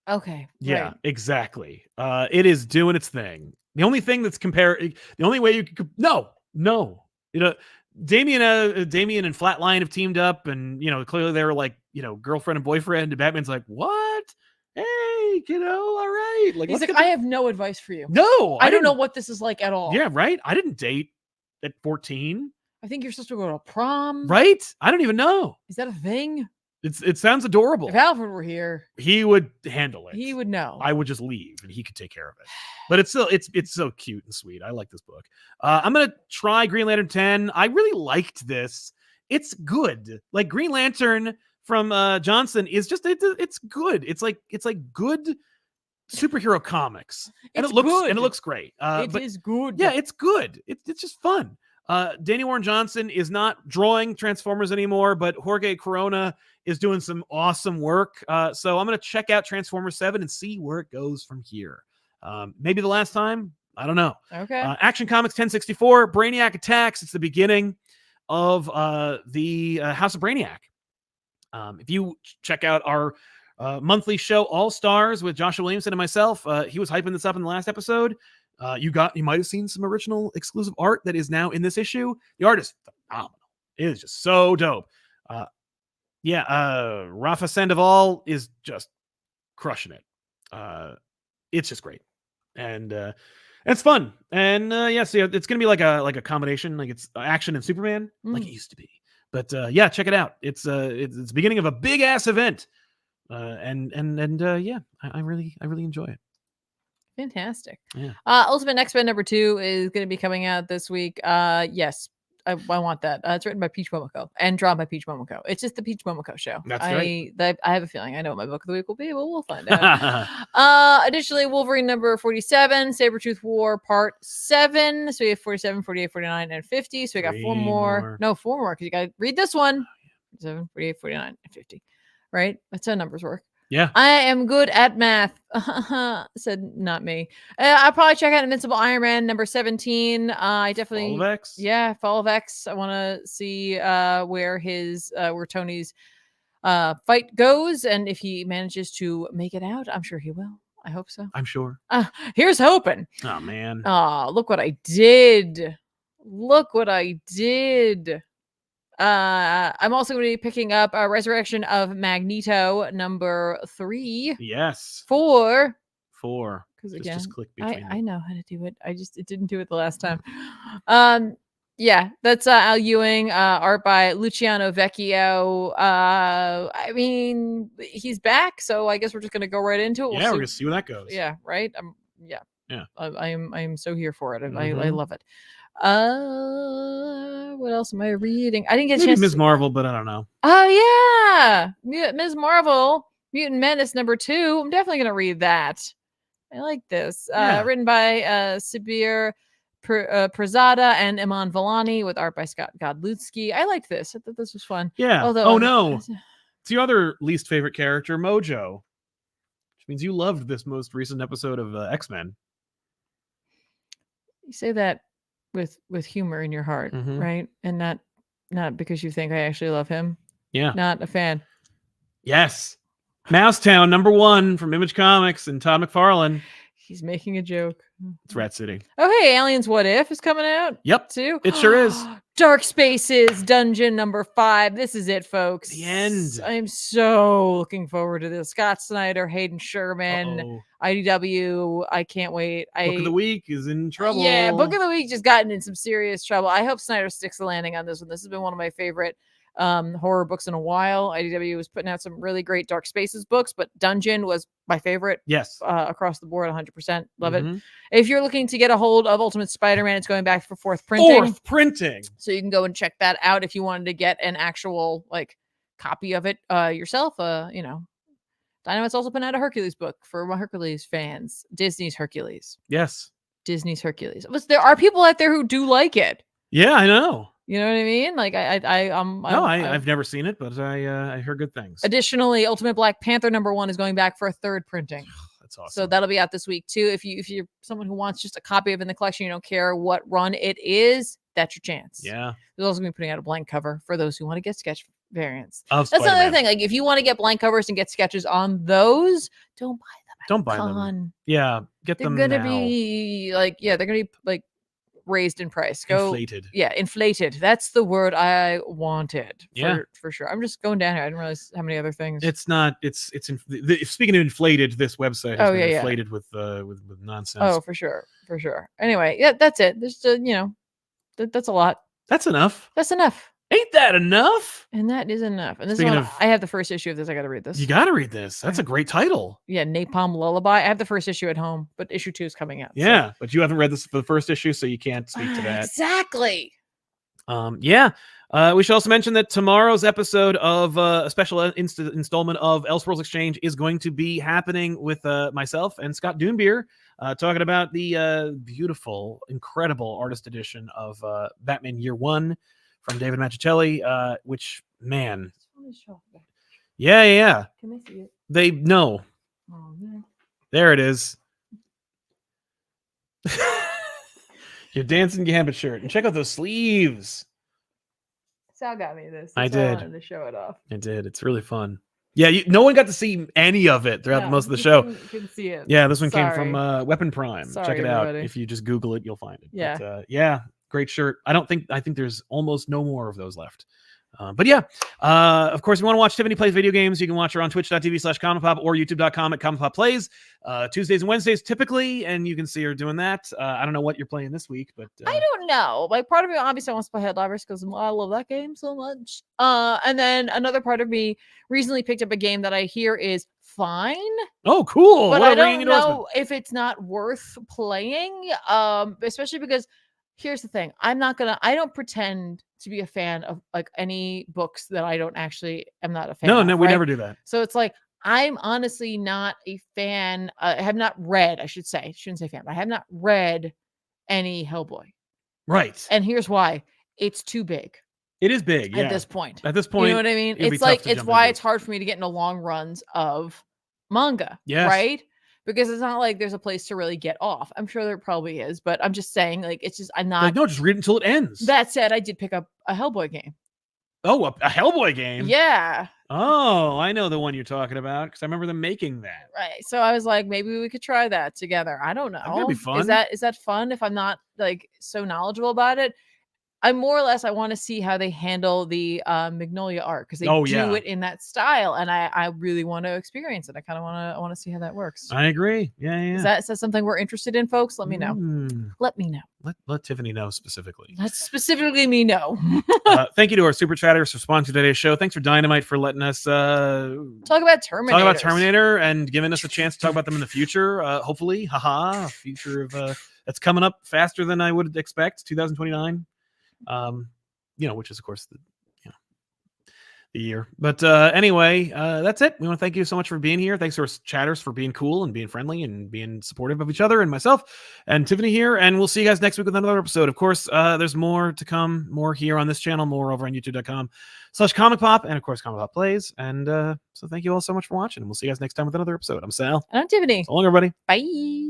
Okay. Yeah, right. exactly. It is doing its thing. The only thing that's the only way you could no. Damian and Flatline have teamed up, and clearly they were like, girlfriend and boyfriend, and Batman's like, what? Hey, all right. He's like, I have no advice for you. No, I don't know what this is like at all. Yeah, right. I didn't date at 14. I think you're supposed to go to prom. Right? I don't even know. Is that a thing? It sounds adorable. If Alfred were here, he would handle it. He would know. I would just leave, and he could take care of it. But it's so cute and sweet. I like this book. I'm gonna try Green Lantern 10. I really liked this. It's good. Like Green Lantern from Johnson is just it's good. It's like good superhero comics, and it looks great. It is good. Yeah, it's good. It's just fun. Danny Warren Johnson is not drawing Transformers anymore, but Jorge Corona is doing some awesome work. So I'm going to check out Transformers 7 and see where it goes from here. Maybe the last time. I don't know. Okay. Action Comics 1064, Brainiac Attacks. It's the beginning of the House of Brainiac. If you check out our monthly show, All Stars, with Joshua Williamson and myself, he was hyping this up in the last episode. You might have seen some original exclusive art that is now in this issue. The art is phenomenal. It is just so dope. Rafa Sandoval is just crushing it. It's just great, and it's fun. And so it's gonna be like a combination, like it's action and Superman, like it used to be. But check it out. It's the beginning of a big ass event, I really enjoy it. Fantastic. Yeah. Ultimate X-Men number 2 is going to be coming out this week. Yes, I want that. It's written by Peach Momoko and drawn by Peach Momoko. It's just the Peach Momoko show. That's right. I have a feeling I know what my book of the week will be, but we'll find out. Additionally, Wolverine number 47, Sabretooth War Part 7. So we have 47, 48, 49, and 50. So we got 4 more. No, 4 more, because you got to read this one. 47, 48, 49, and 50. Right? That's how numbers work. Yeah. I am good at math. Said not me. I'll probably check out Invincible Iron Man number 17. I definitely. Fall of X? Yeah, Fall of X. I want to see where Tony's fight goes, and if he manages to make it out. I'm sure he will. I hope so. I'm sure. Here's hoping. Oh man. Oh, look what I did. Look what I did. I'm also going to be picking up Resurrection of Magneto number 3. Yes. 4. Because again, just click between I know how to do it. It didn't do it the last time. That's Al Ewing, art by Luciano Vecchio. I mean, he's back, so I guess we're just going to go right into it. We're going to see where that goes. Yeah, right. Yeah. I am so here for it. I love it. What else am I reading? I didn't get a chance. Ms. Marvel, but I don't know. Oh yeah, Ms. Marvel, Mutant Menace number 2. I'm definitely gonna read that. I like this. Yeah. Written by Sabir Prezada and Iman Vellani with art by Scott Godlewski. I liked this. I thought this was fun. Yeah. Although, oh no, it's your other least favorite character, Mojo, which means you loved this most recent episode of X-Men. You say that with humor in your heart, Mhm. right? And not because you think I actually love him. Yeah. Not a fan. Yes. Mousetown #1 from Image Comics and Todd McFarlane. He's making a joke. It's Rat City. Oh, hey, Aliens What If is coming out. Yep. Too. It sure is. Dark Spaces Dungeon #5. This is it, folks. The end. I'm so looking forward to this. Scott Snyder, Hayden Sherman, IDW. I can't wait. Book of the Week is in trouble. Yeah, Book of the Week just gotten in some serious trouble. I hope Snyder sticks the landing on this one. This has been one of my favorite horror books in a while. IDW was putting out some really great Dark Spaces books, but Dungeon was my favorite. Yes. Across the board, 100%. Love it. If you're looking to get a hold of Ultimate Spider-Man, it's going back for 4th printing. So you can go and check that out if you wanted to get an actual like copy of it yourself. You know, Dynamite's also putting out a Hercules book for my Hercules fans. Disney's Hercules. Yes. Disney's Hercules. But there are people out there who do like it. Yeah, I know. You know what I mean? Like I've never seen it, but I heard good things. Additionally, Ultimate Black Panther #1 is going back for a 3rd printing. That's awesome. So that'll be out this week too. If you're someone who wants just a copy of it in the collection, you don't care what run it is, that's your chance. Yeah. There's also going to be putting out a blank cover for those who want to get sketch variants. That's another thing. Like if you want to get blank covers and get sketches on those, don't buy them. Don't buy them. Yeah, get them. They're gonna be like, they're gonna be like raised in price. Inflated. Yeah, inflated. That's the word I wanted. For sure. I'm just going down here. I didn't realize how many other things. It's not. Speaking of inflated, this website has been inflated with nonsense. Oh, for sure. Anyway, yeah, that's it. There's that's a lot. That's enough. Ain't that enough? And that is enough. And this is I have the first issue of this. I got to read this. You got to read this. That's a great title. Yeah, Napalm Lullaby. I have the first issue at home, but issue 2 is coming out. Yeah, so. But you haven't read this for the first issue, so you can't speak to that. Exactly. We should also mention that tomorrow's episode of a special installment of Elseworlds Exchange is going to be happening with myself and Scott Doonbeer, talking about the beautiful, incredible artist edition of Batman Year One from David Mazzucchelli, which, man. Yeah. Can they see it? No. Oh, man. There it is. Your Dancing Gambit shirt. And check out those sleeves. Sal got me this. I did. I wanted to show it off. I did. It's really fun. Yeah, no one got to see any of it throughout most of the show. You can see it. Yeah, this one came from Weapon Prime. Sorry, check it out. everybody. If you just Google it, you'll find it. Yeah. But, great shirt. I think there's almost no more of those left. But yeah, of course, if you want to watch Tiffany Plays video games, you can watch her on twitch.tv/ComicPop or youtube.com at ComicPop Plays, Tuesdays and Wednesdays typically, and you can see her doing that. I don't know what you're playing this week, but I don't know. Like, part of me obviously wants to play Headlivers because I love that game so much. And then another part of me recently picked up a game that I hear is fine. Oh, cool. But I don't know if it's not worth playing, especially because here's the thing. I don't pretend to be a fan of like any books that I don't actually am not a fan of. No, we never do that. So it's like, I'm honestly not a fan. I have not read, I should say, I shouldn't say fan, but I have not read any Hellboy. Right. And here's why. It's too big. It is big. At this point. You know what I mean? It's like, it's why it's hard for me to get into long runs of manga. Yes. Right? Because it's not like there's a place to really get off. I'm sure there probably is, but I'm just saying, like, it's just, I'm not. Like, no, just read it until it ends. That said, I did pick up a Hellboy game. Oh, a Hellboy game? Yeah. Oh, I know the one you're talking about because I remember them making that. Right. So I was like, maybe we could try that together. I don't know. That'd be fun. Is that fun if I'm not like so knowledgeable about it? I more or less, I want to see how they handle the Magnolia art because they do it in that style, and I really want to experience it. I kind of want to see how that works. I agree. Yeah. Is that something we're interested in, folks? Let me know. Let me know. Let Tiffany know specifically. Let specifically me know. Thank you to our super chatters for sponsoring today's show. Thanks for Dynamite for letting us talk about Terminator and giving us a chance to talk about them in the future. Hopefully, future of that's coming up faster than I would expect. 2029. Which is of course the year. But anyway, that's it. We want to thank you so much for being here. Thanks to our chatters for being cool and being friendly and being supportive of each other and myself and Tiffany here. And we'll see you guys next week with another episode. Of course, there's more to come, more here on this channel, more over on youtube.com/ComicPop, and of course, ComicPop Plays. And so thank you all so much for watching. And we'll see you guys next time with another episode. I'm Sal. And I'm Tiffany. So long, everybody. Bye.